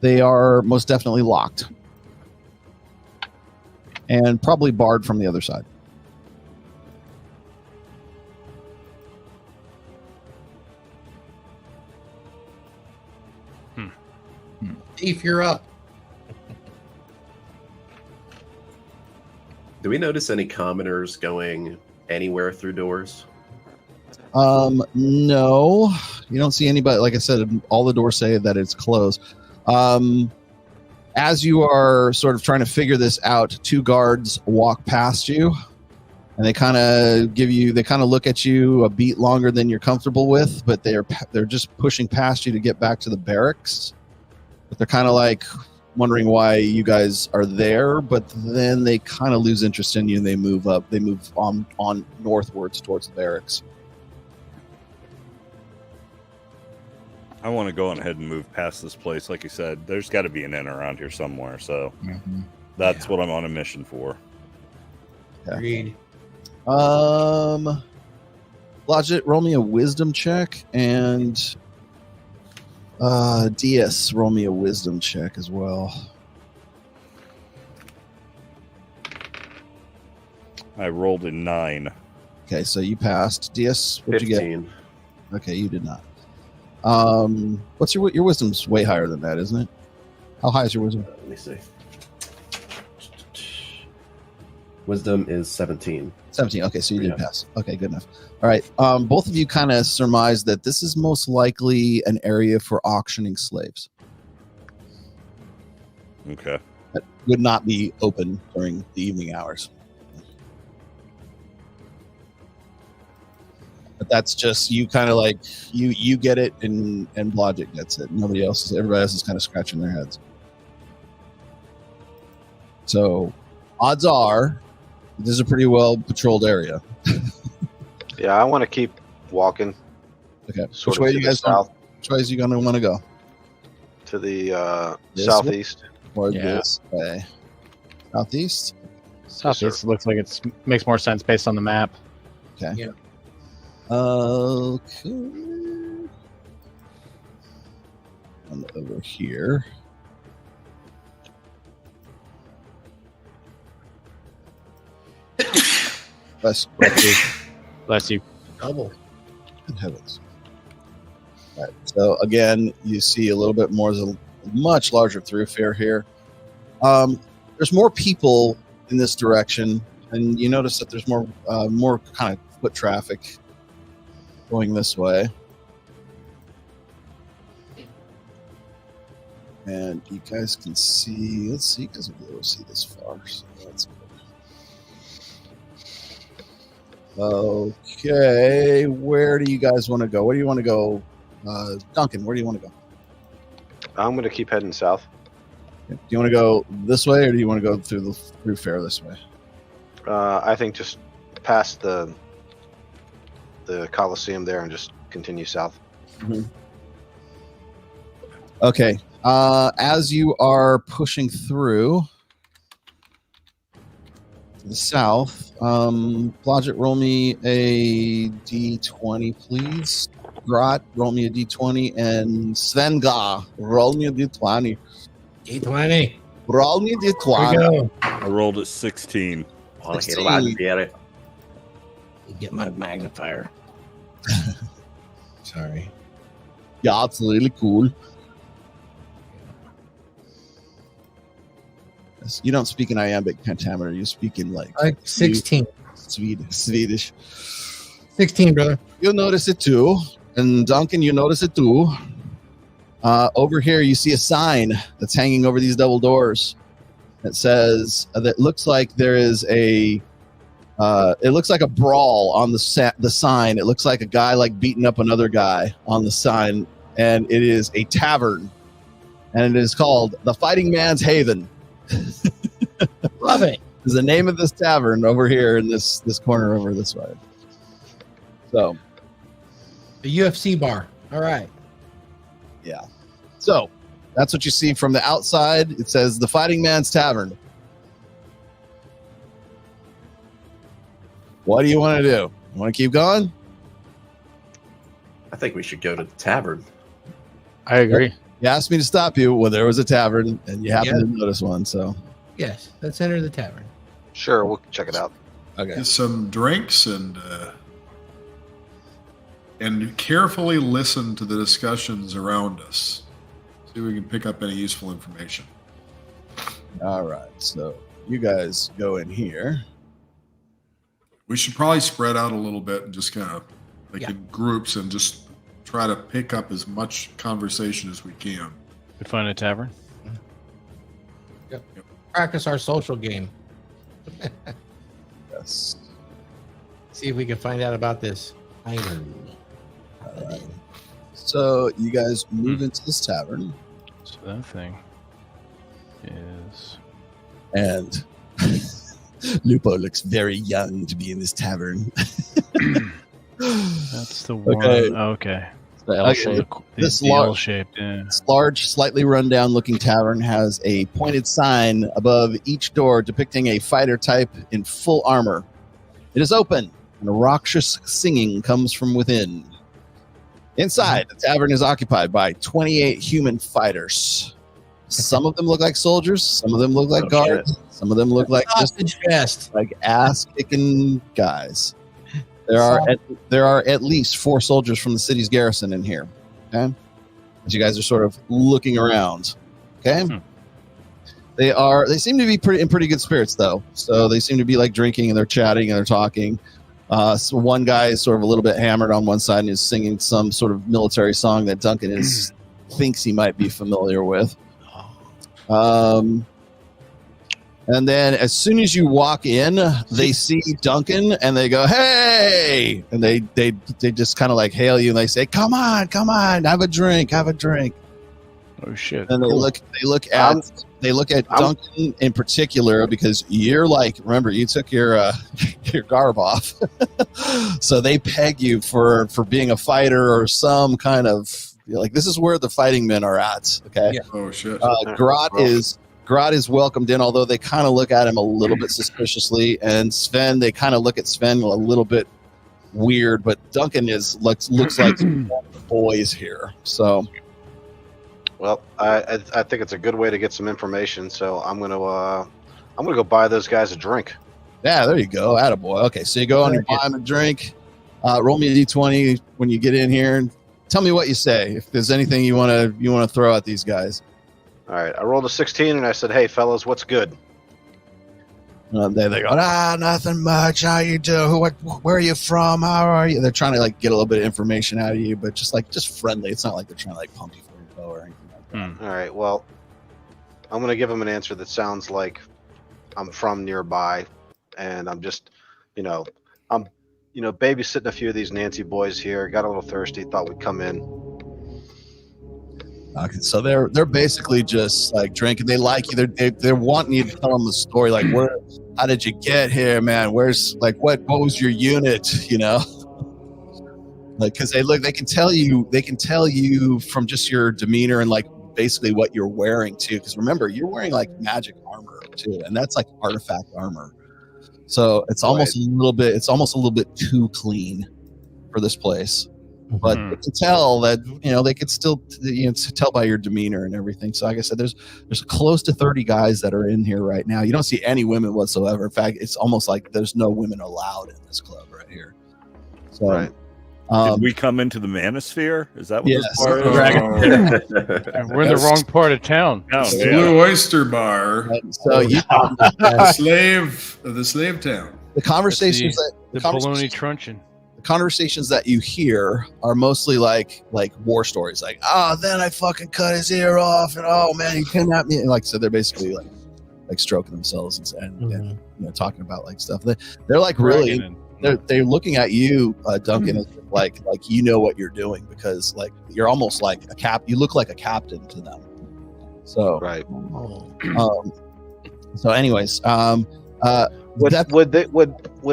Speaker 3: They are most definitely locked and probably barred from the other side.
Speaker 7: Thief, you're up.
Speaker 9: Do we notice any commoners going anywhere through doors?
Speaker 3: No, you don't see anybody. Like I said, all the doors say that it's closed. As you are sort of trying to figure this out, two guards walk past you, and they kind of look at you a beat longer than you're comfortable with, but they're just pushing past you to get back to the barracks. But they're kind of like wondering why you guys are there, but then they kind of lose interest in you and they move up. They move on northwards towards the barracks.
Speaker 8: I want to go on ahead and move past this place. Like you said, there's got to be an inn around here somewhere. So that's what I'm on a mission for.
Speaker 7: Agreed.
Speaker 3: Blodgett, roll me a wisdom check, and DS, roll me a wisdom check as well.
Speaker 8: I rolled a 9.
Speaker 3: Okay, so you passed. DS, what'd you
Speaker 9: 15.
Speaker 3: get? Okay, you did not. What's your wisdom's way higher than that, isn't it? How high is your wisdom?
Speaker 9: Let me see. Wisdom is 17.
Speaker 3: 17. Okay, so you did
Speaker 9: Yeah.
Speaker 3: pass. Okay, good enough. All right. Both of you kind of surmise that this is most likely an area for auctioning slaves.
Speaker 8: Okay.
Speaker 3: That would not be open during the evening hours. But that's just you kind of like you get it and Blodgett gets it. Everybody else is kind of scratching their heads. So odds are this is a pretty well patrolled area.
Speaker 6: Yeah, I want to keep walking.
Speaker 3: Okay.
Speaker 6: Sort
Speaker 3: Which
Speaker 6: of
Speaker 3: way
Speaker 6: to
Speaker 3: you
Speaker 6: the
Speaker 3: guys
Speaker 6: south,
Speaker 3: which way is you gonna want to go?
Speaker 6: to the
Speaker 3: This
Speaker 6: southeast.
Speaker 3: Or
Speaker 4: Yeah.
Speaker 3: this way? Southeast?
Speaker 4: Southeast looks like it makes more sense based on the map.
Speaker 3: Okay.
Speaker 7: Yeah.
Speaker 3: Okay. And over here. Bless you.
Speaker 4: Bless you.
Speaker 7: Double.
Speaker 3: Good heavens. All right. So again, you see a little bit more, a much larger thoroughfare here. There's more people in this direction, and you notice that there's more kind of foot traffic going this way. And you guys can see, let's see, because we'll be able to see this far. So that's good. Okay, where do you guys want to go? Where do you want to go? Duncan, where do you want to go?
Speaker 6: I'm going to keep heading south.
Speaker 3: Do you want to go this way, or do you want to go through fair this way?
Speaker 6: I think just past the Coliseum there and just continue south.
Speaker 3: Mm-hmm. Okay. As you are pushing through to the south, Blodgett, roll me a d20, please. Grot, roll me a d20, and Svenga, roll me a d20.
Speaker 7: D20.
Speaker 3: Roll me a
Speaker 7: Here
Speaker 3: d20.
Speaker 7: we go.
Speaker 8: I rolled a 16.
Speaker 9: Oh, get a lot, get it.
Speaker 7: Get my magnifier. Sorry.
Speaker 3: Yeah, it's really cool. You don't speak in iambic pentameter. You speak in like
Speaker 7: 16.
Speaker 3: Swedish.
Speaker 7: 16, brother.
Speaker 3: You'll notice it too. And Duncan, you notice it too. Over here, you see a sign that's hanging over these double doors. That says, that looks like there is a, it looks like a brawl on the sign. It looks like a guy like beating up another guy on the sign. And it is a tavern. And it is called the Fighting Man's Haven.
Speaker 7: Love it.
Speaker 3: Is the name of this tavern over here in this corner over this way. So
Speaker 7: the UFC bar. All right.
Speaker 3: Yeah. So that's what you see from the outside. It says the Fighting Man's Tavern. What do you want to do? You want to keep going?
Speaker 9: I think we should go to the tavern.
Speaker 2: I agree.
Speaker 3: You asked me to stop you when there was a tavern, and you happened to notice one. So
Speaker 7: yes, let's enter the tavern.
Speaker 6: Sure, we'll check it out.
Speaker 3: Okay.
Speaker 5: Get some drinks and carefully listen to the discussions around us. See if we can pick up any useful information.
Speaker 3: All right. So you guys go in here.
Speaker 5: We should probably spread out a little bit and just kind of in groups and just try to pick up as much conversation as we can.
Speaker 2: We find a tavern.
Speaker 7: Yep. Practice our social game.
Speaker 3: Yes.
Speaker 7: See if we can find out about this island.
Speaker 3: So you guys move into this tavern.
Speaker 2: So that thing is...
Speaker 3: And Lupo looks very young to be in this tavern.
Speaker 2: That's the one. Okay.
Speaker 3: The
Speaker 2: L-shaped.
Speaker 3: This
Speaker 2: L-shaped, yeah.
Speaker 3: This large, slightly run-down looking tavern has a pointed sign above each door depicting a fighter type in full armor. It is open, and a raucous singing comes from within. Inside, the tavern is occupied by 28 human fighters. Some of them look like soldiers. Some of them look like guards.
Speaker 6: Shit.
Speaker 3: Some of them look like
Speaker 7: Sausage fest.
Speaker 3: like ass-kicking guys. There are at least 4 soldiers from the city's garrison in here. Okay, as you guys are sort of looking around. Okay, they seem to be in pretty good spirits though. So they seem to be like drinking and they're chatting and they're talking. So one guy is sort of a little bit hammered on one side and is singing some sort of military song that Duncan thinks he might be familiar with. And then as soon as you walk in, they see Duncan and they go, "Hey!" And they just kind of like hail you and they say, "Come on, have a drink."
Speaker 2: Oh shit!
Speaker 3: And they look at Duncan in particular because you're like, remember, you took your garb off, so they peg you for being a fighter or some kind of like this is where the fighting men are at. Okay.
Speaker 5: Yeah. Oh shit.
Speaker 3: Grot is welcomed in, although they kind of look at him a little bit suspiciously, and Sven, they kind of look at Sven a little bit weird, but Duncan looks like one of the boys here. So,
Speaker 6: well, I think it's a good way to get some information. So I'm gonna go buy those guys a drink.
Speaker 3: Yeah, there you go, attaboy. Okay, so you go and you buy him a drink. Roll me a d20 when you get in here, and tell me what you say. If there's anything you want to throw at these guys.
Speaker 6: All right, I rolled a 16 and I said, "Hey, fellas, what's good?"
Speaker 3: They go, nothing much. How you do? Where are you from? How are you? They're trying to like get a little bit of information out of you, but just friendly. It's not like they're trying to like pump you for info or anything like that.
Speaker 6: All right, well, I'm going to give them an answer that sounds like I'm from nearby, and I'm just, I'm babysitting a few of these Nancy boys here. Got a little thirsty, thought we'd come in.
Speaker 3: Okay, so they're basically just like drinking. They like you. They're wanting you to tell them the story. Like, how did you get here, man? Where's like what was your unit? Like, because they can tell you from just your demeanor and like basically what you're wearing too. Because remember, you're wearing like magic armor too, and that's like artifact armor. So it's almost a little bit too clean for this place. But they can tell that, they can still, tell by your demeanor and everything. So like I said, there's close to 30 guys that are in here right now. You don't see any women whatsoever. In fact, it's almost like there's no women allowed in this club right here. So,
Speaker 8: did we come into the manosphere? Is that what
Speaker 3: yes.
Speaker 8: this part is?
Speaker 2: We're in the wrong part of town.
Speaker 5: The Blue Oyster Bar.
Speaker 3: So
Speaker 5: the slave town.
Speaker 3: The conversations
Speaker 2: the baloney truncheon.
Speaker 3: Conversations that you hear are mostly like war stories, like, oh, then I fucking cut his ear off, and oh man, he kidnapped me, and like, so they're basically like stroking themselves and talking about like stuff. They're like really they're looking at you, Duncan, as like you know what you're doing, because like you're almost like you look like a captain to them. So so anyways,
Speaker 6: would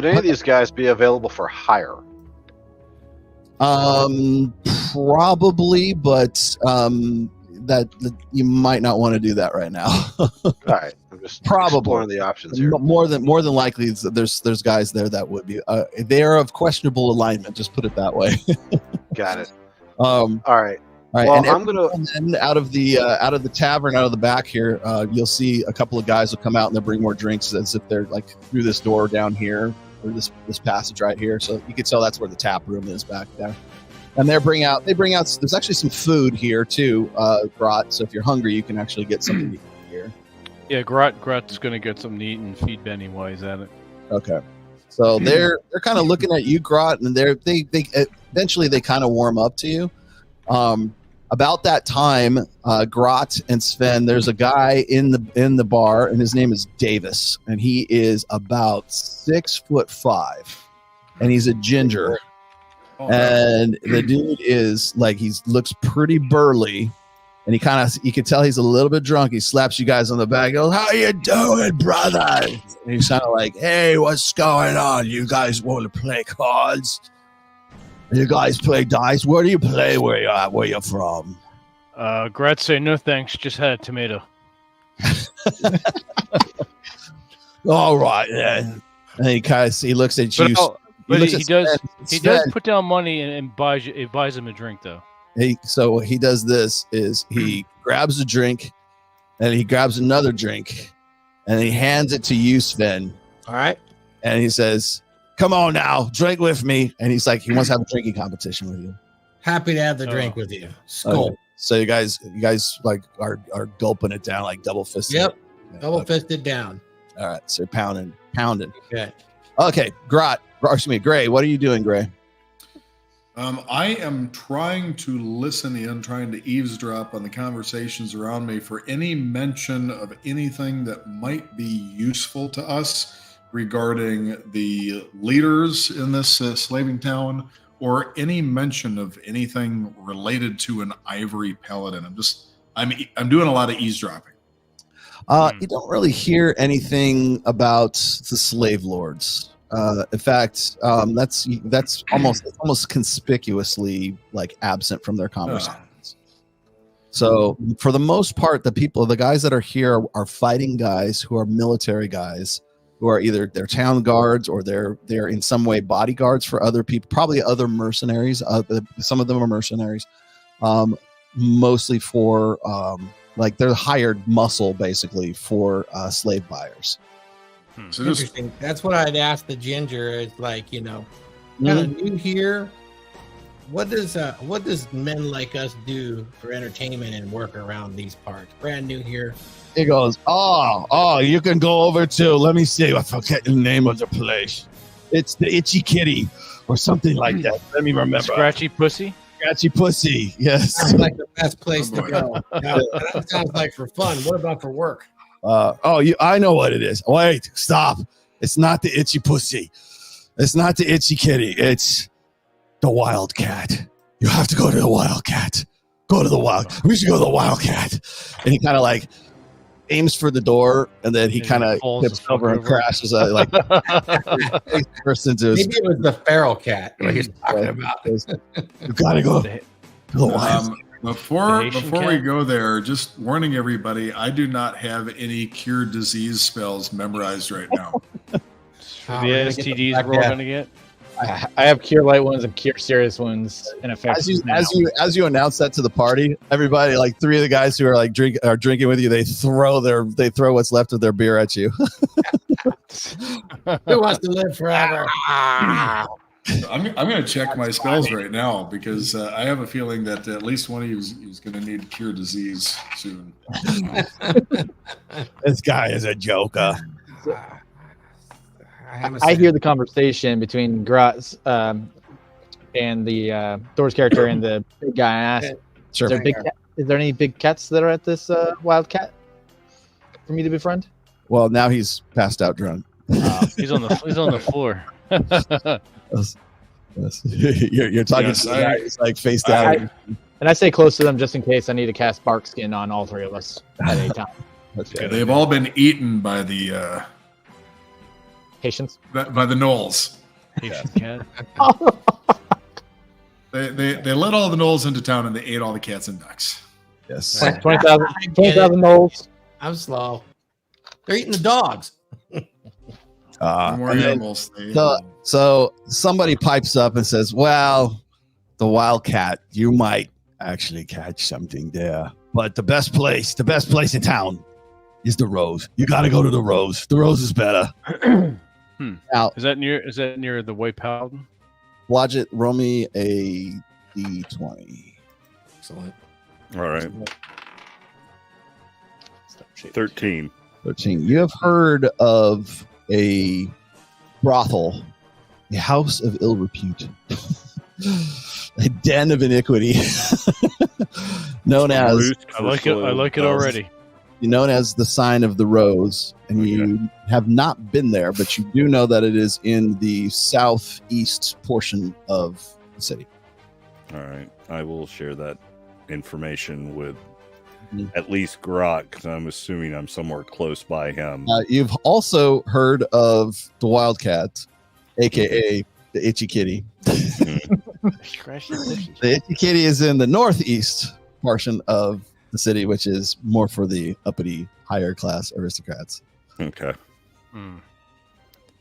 Speaker 6: any of these guys be available for hire?
Speaker 3: Probably, but that you might not want to do that right now.
Speaker 6: All right, I'm just exploring the options here.
Speaker 3: More than likely, there's guys there that would be. They are of questionable alignment. Just put it that way.
Speaker 6: Got it.
Speaker 3: All
Speaker 6: right.
Speaker 3: Well,
Speaker 6: and
Speaker 3: I'm gonna. And then out of the tavern, out of the back here, you'll see a couple of guys will come out and they'll bring more drinks, as if they're like through this door down here, or this passage right here. So you can tell that's where the tap room is back there. And they bring out. There's actually some food here too, Grot. So if you're hungry, you can actually get something to eat here.
Speaker 2: Yeah, Grot's going to get something to eat and feed Benny while he's at it.
Speaker 3: Okay. So they're kind of looking at you, Grot, and they eventually they kind of warm up to you. About that time, Grot and Sven, there's a guy in the bar, and his name is Davis, and he is about 6'5", and he's a ginger. And the dude is like, he looks pretty burly, and you can tell he's a little bit drunk. He slaps you guys on the back, goes, "How you doing, brother?" And he's kind of like, "Hey, what's going on? You guys want to play cards? You guys play dice? Where do you play? Where you from?"
Speaker 2: Grot say, "No thanks, just had a tomato."
Speaker 3: All right, then. And he looks at you.
Speaker 2: But he does put down money and buys him a drink though.
Speaker 3: So what he does this is he grabs a drink, and he grabs another drink, and he hands it to you, Sven.
Speaker 7: All right.
Speaker 3: And he says, "Come on now, drink with me." And he's like, he wants to have a drinking competition with you.
Speaker 7: Happy to have the drink with you. Skull.
Speaker 3: Okay. So you guys like are gulping it down, like double fisted.
Speaker 7: Yep. Double fisted down.
Speaker 3: All right. So pounding.
Speaker 7: Okay.
Speaker 3: Gray, what are you doing, Gray?
Speaker 5: I am trying to listen in, trying to eavesdrop on the conversations around me for any mention of anything that might be useful to us regarding the leaders in this slaving town, or any mention of anything related to an ivory paladin. I'm doing a lot of eavesdropping.
Speaker 3: You don't really hear anything about the slave lords. In fact, that's almost conspicuously like absent from their conversations. So for the most part, the guys that are here are fighting guys who are military guys, who are either they're town guards or they're in some way bodyguards for other people, probably other mercenaries. Some of them are mercenaries, mostly for like they're hired muscle basically for slave buyers.
Speaker 7: So interesting. That's what I'd ask the ginger. Is like, kind of new here. What does men like us do for entertainment and work around these parts? Brand new here.
Speaker 3: He goes, oh, you can go over to, let me see, I forget the name of the place. It's the Itchy Kitty or something like that. Let me remember.
Speaker 2: Scratchy Pussy?
Speaker 3: Scratchy Pussy, yes.
Speaker 7: Sounds like the best place to go. That sounds like for fun. What about for work?
Speaker 3: I know what it is. Wait, stop. It's not the Itchy Pussy. It's not the Itchy Kitty. It's the Wildcat. You have to go to the Wildcat. Go to the We should go to the Wildcat. And he kind of like, aims for the door, and then he kind of tips over and crashes. Like bursts into his.
Speaker 7: Maybe it was the feral cat what he's talking about.
Speaker 3: You gotta go.
Speaker 5: Before we go there, just warning everybody, I do not have any cure disease spells memorized right now.
Speaker 2: The STDs we're all gonna get.
Speaker 4: I have cure light wounds and cure serious wounds in effect.
Speaker 3: As you announce that to the party, everybody, like 3 of the guys who are like drinking with you, they throw what's left of their beer at you.
Speaker 7: Who wants to live forever?
Speaker 5: I'm going to check my spells right now because I have a feeling that at least one of you is going to need cure disease soon.
Speaker 3: This guy is a joker.
Speaker 4: I hear the conversation between Gratz and the Thor's character and the big guy. I asked,
Speaker 3: sure.
Speaker 4: Is there any big cats that are at this wildcat for me to befriend?
Speaker 3: Well, now he's passed out drunk.
Speaker 2: He's on the floor.
Speaker 3: You're talking to the guy who's like face down.
Speaker 4: And I stay close to them just in case I need to cast bark skin on all 3 of us at a time.
Speaker 5: They've all been eaten by the
Speaker 4: Haitians,
Speaker 5: by the gnolls.
Speaker 2: Haitian cat.
Speaker 5: They let all the gnolls into town and they ate all the cats and ducks.
Speaker 3: Yes,
Speaker 4: 20,000 gnolls.
Speaker 7: I'm slow. They're eating the dogs.
Speaker 5: More animals.
Speaker 3: So somebody pipes up and says, "Well, the wildcat, you might actually catch something there, but the best place in town is the Rose. You got to go to the Rose. The Rose is better." Now,
Speaker 2: is that near the White Paladin?
Speaker 3: Wadjet, roll me a d20.
Speaker 7: Excellent.
Speaker 8: All right. 13.
Speaker 3: You have heard of a brothel, a house of ill repute, a den of iniquity, known as.
Speaker 2: I like it already.
Speaker 3: Known as the Sign of the Rose, and you have not been there, but you do know that it is in the southeast portion of the city.
Speaker 8: All right, I will share that information with at least Grot, because I'm assuming I'm somewhere close by him.
Speaker 3: You've also heard of the Wildcat, aka the Itchy Kitty. The Itchy Kitty is in the northeast portion of the city, which is more for the uppity, higher class aristocrats.
Speaker 8: Okay. And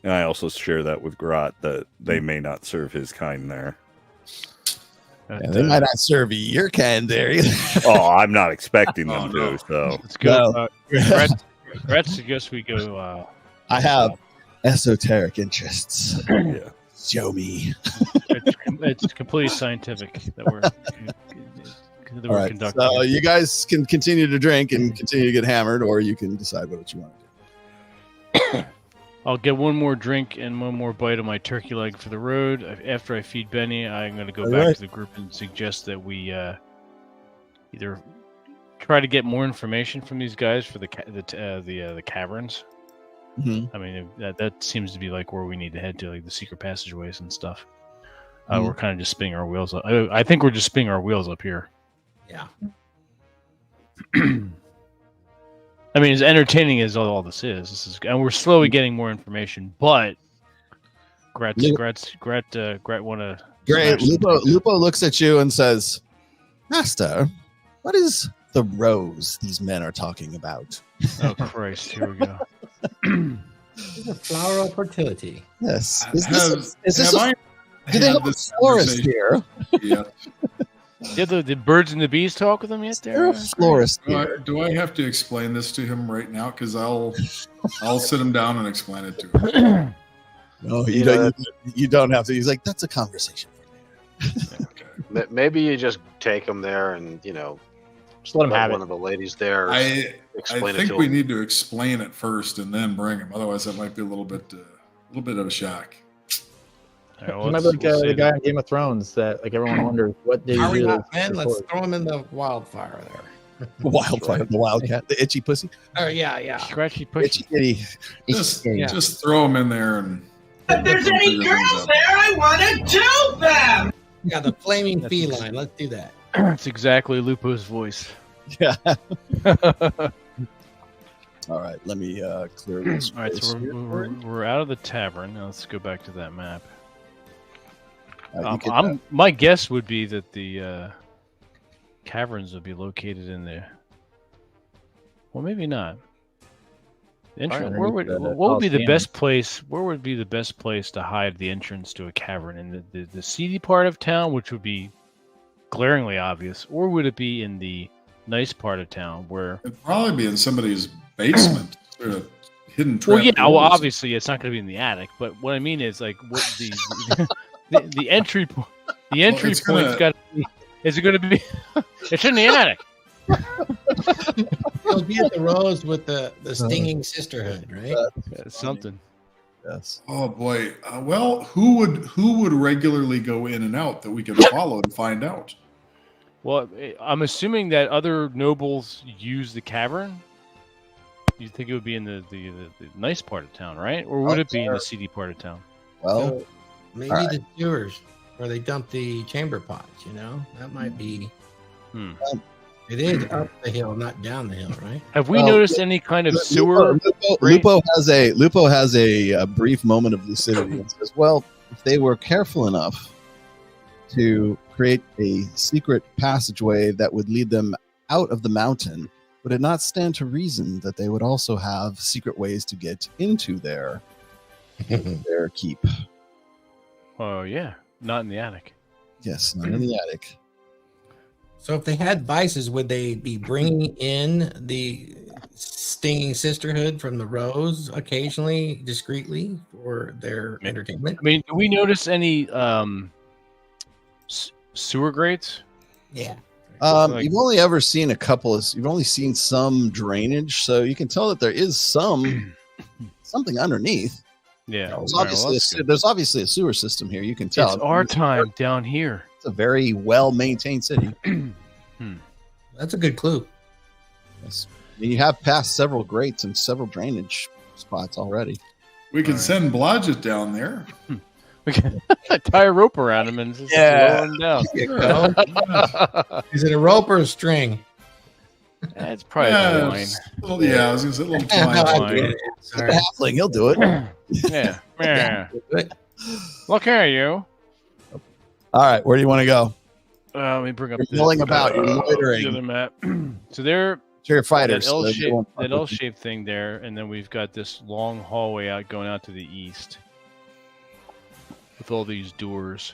Speaker 8: I also share that with Grot that they may not serve his kind there.
Speaker 3: Yeah, they might not serve your kind there either.
Speaker 8: Oh, I'm not expecting them to. So
Speaker 2: let's go. Grot suggests we go.
Speaker 3: I have esoteric interests.
Speaker 8: Yeah.
Speaker 3: Show me.
Speaker 2: It's completely scientific that we're.
Speaker 3: All right, so you guys can continue to drink and continue to get hammered, or you can decide what you want to do.
Speaker 2: I'll get one more drink and one more bite of my turkey leg for the road. After I feed Benny, I'm going to go back to the group and suggest that we either try to get more information from these guys for the caverns.
Speaker 3: Mm-hmm.
Speaker 2: I mean, that seems to be like where we need to head to, like the secret passageways and stuff. We're kind of just spinning our wheels up. I think we're just spinning our wheels up here.
Speaker 7: Yeah.
Speaker 2: I mean, as entertaining as all this is, and we're slowly getting more information. But Grat want to.
Speaker 3: Great. Lupo looks at you and says, "Master, what is the rose these men are talking about?"
Speaker 2: Oh Christ! Here we go.
Speaker 7: It's a flower of fertility.
Speaker 3: Yes. Do they have a florist here?
Speaker 5: Yeah.
Speaker 2: Did the birds and the bees talk with them yet?
Speaker 3: There a florist here.
Speaker 5: Do I have to explain this to him right now? Because I'll sit him down and explain it to him.
Speaker 3: No, you don't have to. He's like, that's a conversation for later.
Speaker 6: Okay. Maybe you just take him there and
Speaker 4: just let him have
Speaker 6: one of the ladies there.
Speaker 5: I think we need to explain it first and then bring him. Otherwise, that might be a little bit of a shock.
Speaker 4: Right, well, remember the guy on Game of Thrones that everyone wonders what did
Speaker 7: Are
Speaker 4: he
Speaker 7: we
Speaker 4: do?
Speaker 7: not men? Let's throw him in the wildfire there.
Speaker 3: The wildfire, the wildcat, the itchy pussy.
Speaker 7: Oh yeah.
Speaker 2: Scratchy pussy.
Speaker 3: Itchy
Speaker 5: kitty. Just throw him in there and.
Speaker 10: If there's any girls there, I want to do them.
Speaker 7: Yeah, the flaming feline. Let's do that.
Speaker 2: That's exactly Lupo's voice.
Speaker 3: Yeah. All right, let me clear this.
Speaker 2: All right, so we're out of the tavern. Now let's go back to that map. My guess would be that the caverns would be located in there. Well, maybe not. Entrance. What would be the best place? Where would be the best place to hide the entrance to a cavern? In the seedy part of town, which would be glaringly obvious, or would it be in the nice part of town where
Speaker 5: it'd probably be in somebody's basement, hidden trap.
Speaker 2: Well, yeah. Well,
Speaker 5: doors.
Speaker 2: obviously, it's not going to be in the attic. But what I mean is, like, what the entry point. The entry point's got to be. Is it going to be? It's in the attic.
Speaker 7: It'll be at the Rose with the stinging sisterhood, right?
Speaker 2: Something.
Speaker 3: Yes.
Speaker 5: Oh boy. Well, who would regularly go in and out that we could follow and find out?
Speaker 2: Well, I'm assuming that other nobles use the cavern. You think it would be in the nice part of town, right? Or would it be in the seedy part of town?
Speaker 3: Well,
Speaker 7: So maybe the sewers where they dump the chamber pots. That might be. It is up the hill, not down the hill, right?
Speaker 2: Have we noticed any kind of sewer?
Speaker 3: Lupo has a brief moment of lucidity and says, "Well, if they were careful enough to create a secret passageway that would lead them out of the mountain, would it not stand to reason that they would also have secret ways to get into their keep?"
Speaker 2: Oh yeah, not in the attic.
Speaker 3: Yes, not in the attic.
Speaker 7: So if they had vices, would they be bringing in the stinging sisterhood from the Rose occasionally, discreetly, for their entertainment?
Speaker 2: I mean, do we notice any sewer grates?
Speaker 7: Yeah.
Speaker 3: You've only ever seen a couple of. You've only seen some drainage, so you can tell that there is something underneath.
Speaker 2: Yeah.
Speaker 3: There's obviously a sewer system here. You can tell.
Speaker 2: It's our time down here.
Speaker 3: It's a very well-maintained city.
Speaker 7: That's a good clue.
Speaker 3: Yes. I mean, you have passed several grates and several drainage spots already.
Speaker 5: We can send Blodgett down there.
Speaker 2: We can tie a rope around him and just lower him down.
Speaker 7: Is it a rope or a string?
Speaker 2: That's probably a line.
Speaker 5: Well, yeah, I was going to say a little twine.
Speaker 3: Sorry. Halfling, he'll do it.
Speaker 2: Yeah. Look here, you.
Speaker 3: All right, where do you want to go?
Speaker 2: Let me bring up
Speaker 3: You're milling about. You're loitering.
Speaker 2: The other map. So there.
Speaker 3: You're fighters.
Speaker 2: That L-shaped thing there, and then we've got this long hallway going out to the east with all these doors.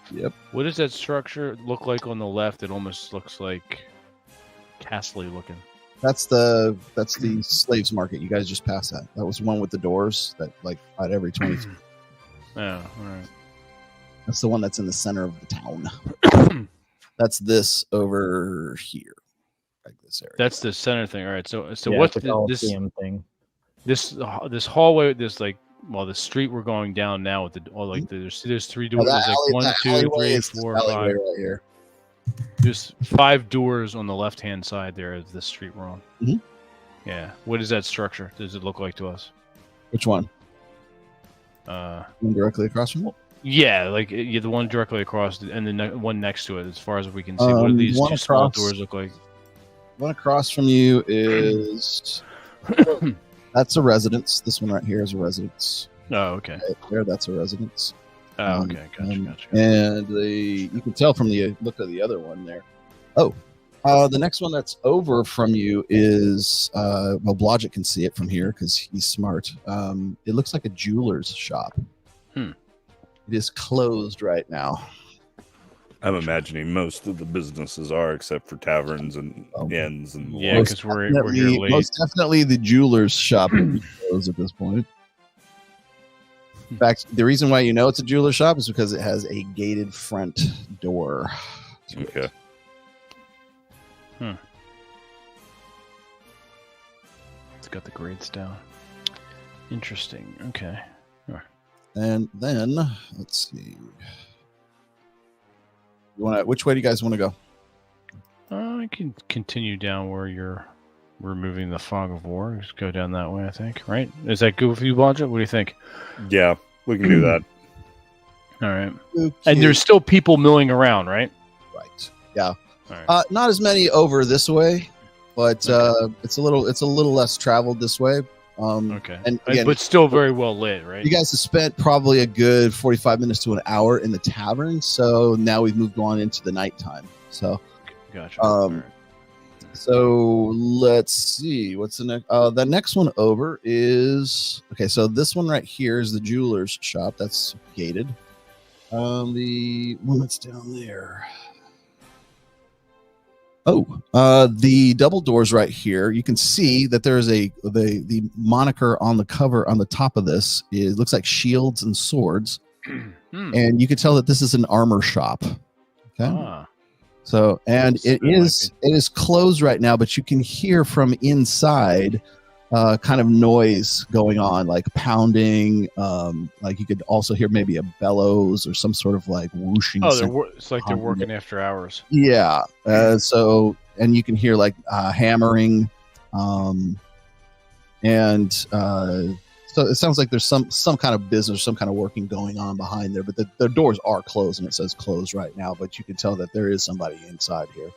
Speaker 3: Yep.
Speaker 2: What does that structure look like on the left? It almost looks like castle-y looking.
Speaker 3: That's the slaves market. You guys just passed that. That was one with the doors that at every 20 feet.
Speaker 2: Oh, all right.
Speaker 3: That's the one that's in the center of the town. That's this over here. Like this area.
Speaker 2: That's the center thing. All right. So
Speaker 4: Yeah,
Speaker 2: what's
Speaker 4: it's a Coliseum thing?
Speaker 2: This hallway, the street we're going down now with there's three doors. There's like 1, 2, 3, 4, 5.
Speaker 3: Right here.
Speaker 2: There's 5 doors on the left-hand side there of the street we're on.
Speaker 3: Mm-hmm.
Speaker 2: Yeah. What is that structure? Does it look like to us?
Speaker 3: Which one? One directly across from it?
Speaker 2: Yeah, the one directly across and the one next to it, as far as we can see. What do these two small doors look like?
Speaker 3: One across from you is... That's a residence. This one right here is a residence.
Speaker 2: Oh, okay.
Speaker 3: Right there, that's a residence.
Speaker 2: Oh, okay. Gotcha.
Speaker 3: And you can tell from the look of the other one there. Oh, the next one that's over from you is Blodgett can see it from here because he's smart. It looks like a jeweler's shop. It is closed right now.
Speaker 8: I'm imagining most of the businesses are, except for taverns and inns. And
Speaker 2: yeah, because we're here late.
Speaker 3: Most definitely the jeweler's shop is closed at this point. In fact, the reason why you know it's a jeweler's shop is because it has a gated front door.
Speaker 8: Okay.
Speaker 2: It's got the grades down. Interesting. Okay.
Speaker 3: And then let's see. Which way do you guys want to go?
Speaker 2: I can continue down where you're removing the fog of war. Just go down that way, I think. Right? Is that good with you, Blodgett? What do you think?
Speaker 8: Yeah, we can do that.
Speaker 2: All right. Okay. And there's still people milling around, right?
Speaker 3: Right. Yeah.
Speaker 2: All right.
Speaker 3: Not as many over this way. but it's a little less traveled this way.
Speaker 2: Okay.
Speaker 3: And again,
Speaker 2: but still very well lit, right?
Speaker 3: you guys have spent probably a good 45 minutes to an hour in the tavern, so now we've moved on into the nighttime. So,
Speaker 2: gotcha. All right.
Speaker 3: So let's see what's the next. The next one over is okay. So this one right here is the jeweler's shop. That's gated. The one that's down there. Oh, the double doors right here. You can see that there is the moniker on the cover on the top of this. It looks like shields and swords, and you can tell that this is an armor shop. Okay. So, and it is closed right now, but you can hear from inside kind of noise going on, like pounding. Like you could also hear maybe a bellows or some sort of like whooshing.
Speaker 2: It's like they're working after hours.
Speaker 3: Yeah. So, and you can hear like hammering, and so it sounds like there's some kind of business, some kind of working going on behind there. But the doors are closed, and it says closed right now. But you can tell that there is somebody inside here.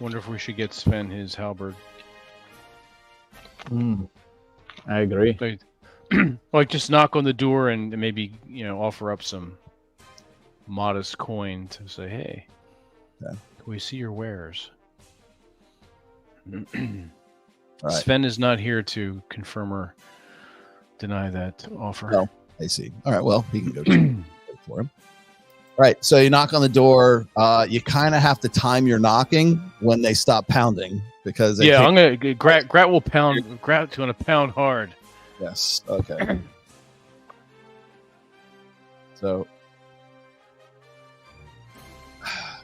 Speaker 2: Wonder if we should get Sven his halberd.
Speaker 4: I agree.
Speaker 2: Like just knock on the door and maybe offer up some modest coin to say, "Hey, can we see your wares?"
Speaker 3: Right.
Speaker 2: Sven is not here to confirm or deny that offer.
Speaker 3: Oh, I see. All right. Well, he can go for him. All right. So you knock on the door. You kind of have to time your knocking when they stop pounding because
Speaker 2: I'm gonna Grat will pound. Grat's gonna pound hard.
Speaker 3: Yes. Okay. So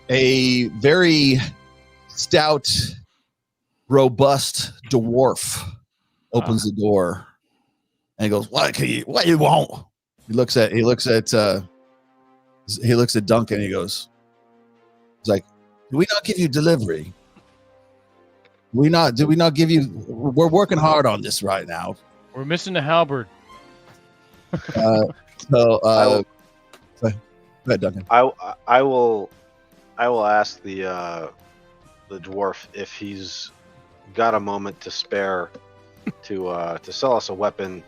Speaker 3: a very stout, robust dwarf opens the door. And he goes, what you want? He looks at Duncan and he goes, he's like, do we not give you delivery? Did we not give you, we're working hard on this right now.
Speaker 2: We're missing the halberd.
Speaker 3: Go ahead, Duncan.
Speaker 6: I will ask the dwarf if he's got a moment to spare to sell us a weapon.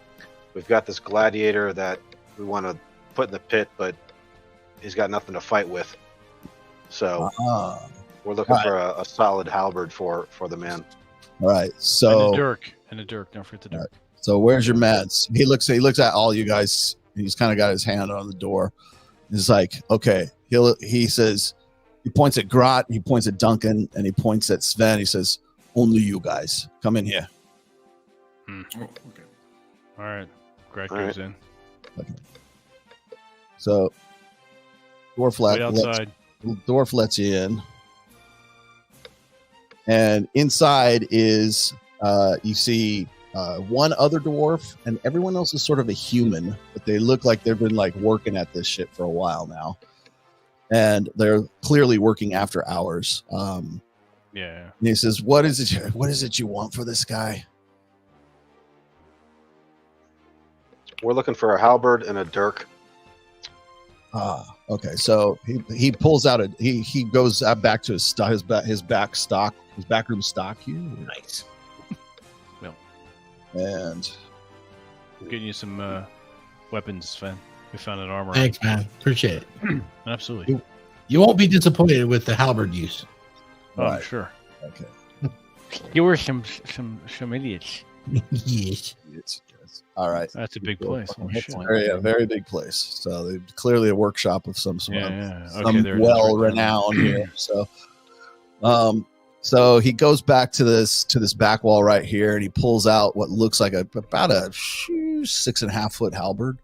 Speaker 6: We've got this gladiator that we want to put in the pit, but he's got nothing to fight with. So we're looking for a solid halberd for the man.
Speaker 3: All right. So
Speaker 2: and a dirk. Don't forget the dirk.
Speaker 3: Right. So where's your meds? He looks at all you guys. He's kind of got his hand on the door. He's like, okay. He says, he points at Grot, he points at Duncan, and he points at Sven. He says, only you guys come in here.
Speaker 5: Oh, okay.
Speaker 2: All right. Grat goes in.
Speaker 3: Okay. So dwarf lets you in, and inside is you see one other dwarf, and everyone else is sort of a human, but they look like they've been like working at this shit for a while now, and they're clearly working after hours.
Speaker 2: Yeah.
Speaker 3: And he says, what is it you want for this guy?
Speaker 6: We're looking for a halberd and a dirk.
Speaker 3: Okay. So he pulls out he goes back to his backroom stock here.
Speaker 7: Nice.
Speaker 2: Well,
Speaker 3: and
Speaker 2: I'm getting you some weapons, Sven. We found an armor.
Speaker 7: Thanks, man. Appreciate it.
Speaker 2: Absolutely.
Speaker 7: You won't be disappointed with the halberd use.
Speaker 2: Oh, I'm sure.
Speaker 3: Okay.
Speaker 2: You were some idiots.
Speaker 7: Yes.
Speaker 3: All right.
Speaker 2: That's a big place. Oh, shit.
Speaker 3: Very big place. So they're clearly a workshop of some sort.
Speaker 2: Okay,
Speaker 3: well-renowned here. So, so he goes back to this back wall right here, and he pulls out what looks like about a 6.5 foot halberd,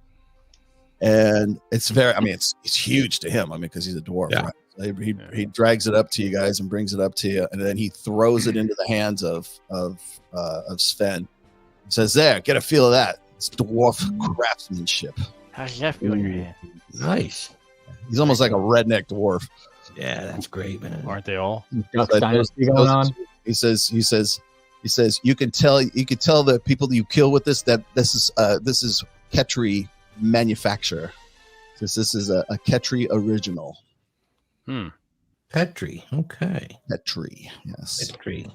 Speaker 3: and it's it's huge to him. Because he's a dwarf.
Speaker 7: Yeah.
Speaker 3: Right? So he drags it up to you guys and brings it up to you, and then he throws it into the hands of Sven. He says, "There, get a feel of that. It's dwarf craftsmanship."
Speaker 2: How's that feel in your hand?
Speaker 7: Nice.
Speaker 3: He's almost like a redneck dwarf.
Speaker 7: Yeah, that's great, man.
Speaker 2: Aren't they all?
Speaker 4: Dynasty going on.
Speaker 3: He says, you can tell the people that you kill with this that this is Ketri manufacture. This is a Ketri original.
Speaker 7: Petri. Okay.
Speaker 3: Petri, yes.
Speaker 7: Petri.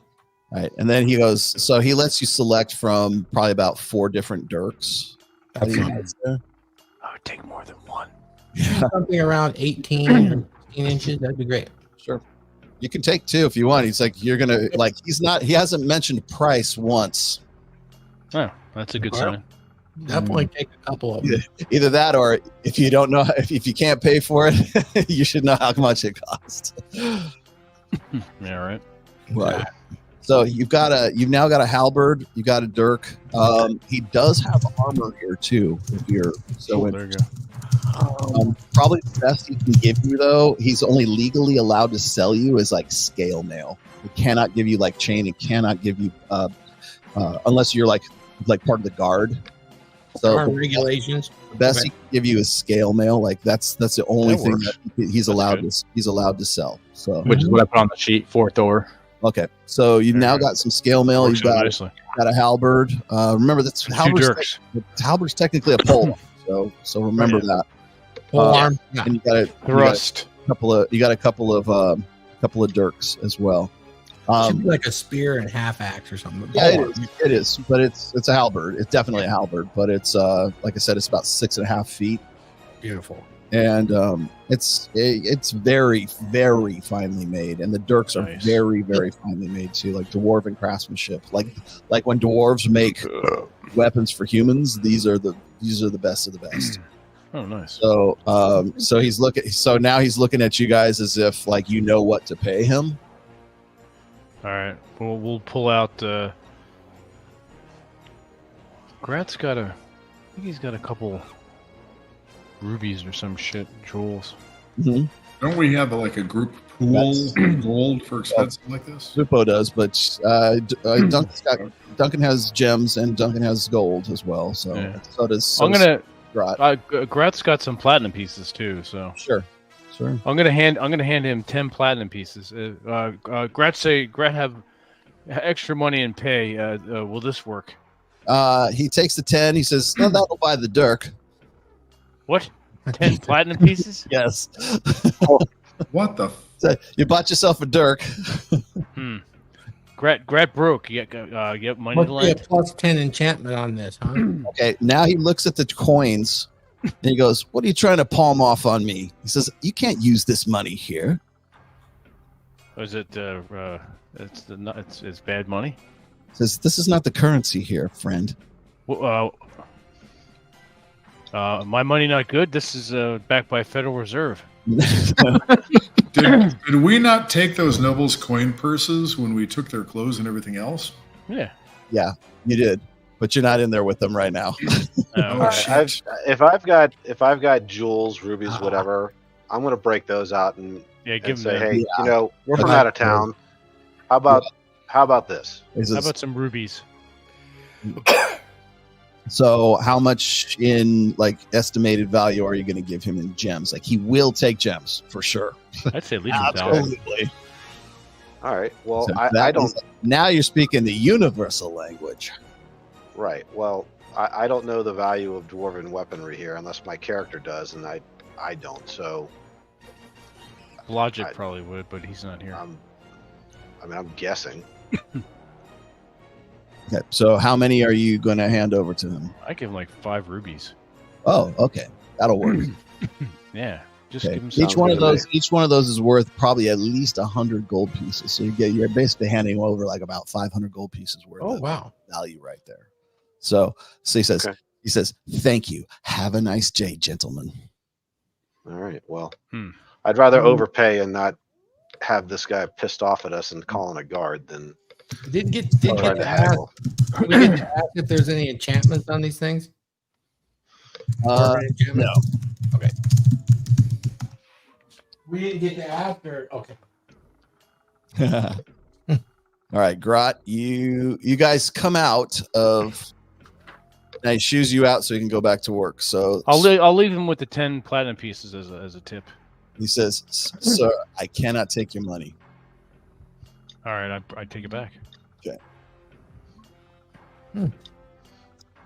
Speaker 3: All right, and then he goes. So he lets you select from probably about 4 different dirks.
Speaker 2: I would take more than one.
Speaker 7: Something around 18 or 16 inches. That'd be great.
Speaker 3: Sure. You can take 2 if you want. He's like, you're gonna like. He hasn't mentioned price once.
Speaker 2: Oh, that's a good sign.
Speaker 7: Definitely take a couple of them.
Speaker 3: Either that, or if you don't know, if you can't pay for it, you should know how much it costs.
Speaker 2: Yeah, right.
Speaker 3: Right. So you've now got a halberd. You got a dirk. He does have armor here too. If you're so
Speaker 2: there you go.
Speaker 3: Probably the best he can give you, though, he's only legally allowed to sell you is like scale mail. He cannot give you like chain. He cannot give you unless you're like part of the guard. So
Speaker 7: regulations.
Speaker 3: The best he can give you is scale mail. Like that's the only thing that he's allowed to sell. So
Speaker 4: which is what I put on the sheet for Thor.
Speaker 3: Okay, so you've now got some scale mail. You've got a halberd. Remember that's halberd's technically a pole. So remember that.
Speaker 7: Arm.
Speaker 3: And you got a couple of dirks as well.
Speaker 7: Should be like a spear and half axe or something.
Speaker 3: Yeah, it is, but it's a halberd. It's definitely a halberd, but it's like I said, it's about 6.5 feet.
Speaker 7: Beautiful.
Speaker 3: And it's very, very finely made, and the dirks are very, very finely made too, like dwarven craftsmanship. Like when dwarves make weapons for humans, these are the best of the best.
Speaker 2: Oh, nice.
Speaker 3: So now he's looking at you guys as if like you know what to pay him.
Speaker 2: All right, we'll pull out. Grat's got I think he's got a couple rubies or some shit, jewels.
Speaker 3: Mm-hmm.
Speaker 5: Don't we have like a group pool gold for expenses like this?
Speaker 3: Lupo does, but Duncan has gems and Duncan has gold as well. So so does.
Speaker 2: Grat's got some platinum pieces too. So
Speaker 3: sure.
Speaker 2: I'm gonna hand him 10 platinum pieces. Grat have extra money and pay. Will this work?
Speaker 3: He takes the 10. He says, "No, that'll buy the dirk."
Speaker 2: What? 10 platinum pieces?
Speaker 3: Yes.
Speaker 5: What the?
Speaker 3: So you bought yourself a dirk.
Speaker 2: Grat broke. You got money to lend?
Speaker 7: Plus 10 enchantment on this, huh?
Speaker 3: Okay, now he looks at the coins and he goes, "What are you trying to palm off on me?" He says, "You can't use this money here."
Speaker 2: Is it? It's bad money.
Speaker 3: He says, "This is not the currency here, friend."
Speaker 2: My money not good. This is backed by Federal Reserve.
Speaker 5: Did we not take those nobles' coin purses when we took their clothes and everything else?
Speaker 2: Yeah,
Speaker 3: you did, but you're not in there with them right now.
Speaker 6: If I've got jewels, rubies, whatever, I'm gonna break those out and say, hey, we're from out of town. How about this?
Speaker 2: How about some rubies?
Speaker 3: So how much in like estimated value are you going to give him in gems? Like he will take gems for sure.
Speaker 2: I'd say leave him
Speaker 3: absolutely.
Speaker 6: All right. Well,
Speaker 3: So
Speaker 6: I don't.
Speaker 3: Now you're speaking the universal language.
Speaker 6: Right. Well, I don't know the value of dwarven weaponry here unless my character does, and I don't. So
Speaker 2: Logic probably would, but he's not here.
Speaker 6: I'm guessing.
Speaker 3: Okay, so how many are you going to hand over to him?
Speaker 2: I give him like 5 rubies.
Speaker 3: Oh, okay, that'll work.
Speaker 2: Yeah, just
Speaker 3: Okay.
Speaker 2: give him some.
Speaker 3: Each one of those is worth probably at least 100 gold pieces. So you're basically handing over like about 500 gold pieces worth.
Speaker 7: Oh, wow,
Speaker 3: value right there. So he says, "Thank you. Have a nice day, gentlemen."
Speaker 6: All right. Well, I'd rather overpay and not have this guy pissed off at us and calling a guard than.
Speaker 7: Did we get to ask if there's any enchantments on these things?
Speaker 3: No.
Speaker 7: Okay. We didn't get to ask her. Okay.
Speaker 3: All right, Grot, you guys come out of. Now he shoos you out so you can go back to work. So
Speaker 2: I'll leave him with the 10 platinum pieces as a tip.
Speaker 3: He says, "Sir, I cannot take your money."
Speaker 2: All right, I take it back.
Speaker 3: Okay.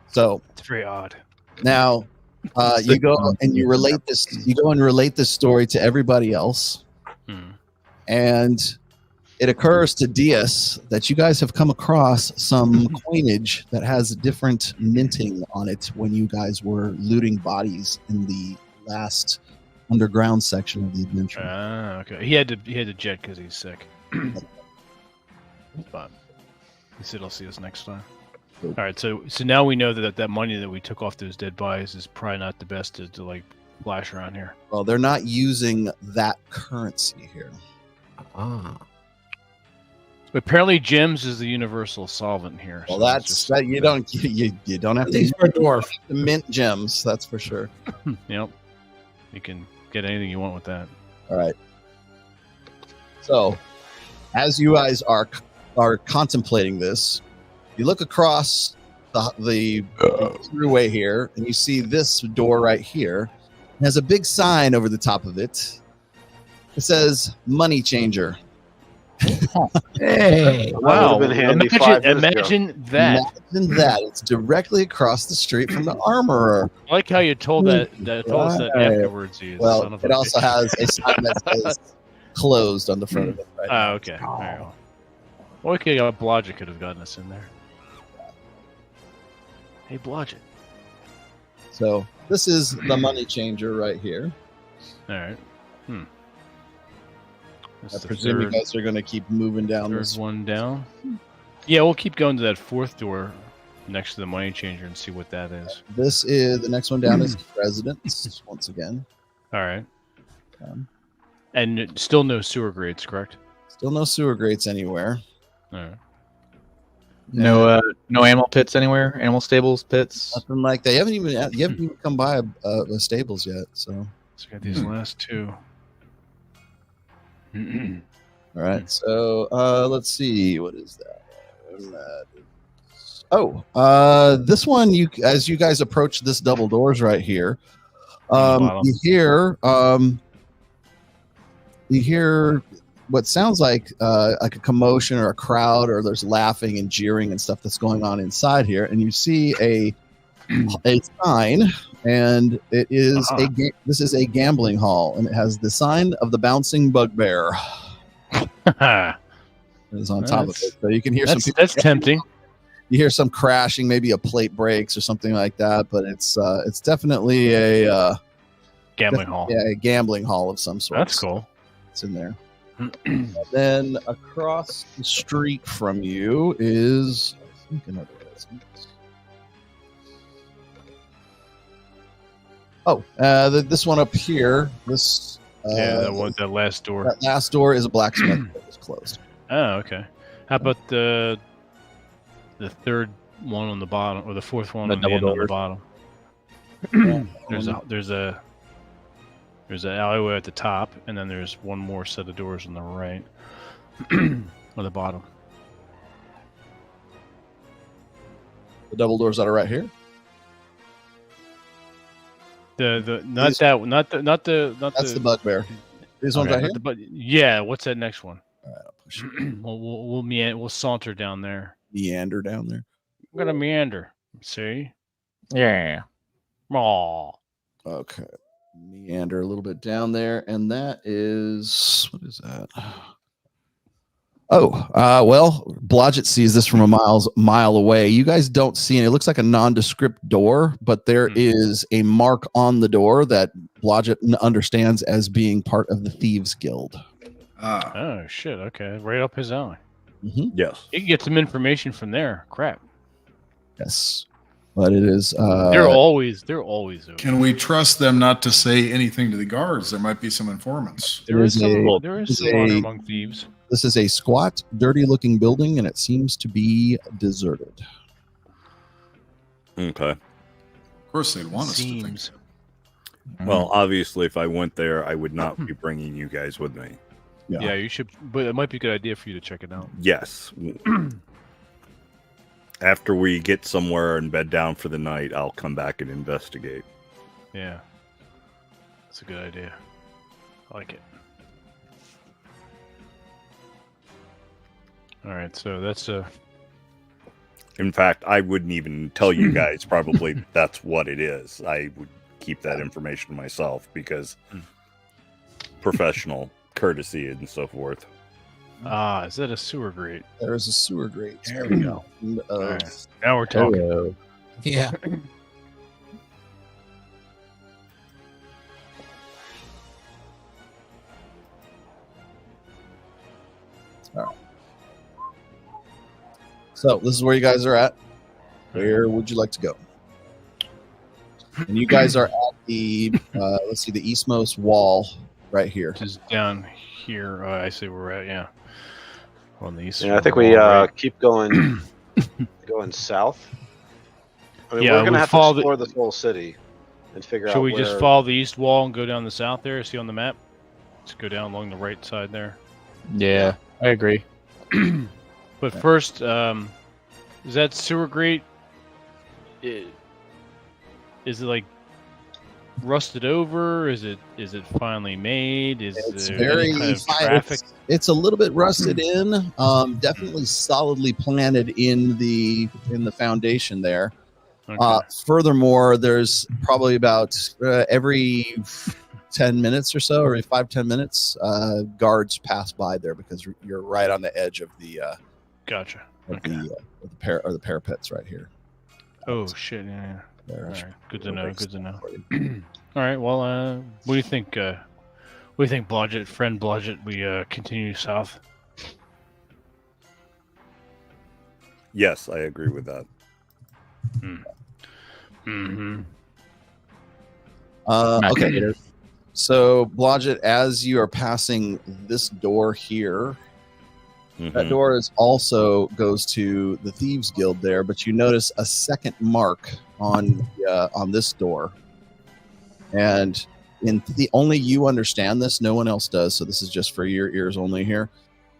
Speaker 3: So
Speaker 2: it's very odd.
Speaker 3: Now, you go and you relate this. You go and relate this story to everybody else, and it occurs to Diaz that you guys have come across some coinage that has different minting on it when you guys were looting bodies in the last underground section of the adventure.
Speaker 2: Okay. He had to jet because he's sick. But he said he'll see us next time. All right. So now we know that money that we took off those dead bodies is probably not the best to like flash around here.
Speaker 3: Well, they're not using that currency here.
Speaker 2: But apparently, gems is the universal solvent here.
Speaker 3: Well,
Speaker 2: so
Speaker 3: that's that you don't have to
Speaker 7: for a dwarf.
Speaker 3: mint gems. That's for sure.
Speaker 2: Yep. You can get anything you want with that.
Speaker 3: All right. So, as you guys are contemplating this, you look across the throughway here, and you see this door right here. It has a big sign over the top of it. It says "Money Changer."
Speaker 7: Hey,
Speaker 2: Wow!
Speaker 6: Been handy 5 minutes ago.
Speaker 2: Imagine that.
Speaker 3: Imagine that. It's directly across the street from the armorer.
Speaker 2: I like how you told us that
Speaker 3: Right.
Speaker 2: afterwards. You son
Speaker 3: Well,
Speaker 2: of
Speaker 3: it
Speaker 2: a
Speaker 3: also
Speaker 2: bitch.
Speaker 3: has a sign that says "Closed" on the front of it. Right now.
Speaker 2: Oh, okay. All right, well, we could have Blodgett could have gotten us in there. Hey, Blodgett.
Speaker 3: So this is the Money Changer right here.
Speaker 2: All right. That's
Speaker 3: I
Speaker 2: the
Speaker 3: presume you
Speaker 2: third-
Speaker 3: guys are going to keep moving down
Speaker 2: Third
Speaker 3: this.
Speaker 2: one down. Yeah, we'll keep going to that fourth door next to the money changer and see what that is.
Speaker 3: This is the next one down is residence once again.
Speaker 2: All right.
Speaker 3: Um,
Speaker 2: Still no sewer grates, correct?
Speaker 3: Still no sewer grates anywhere.
Speaker 2: All right.
Speaker 4: No animal pits anywhere. Animal stables pits.
Speaker 3: Nothing like that. You haven't even come by a stables yet. So
Speaker 2: So we got these last two.
Speaker 3: all right. So let's see. What is that? This one. As you guys approach this double doors right here, you hear what sounds like a commotion or a crowd, or there's laughing and jeering and stuff that's going on inside here, and you see a sign, and it is this is a gambling hall, and it has the sign of the bouncing bugbear. Is on top of it, so you can hear some people.
Speaker 2: That's tempting.
Speaker 3: You hear some crashing, maybe a plate breaks or something like that, but it's definitely a
Speaker 2: Gambling hall.
Speaker 3: Yeah, a gambling hall of some sort.
Speaker 2: That's cool.
Speaker 3: It's in there. And then across the street from you is I think another residence. This one up here. This
Speaker 2: that last door.
Speaker 3: That last door is a blacksmith that was closed.
Speaker 2: Oh, okay. How about the third one on the bottom, or the fourth one on the end on the bottom? There's an alleyway at the top, and then there's one more set of doors on the right, or the bottom.
Speaker 3: The double doors that are right here.
Speaker 2: That's
Speaker 3: That's the bugbear. These ones right here.
Speaker 2: Yeah, what's that next one?
Speaker 3: All right, I'll push it.
Speaker 2: We'll saunter down there.
Speaker 3: Meander down there.
Speaker 2: We're gonna meander. See?
Speaker 4: Yeah.
Speaker 2: Aw.
Speaker 3: Okay. Meander a little bit down there, and that is what is that? Well, Blodgett sees this from a mile away. You guys don't see it. It looks like a nondescript door, but there is a mark on the door that Blodgett understands as being part of the Thieves Guild.
Speaker 2: Oh shit! Okay, right up his alley.
Speaker 3: Mm-hmm.
Speaker 8: Yes.
Speaker 2: You can get some information from there. Crap.
Speaker 3: Yes, but it is.
Speaker 2: They're always open.
Speaker 5: Can we trust them not to say anything to the guards? There might be some informants.
Speaker 2: There is some
Speaker 3: a-
Speaker 2: honor among thieves.
Speaker 3: This is a squat, dirty-looking building, and it seems to be deserted.
Speaker 8: Okay.
Speaker 5: Of course, they'd want us to think.
Speaker 2: Seems.
Speaker 8: Well, obviously, if I went there, I would not be bringing you guys with me.
Speaker 2: Yeah, you should. But it might be a good idea for you to check it out.
Speaker 8: Yes. After we get somewhere and bed down for the night, I'll come back and investigate.
Speaker 2: Yeah, that's a good idea. I like it. All right, so that's
Speaker 8: In fact, I wouldn't even tell you guys probably that's what it is. I would keep that information to myself because professional courtesy and so forth.
Speaker 2: Is that a sewer grate?
Speaker 3: There is a sewer grate.
Speaker 2: There we go.
Speaker 3: All
Speaker 2: right. Now we're talking.
Speaker 3: Hello.
Speaker 7: Yeah.
Speaker 3: All right. So this is where you guys are at. Where would you like to go? And you guys are at the let's see, the eastmost wall right here.
Speaker 2: Just down here. I see where we're at. Yeah. On the east.
Speaker 6: Yeah, I think we
Speaker 2: right?
Speaker 6: keep going south. I mean,
Speaker 2: Yeah,
Speaker 6: we're gonna
Speaker 2: we
Speaker 6: have to
Speaker 2: follow the-
Speaker 6: explore this whole city and figure
Speaker 2: Should
Speaker 6: out
Speaker 2: we
Speaker 6: where...
Speaker 2: just follow the east wall and go down the south there? See on the map? Just go down along the right side there.
Speaker 4: Yeah, I agree.
Speaker 2: But first, is that sewer grate? Is it like rusted over? Is it finally made? Is
Speaker 3: It's
Speaker 2: there
Speaker 3: very
Speaker 2: any kind of
Speaker 3: fine.
Speaker 2: traffic?
Speaker 3: It's a little bit rusted in. Definitely solidly planted in the foundation there.
Speaker 2: Okay.
Speaker 3: Furthermore, there's probably about every 10 minutes or so, or every 5-10 minutes, guards pass by there because you're right on the edge of the
Speaker 2: Gotcha.
Speaker 3: of
Speaker 2: Okay.
Speaker 3: the parapets right here.
Speaker 2: Oh shit! Yeah. All
Speaker 3: There's-
Speaker 2: right. Good to know. Good to know. All right. Well, what do you think? What do you think, Blodgett? Friend Blodgett? We continue south.
Speaker 8: Yes, I agree with that.
Speaker 2: Mm-hmm.
Speaker 3: Okay. So, Blodgett, as you are passing this door here, that door is also goes to the Thieves Guild there, but you notice a second mark on this door, and only you understand this. No one else does. So this is just for your ears only here.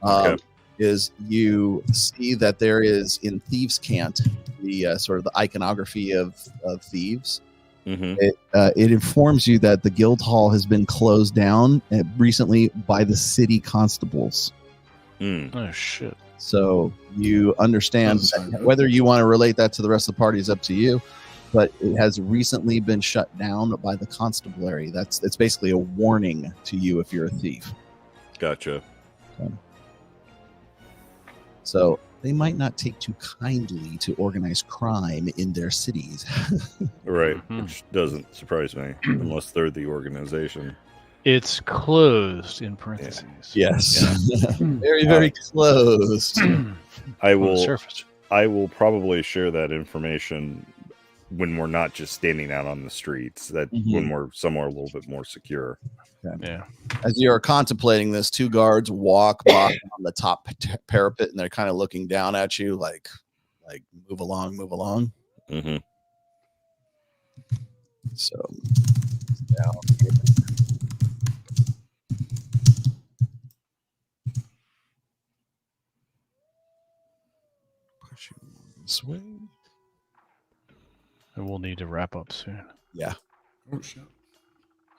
Speaker 8: Okay.
Speaker 3: Is you see that there is in Thieves' Cant, the sort of the iconography of thieves. It informs you that the guild hall has been closed down recently by the city constables.
Speaker 2: Oh shit!
Speaker 3: So you understand that whether you want to relate that to the rest of the party is up to you, but it has recently been shut down by the constabulary. It's basically a warning to you if you're a thief.
Speaker 8: Gotcha.
Speaker 3: So they might not take too kindly to organized crime in their cities.
Speaker 8: Right, which doesn't surprise me unless they're the organization.
Speaker 2: It's closed in parentheses.
Speaker 3: Yes. Very, very closed.
Speaker 8: I
Speaker 2: On the
Speaker 8: will.
Speaker 2: surface.
Speaker 8: I will probably share that information when we're not just standing out on the streets. That when we're somewhere a little bit more secure.
Speaker 3: Okay.
Speaker 2: Yeah.
Speaker 3: As you're contemplating this, two guards walk by on the top parapet, and they're kind of looking down at you, like move along, move along.
Speaker 8: Mm-hmm.
Speaker 3: So down here. Push you this way.
Speaker 2: And we'll need to wrap up soon.
Speaker 3: Yeah.
Speaker 5: Oh shit.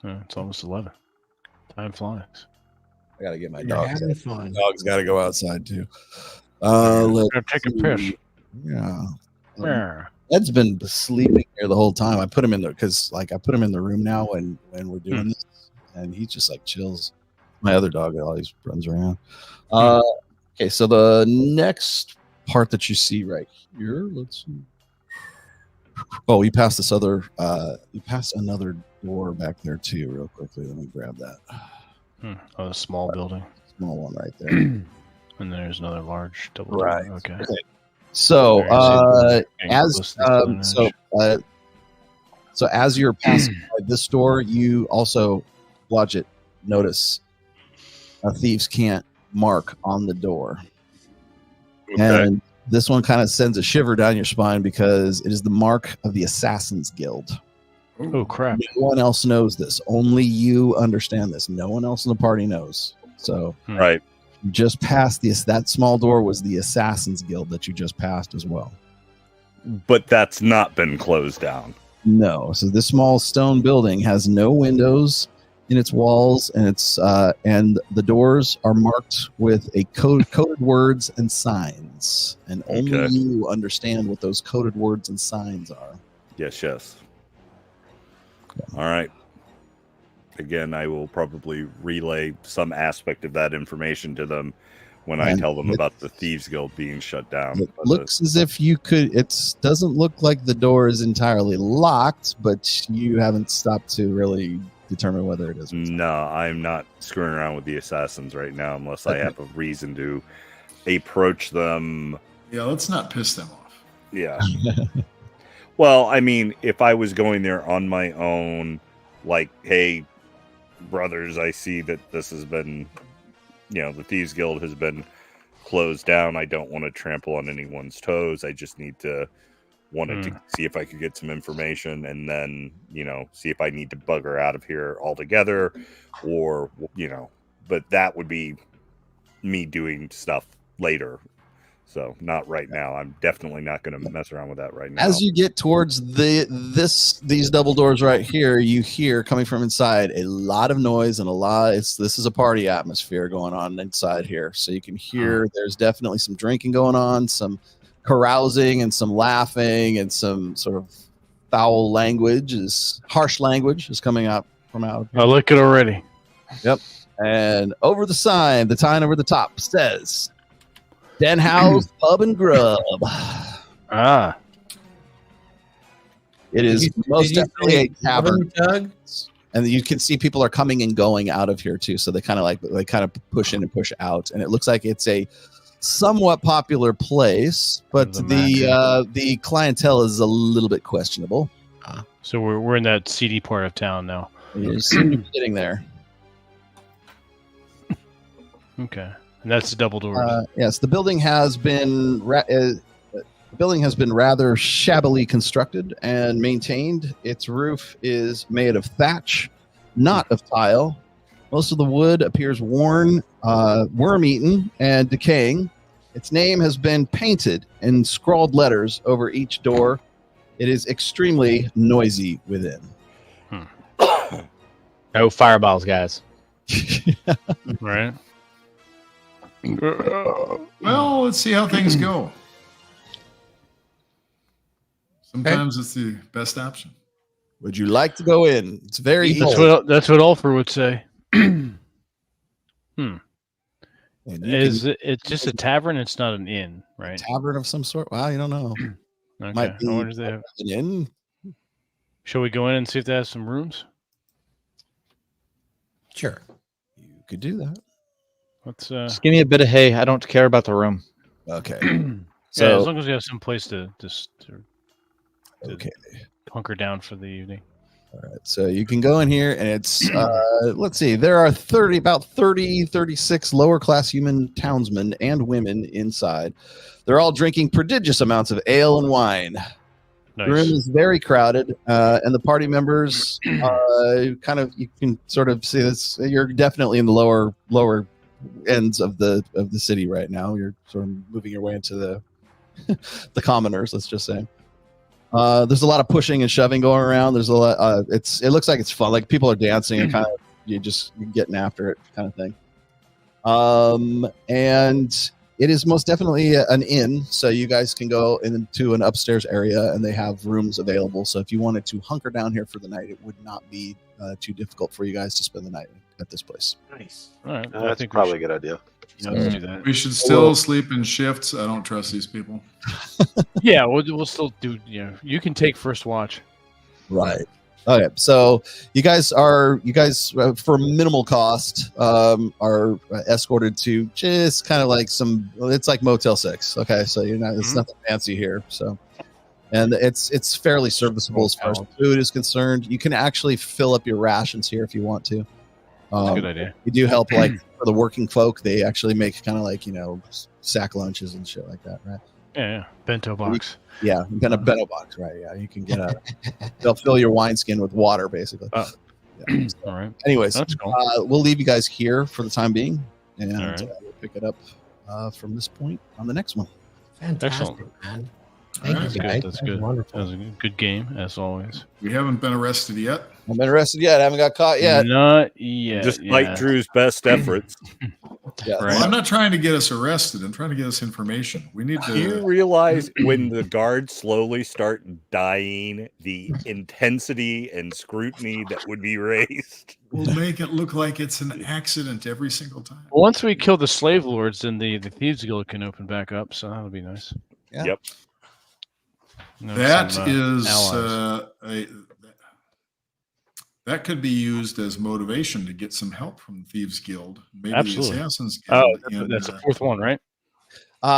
Speaker 2: It's almost 11. Time flies.
Speaker 3: I gotta get my
Speaker 7: You're
Speaker 3: dogs.
Speaker 7: having fun.
Speaker 3: Dogs gotta go outside too. Let's
Speaker 2: Gotta take a
Speaker 3: see.
Speaker 2: piss.
Speaker 3: Yeah.
Speaker 2: Yeah.
Speaker 3: Ed's been sleeping here the whole time. I put him in there because I put him in the room now when we're doing this, and he just chills. My other dog always runs around. Okay, so the next part that you see right here, let's see. Oh, you passed this other. You passed another door back there too. Real quickly, let me grab that.
Speaker 2: Oh, a small building.
Speaker 3: Small one right there.
Speaker 2: And then there's another large double door.
Speaker 3: Right.
Speaker 2: Okay.
Speaker 3: So
Speaker 2: Getting close to the
Speaker 3: so as you're passing by this door, you also Blodgett notice a Thieves' Cant mark on the door. And this one kind of sends a shiver down your spine because it is the mark of the Assassin's Guild.
Speaker 2: Oh crap.
Speaker 3: No one else knows this. Only you understand this. No one else in the party knows. So
Speaker 8: Right.
Speaker 3: you just passed this. That small door was the Assassin's Guild that you just passed as well.
Speaker 8: But that's not been closed down.
Speaker 3: No. So this small stone building has no windows in its walls, and and the doors are marked with a coded words and signs, and only you understand what those coded words and signs are.
Speaker 8: Yes. All right. Again, I will probably relay some aspect of that information to them when I tell them about the Thieves Guild being shut down.
Speaker 3: It looks as if you could. It doesn't look like the door is entirely locked, but you haven't stopped to really determine whether it is.
Speaker 8: No, I'm not screwing around with the assassins right now unless I have a reason to approach them.
Speaker 5: Yeah, let's not piss them off.
Speaker 8: Yeah. Well, I mean, if I was going there on my own, like, hey, brothers, I see that this has been, the Thieves Guild has been closed down. I don't want to trample on anyone's toes. I just wanted to see if I could get some information and then, see if I need to bugger out of here altogether or, but that would be me doing stuff later. So not right now. I'm definitely not going to mess around with that right now.
Speaker 3: As you get towards these double doors right here, you hear coming from inside a lot of noise and this is a party atmosphere going on inside here. So you can hear there's definitely some drinking going on, some carousing and some laughing and some sort of foul language, harsh language is coming out from out.
Speaker 2: I like it already.
Speaker 3: Yep. And over the sign over the top says Den House Pub and Grub. It is most definitely a tavern, and you can see people are coming and going out of here too. So they kind of push in and push out, and it looks like it's a somewhat popular place, but the clientele is a little bit questionable.
Speaker 2: So we're in that seedy part of town now.
Speaker 3: You seem to be getting there.
Speaker 2: Okay. And that's the double doors.
Speaker 3: Yes, the building has been rather shabbily constructed and maintained. Its roof is made of thatch, not of tile. Most of the wood appears worn, worm-eaten, and decaying. Its name has been painted in scrawled letters over each door. It is extremely noisy within.
Speaker 4: No fireballs, guys.
Speaker 2: Right.
Speaker 5: Well, let's see how things go. Sometimes it's the best option.
Speaker 3: Would you like to go in? It's very easy.
Speaker 2: That's what Ulfer would say. It's just a tavern? It's not an inn, right?
Speaker 3: Tavern of some sort? Well, you don't know.
Speaker 2: Okay.
Speaker 3: Might be
Speaker 2: I wonder if they have
Speaker 3: an inn.
Speaker 2: Shall we go in and see if they have some rooms?
Speaker 7: Sure.
Speaker 3: You could do that.
Speaker 2: Let's
Speaker 4: just give me a bit of hay. I don't care about the room.
Speaker 3: Okay.
Speaker 2: So as long as we have some place to
Speaker 3: okay,
Speaker 2: hunker down for the evening.
Speaker 3: All right. So you can go in here, and it's let's see. There are about 36 lower class human townsmen and women inside. They're all drinking prodigious amounts of ale and wine.
Speaker 2: Nice.
Speaker 3: The room is very crowded, and the party members you can sort of see this. You're definitely in the lower ends of the city right now. You're sort of moving your way into the commoners, let's just say. There's a lot of pushing and shoving going around. There's a lot. It looks like it's fun. Like people are dancing and you're getting after it, kind of thing. And it is most definitely an inn, so you guys can go into an upstairs area, and they have rooms available. So if you wanted to hunker down here for the night, it would not be too difficult for you guys to spend the night at this place.
Speaker 7: Nice.
Speaker 2: All right.
Speaker 6: I think probably a good idea.
Speaker 2: Let's do that.
Speaker 5: We should still sleep in shifts. I don't trust these people.
Speaker 2: Yeah, we'll still do. You can take first watch.
Speaker 3: Right. Okay. So you guys for minimal cost are escorted to just kind of like it's like Motel 6. Okay. So it's nothing fancy here. So, and it's fairly serviceable as far as food is concerned. You can actually fill up your rations here if you want to.
Speaker 2: That's a good idea.
Speaker 3: You do help like for the working folk. They actually make kind of like sack lunches and shit like that, right?
Speaker 2: Yeah. Bento box.
Speaker 3: Yeah, kind of bento box, right? Yeah, you can get they'll fill your wineskin with water, basically.
Speaker 2: Yeah. All right.
Speaker 3: Anyways,
Speaker 2: that's cool.
Speaker 3: We'll leave you guys here for the time being, and
Speaker 2: right.
Speaker 3: We'll pick it up from this point on the next one.
Speaker 7: Fantastic,
Speaker 2: Excellent.
Speaker 7: man. Thank you, guys.
Speaker 2: That's good.
Speaker 7: Wonderful.
Speaker 2: That was a good game, as always.
Speaker 5: We haven't been arrested yet.
Speaker 3: I haven't been arrested yet. I haven't got caught yet.
Speaker 2: Not yet.
Speaker 8: Despite Drew's best efforts.
Speaker 3: Yeah.
Speaker 2: Right.
Speaker 5: Well, I'm not trying to get us arrested. I'm trying to get us information. We need
Speaker 8: Do you
Speaker 5: to.
Speaker 8: realize when the guards slowly start dying, the intensity and scrutiny that would be raised?
Speaker 5: We'll make it look like it's an accident every single time.
Speaker 2: Once we kill the slave lords, then the Thieves Guild can open back up, so that'll be nice.
Speaker 3: Yeah.
Speaker 8: Yep.
Speaker 5: That
Speaker 2: Some,
Speaker 5: is
Speaker 2: allies.
Speaker 5: that could be used as motivation to get some help from the Thieves Guild, maybe
Speaker 2: Absolutely.
Speaker 5: the Assassins
Speaker 2: Oh,
Speaker 5: Guild.
Speaker 2: that's the fourth one, right?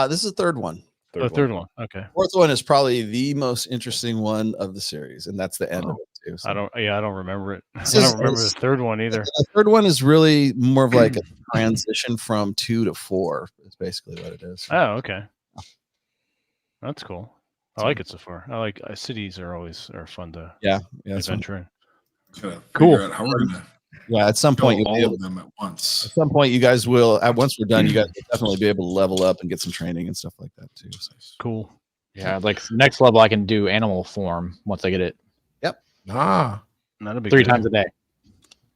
Speaker 3: This is the third one.
Speaker 2: The third one. Okay.
Speaker 3: Fourth one is probably the most interesting one of the series, and that's the end of it too. So.
Speaker 2: I don't remember it. I
Speaker 3: This
Speaker 2: don't
Speaker 3: is-
Speaker 2: remember the third one either.
Speaker 3: The third one is really more of like a transition from 2 to 4. Is basically what it is.
Speaker 2: Oh, okay. That's cool. I like it so far. I like cities are fun to adventure in.
Speaker 5: Cool. Figure out how we're gonna
Speaker 3: Yeah, at some point
Speaker 5: kill
Speaker 3: you'll be
Speaker 5: all
Speaker 3: able,
Speaker 5: of them at once.
Speaker 3: at some point you guys will. Once we're done, you guys will definitely be able to level up and get some training and stuff like that too. So.
Speaker 2: Cool.
Speaker 4: Yeah, like next level, I can do animal form once I get it.
Speaker 3: Yep.
Speaker 7: Ah,
Speaker 2: That'll be
Speaker 4: 3
Speaker 2: good.
Speaker 4: times a day.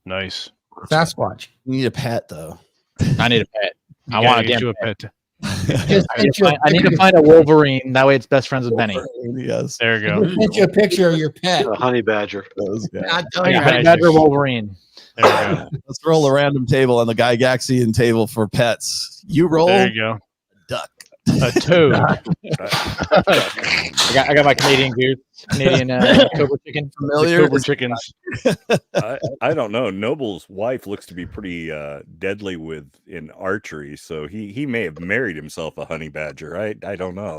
Speaker 2: Nice.
Speaker 7: Sasquatch.
Speaker 3: You need a pet though.
Speaker 4: I need a pet. I
Speaker 2: You
Speaker 4: want
Speaker 2: gotta
Speaker 4: a
Speaker 2: get
Speaker 4: damn
Speaker 2: you a
Speaker 4: pet.
Speaker 2: pet.
Speaker 4: I need to find a Wolverine. That way, it's best friends with Benny.
Speaker 3: Yes.
Speaker 2: There you go.
Speaker 7: Send you a picture of your pet.
Speaker 6: A honey badger.
Speaker 7: Not
Speaker 2: Oh,
Speaker 4: Yeah,
Speaker 2: yeah.
Speaker 4: Honey Badger Wolverine.
Speaker 2: There you go.
Speaker 3: Let's roll a random table on the Gygaxian table for pets. You roll
Speaker 2: There you go.
Speaker 3: duck.
Speaker 2: A toad.
Speaker 4: I got my Canadian goose, Canadian Cobra chicken.
Speaker 3: Familiar.
Speaker 2: Cobra chickens.
Speaker 8: I don't know. Noble's wife looks to be pretty deadly in archery, so he may have married himself a honey badger. I don't know.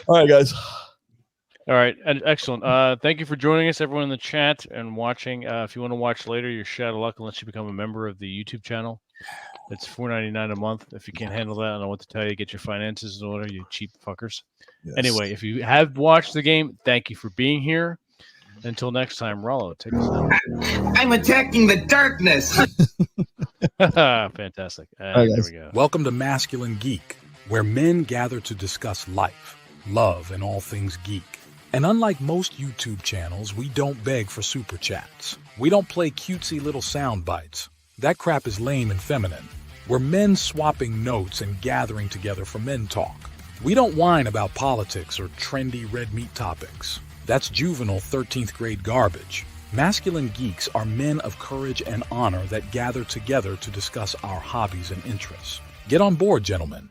Speaker 3: All right, guys.
Speaker 2: All right, excellent. Thank you for joining us, everyone in the chat and watching. If you want to watch later, you're shot of luck unless you become a member of the YouTube channel. It's $4.99 a month. If you can't handle that, I don't know what to tell you. Get your finances in order, you cheap fuckers.
Speaker 3: Yes.
Speaker 2: Anyway, if you have watched the game, thank you for being here. Until next time, Rollo, take us out.
Speaker 10: I'm attacking the darkness.
Speaker 2: Fantastic. There we go.
Speaker 1: Welcome to Masculine Geek, where men gather to discuss life, love, and all things geek. And unlike most YouTube channels, we don't beg for super chats. We don't play cutesy little sound bites. That crap is lame and feminine. We're men swapping notes and gathering together for men talk. We don't whine about politics or trendy red meat topics. That's juvenile 13th grade garbage. Masculine geeks are men of courage and honor that gather together to discuss our hobbies and interests. Get on board, gentlemen.